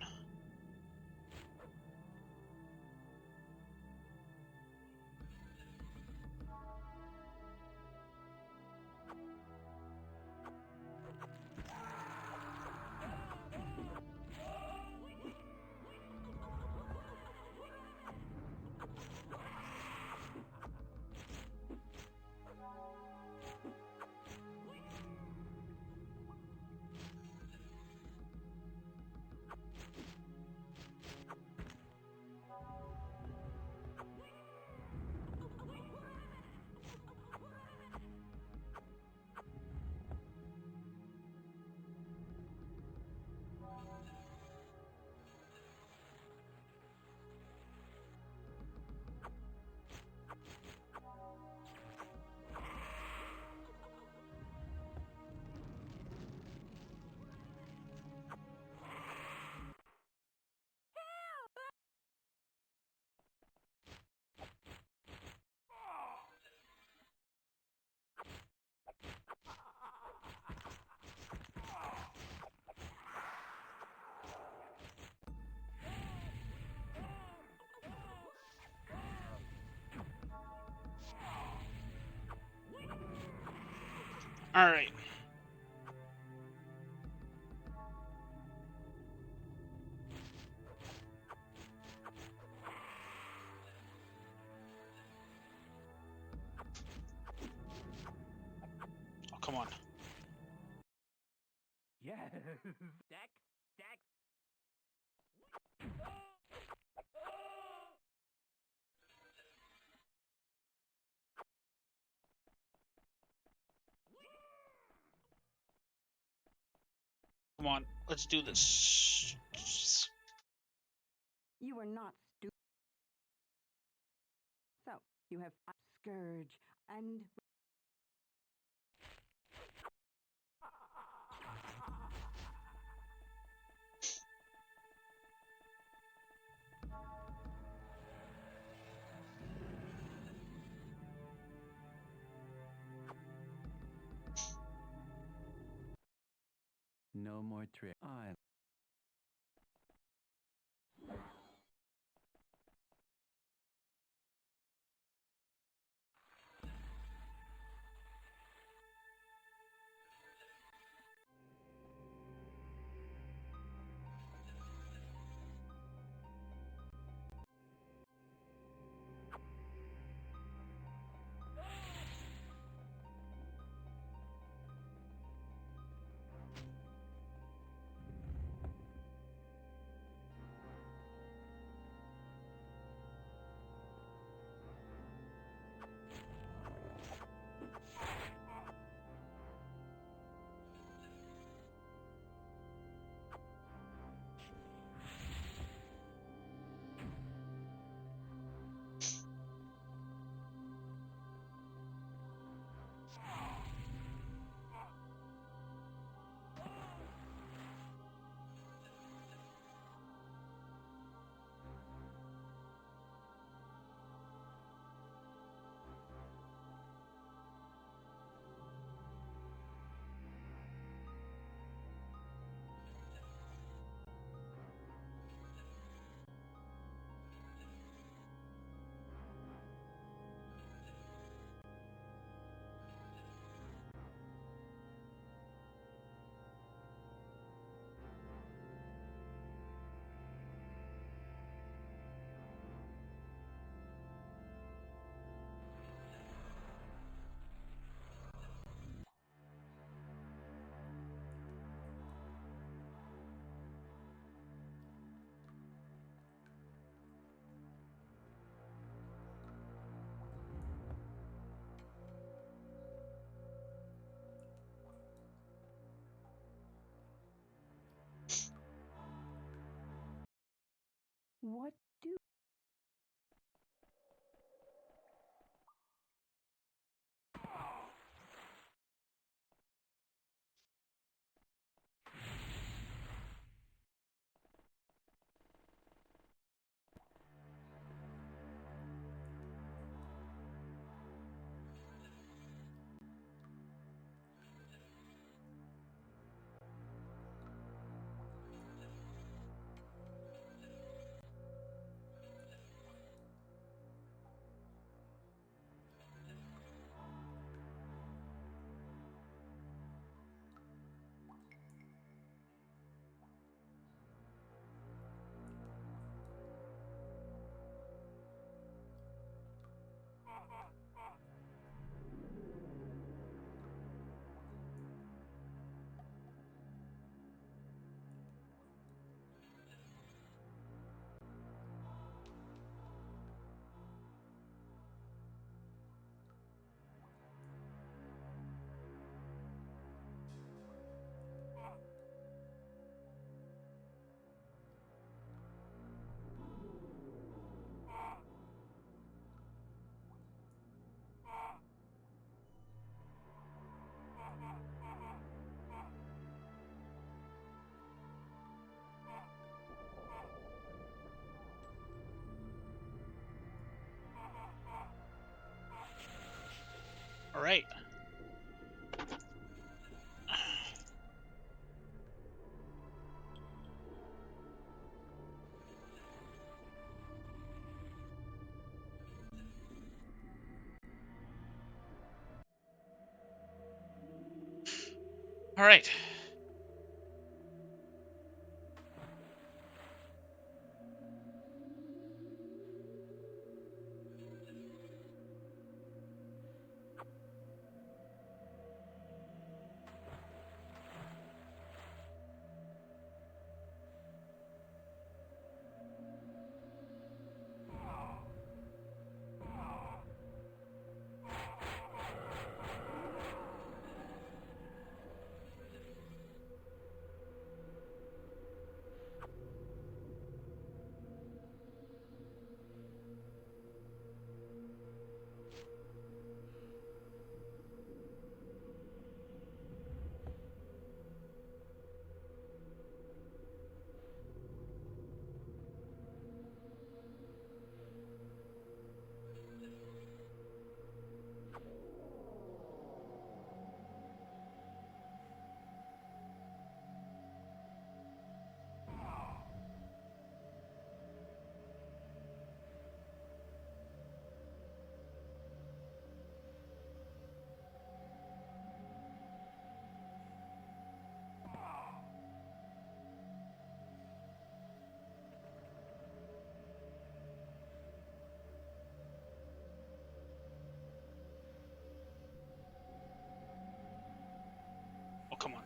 All right. Oh, come on. Yes. Dex. Dex. Come on. Let's do this. You are not stupid. So, you have Scourge and No more trick. what do All right. Oh, come on.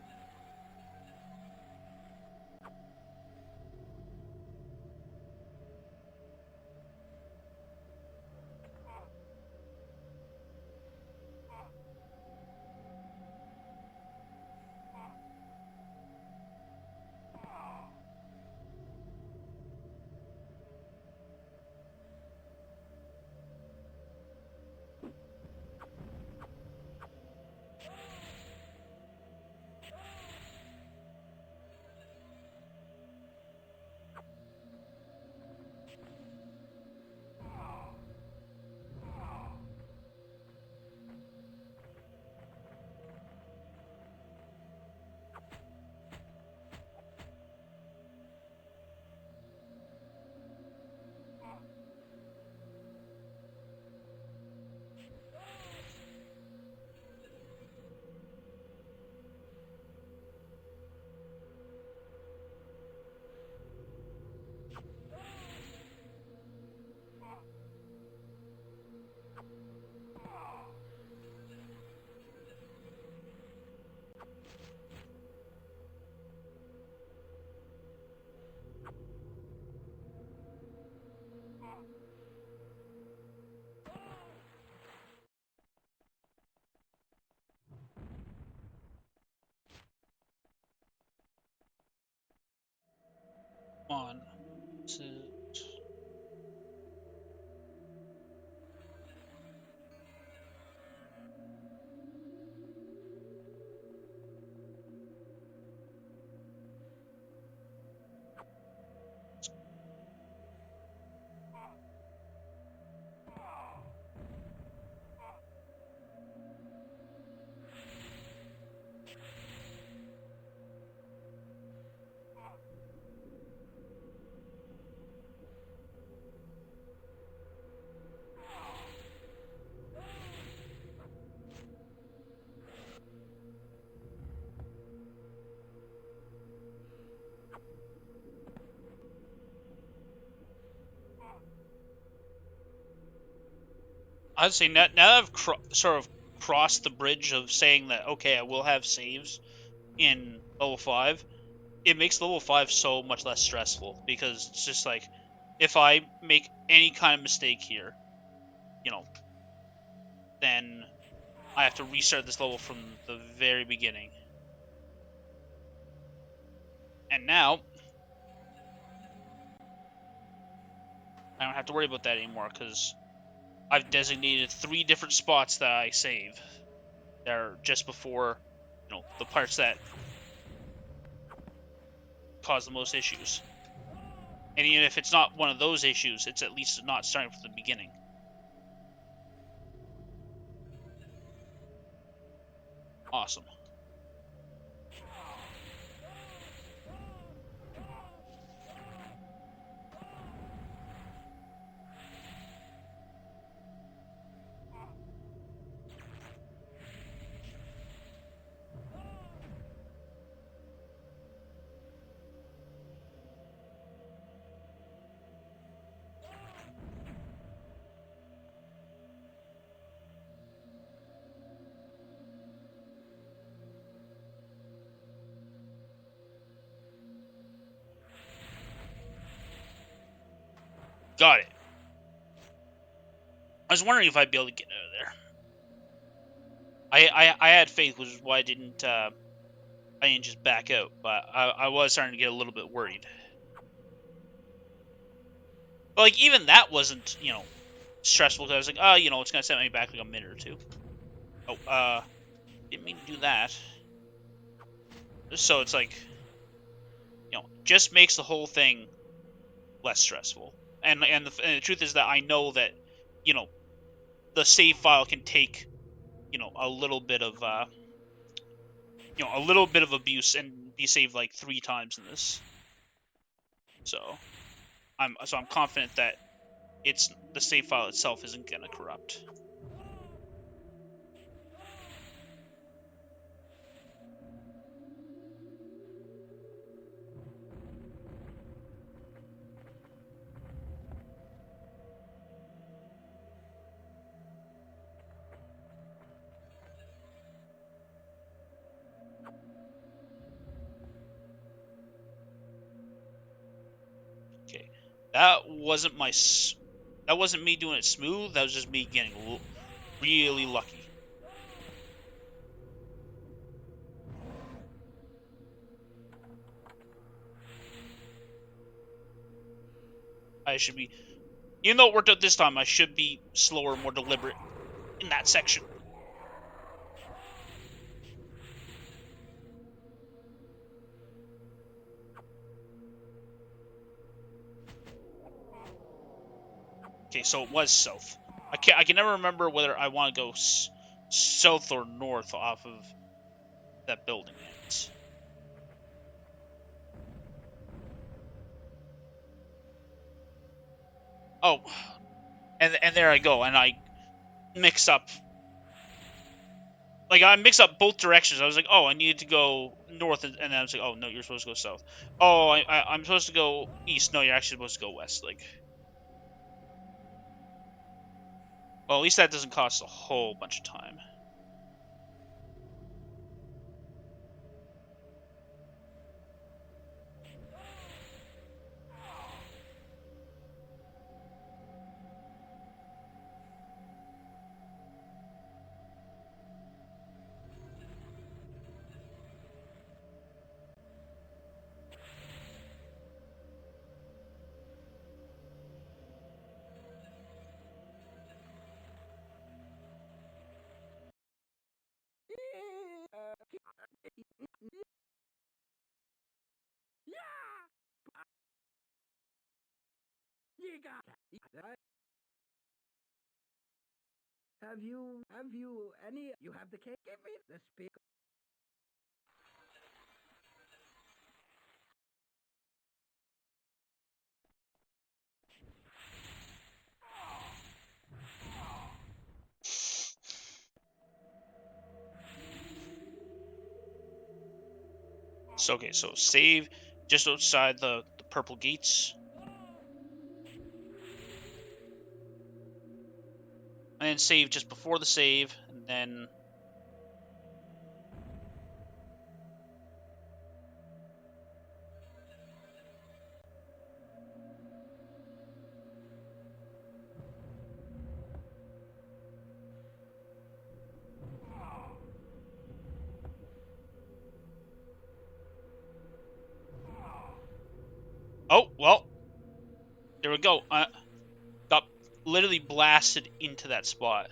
Come on. This is... I'd say now that I've sort of crossed the bridge of saying that, okay, I will have saves in level 5, it makes level 5 so much less stressful because it's just like, if I make any kind of mistake here, you know, then I have to restart this level from the very beginning. And now, I don't have to worry about that anymore because I've designated 3 different spots that I save. That are just before, the parts that cause the most issues. And even if it's not one of those issues, it's at least not starting from the beginning. Awesome. got it. I was wondering if I'd be able to get out of there. I had faith, which is why I didn't just back out. But I was starting to get a little bit worried. But like even that wasn't stressful because I was like, oh, it's gonna set me back like a minute or two. Oh, didn't mean to do that. So it's like, just makes the whole thing less stressful. And the truth is that I know that, you know, the save file can take, a little bit of a little bit of abuse and be saved like 3 times in this. So I'm confident that it's the save file itself isn't gonna corrupt. Okay, that wasn't my that wasn't me doing it smooth. That was just me getting really lucky. I should be, even though it worked out this time, I should be slower, more deliberate in that section. Okay, so it was south. I can never remember whether I want to go south or north off of that building ends. Oh, and there I go, and I mix up. Like I mix up both directions. I was like, oh, I needed to go north, and then I was like, oh no, you're supposed to go south. Oh, I'm supposed to go east. No, you're actually supposed to go west. Like, well, at least that doesn't cost a whole bunch of time. You got that. Have you any? You have the cake? Give me the speaker. So okay, so save just outside the purple gates, and then save just before the save, and then. Oh well, there we go. I got literally blasted into that spot.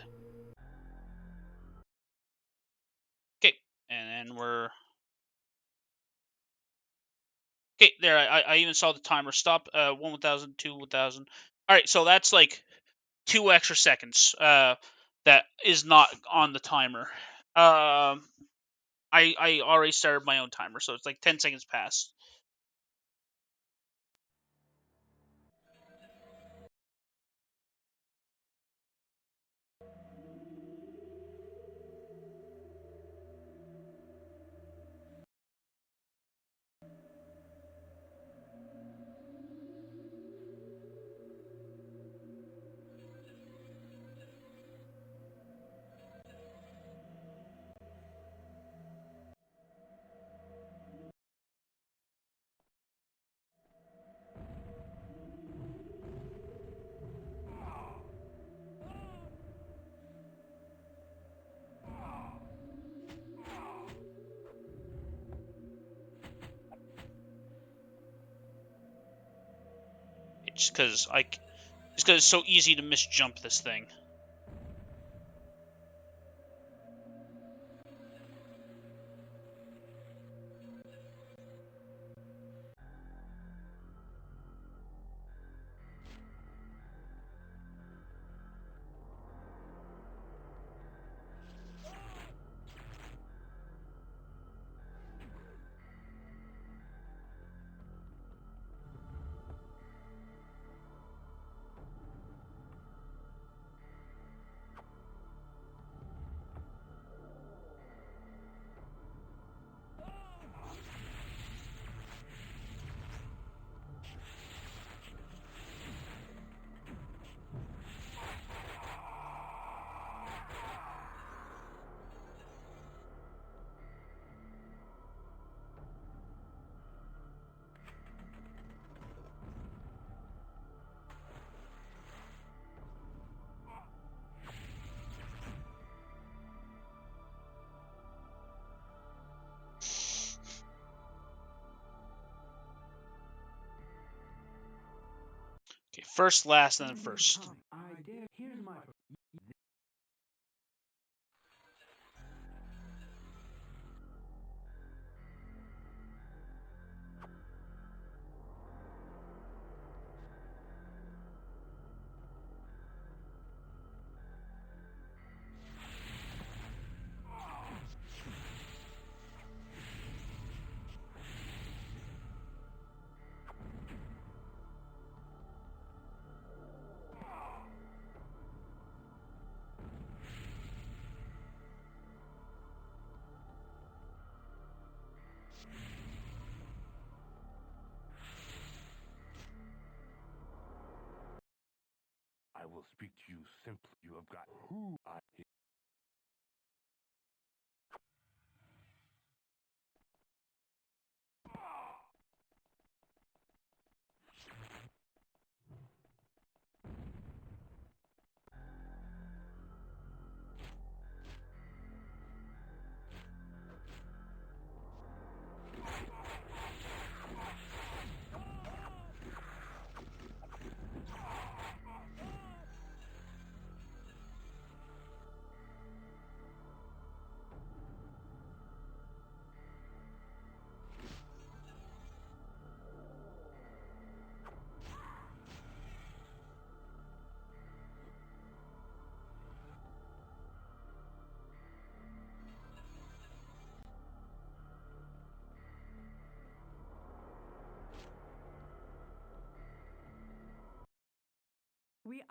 Okay, and then we're okay. There, I even saw the timer stop. 1,000, 2,000. All right, so that's like 2 extra seconds. That is not on the timer. I already started my own timer, so it's like 10 seconds past. just because it's so easy to misjump this thing. Okay, first, last, and then first. I dare. Here's my. I will speak to you simply. You have got who I hate. We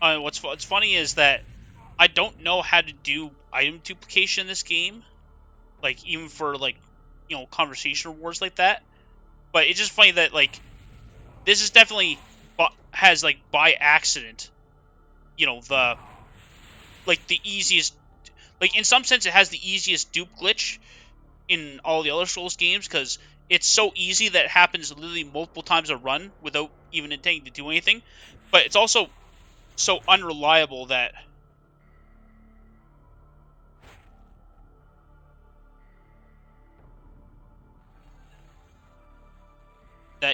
are. What? What's funny is that I don't know how to do item duplication in this game, like even for like conversation wars like that. But it's just funny that like this is definitely has like by accident, the the easiest, like in some sense it has the easiest dupe glitch in all the other Souls games because it's so easy that it happens literally multiple times a run without even intending to do anything. But it's also so unreliable that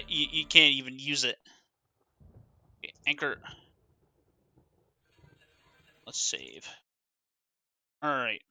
you can't even use it. Okay, anchor. Let's save. All right.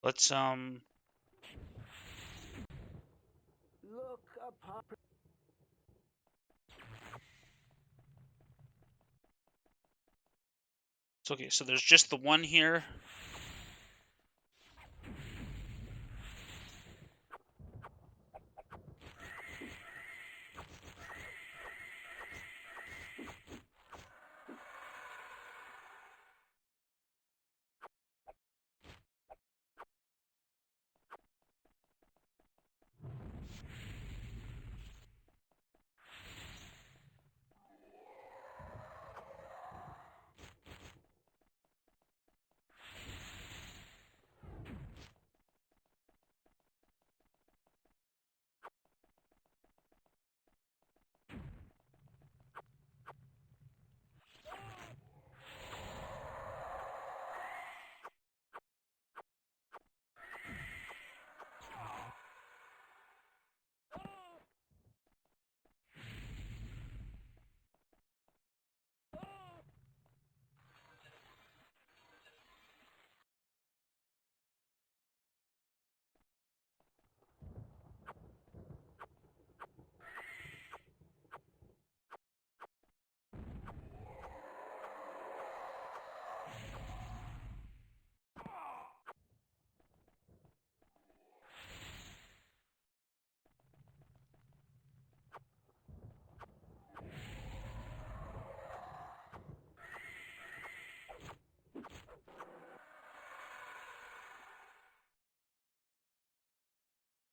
Let's Look upon. it's okay. So there's just the one here.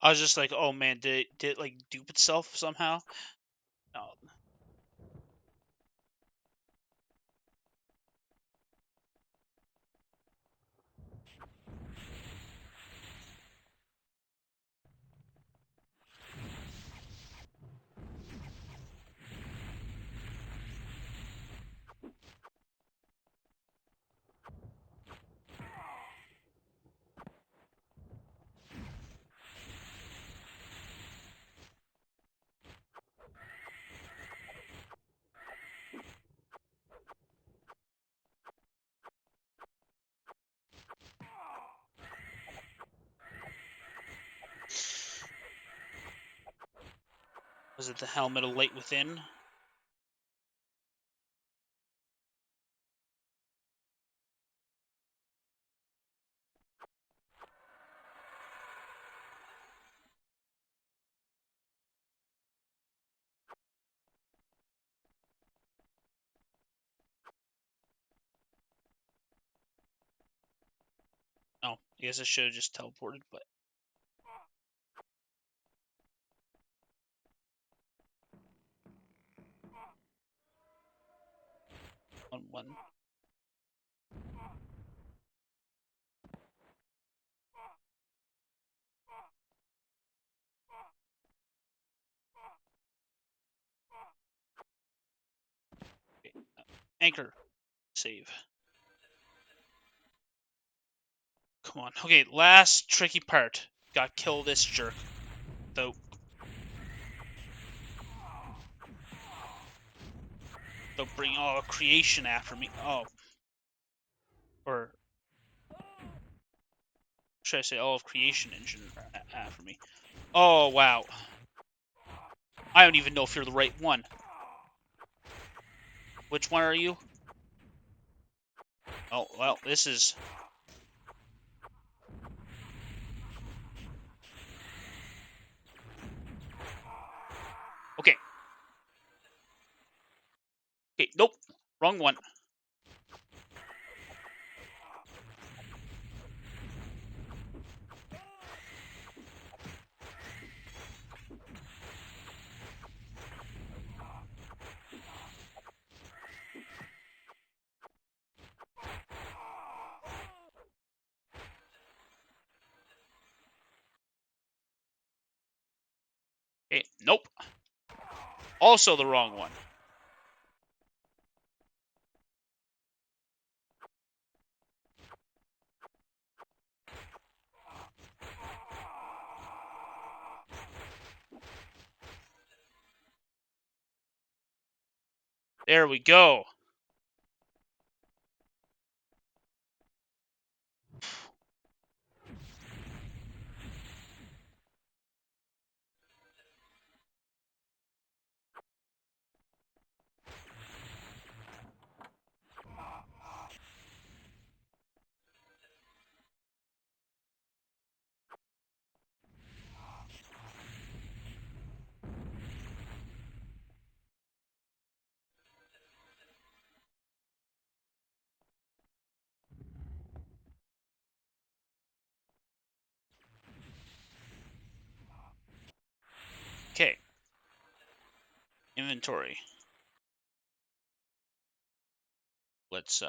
I was just like, oh man, did it like dupe itself somehow? No. Was it the helmet of light within? Oh, I guess I should have just teleported, but on one. Okay. Anchor. Save. Come on. Okay, last tricky part. Gotta kill this jerk. Though. They'll bring all of creation after me. Oh. Or should I say all of creation engine after me? Oh, wow. I don't even know if you're the right one. Which one are you? Oh, well, this is... Okay. Okay, nope. Wrong one. Okay, nope. Also the wrong one. There we go. Inventory. Let's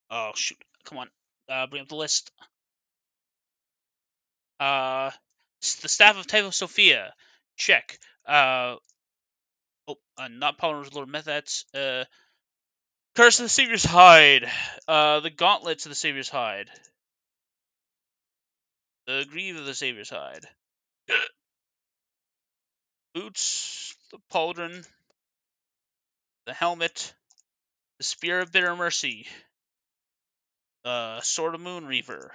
oh shoot. Come on. Bring up the list. The Staff of Typho Sophia. Check. Not Polymer's Lord Methods. Curse of the Savior's Hide. The Gauntlets of the Savior's Hide. The Greave of the Savior's Hide. Boots. The Pauldron. The Helmet. The Spear of Bitter Mercy. Sword of Moon Reaver.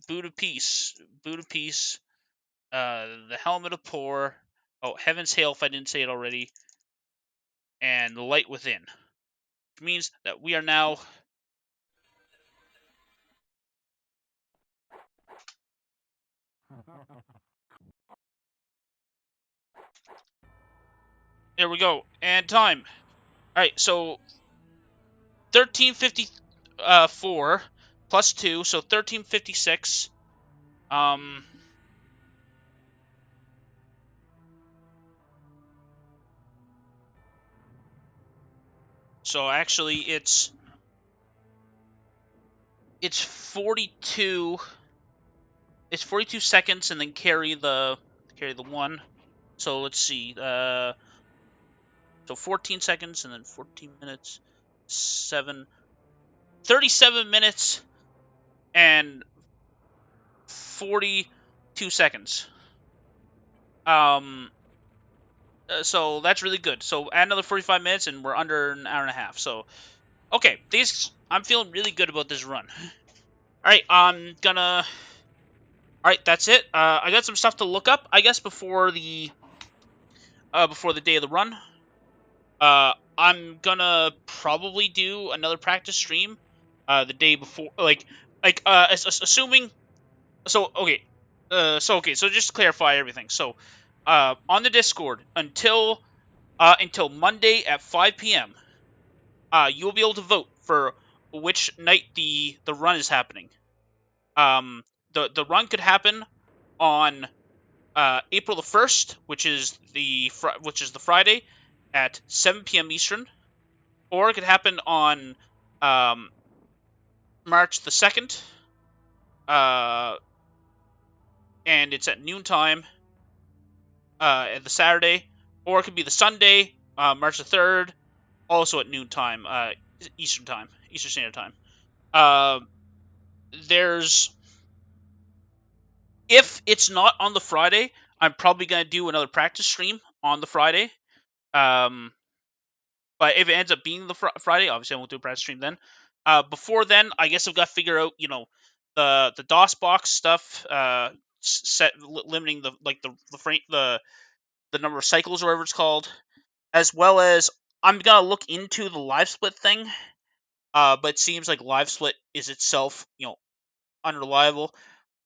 Boot of Peace. Boot of Peace. The Helmet of Poor. Oh, Heaven's Hail, if I didn't say it already. And the Light Within. Which means that we are now... There we go. And time. Alright, so 1354 plus 2, so 1356. So actually it's 42. It's 42 seconds and then carry the 1. So let's see. So 14 seconds and then 14 minutes. 37 minutes and 42 seconds. So that's really good. So add another 45 minutes and we're under an hour and a half. So okay, I'm feeling really good about this run. All right, I'm gonna. All right, that's it. I got some stuff to look up, I guess, before the day of the run. I'm gonna probably do another practice stream, the day before, assuming. So okay, so just to clarify everything. So, on the Discord until Monday at 5 p.m. You will be able to vote for which night the run is happening. The run could happen on April the 1st, which is the Friday at 7 p.m. Eastern, or it could happen on March the 2nd, and it's at noontime at the Saturday, or it could be the Sunday, March the 3rd, also at noontime, Eastern Standard Time. There's If it's not on the Friday, I'm probably gonna do another practice stream on the Friday. But if it ends up being the Friday, obviously I won't do a practice stream then. Before then, I guess I've got to figure out, the DOS box stuff, limiting the number of cycles or whatever it's called, as well as I'm gonna look into the live split thing. But it seems like live split is itself, unreliable.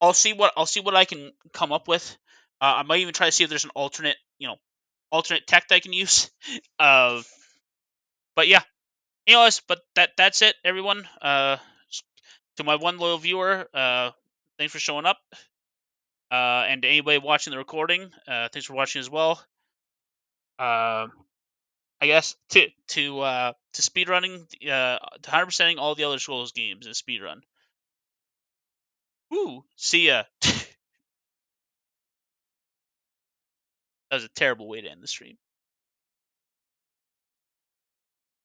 I'll see what I can come up with. I might even try to see if there's an alternate tech that I can use. But yeah. Anyways, but that's it, everyone. To my one loyal viewer, thanks for showing up. And to anybody watching the recording, thanks for watching as well. I guess to speedrunning, to 100%ing all the other Souls games in speedrun. Woo! See ya. That was a terrible way to end the stream.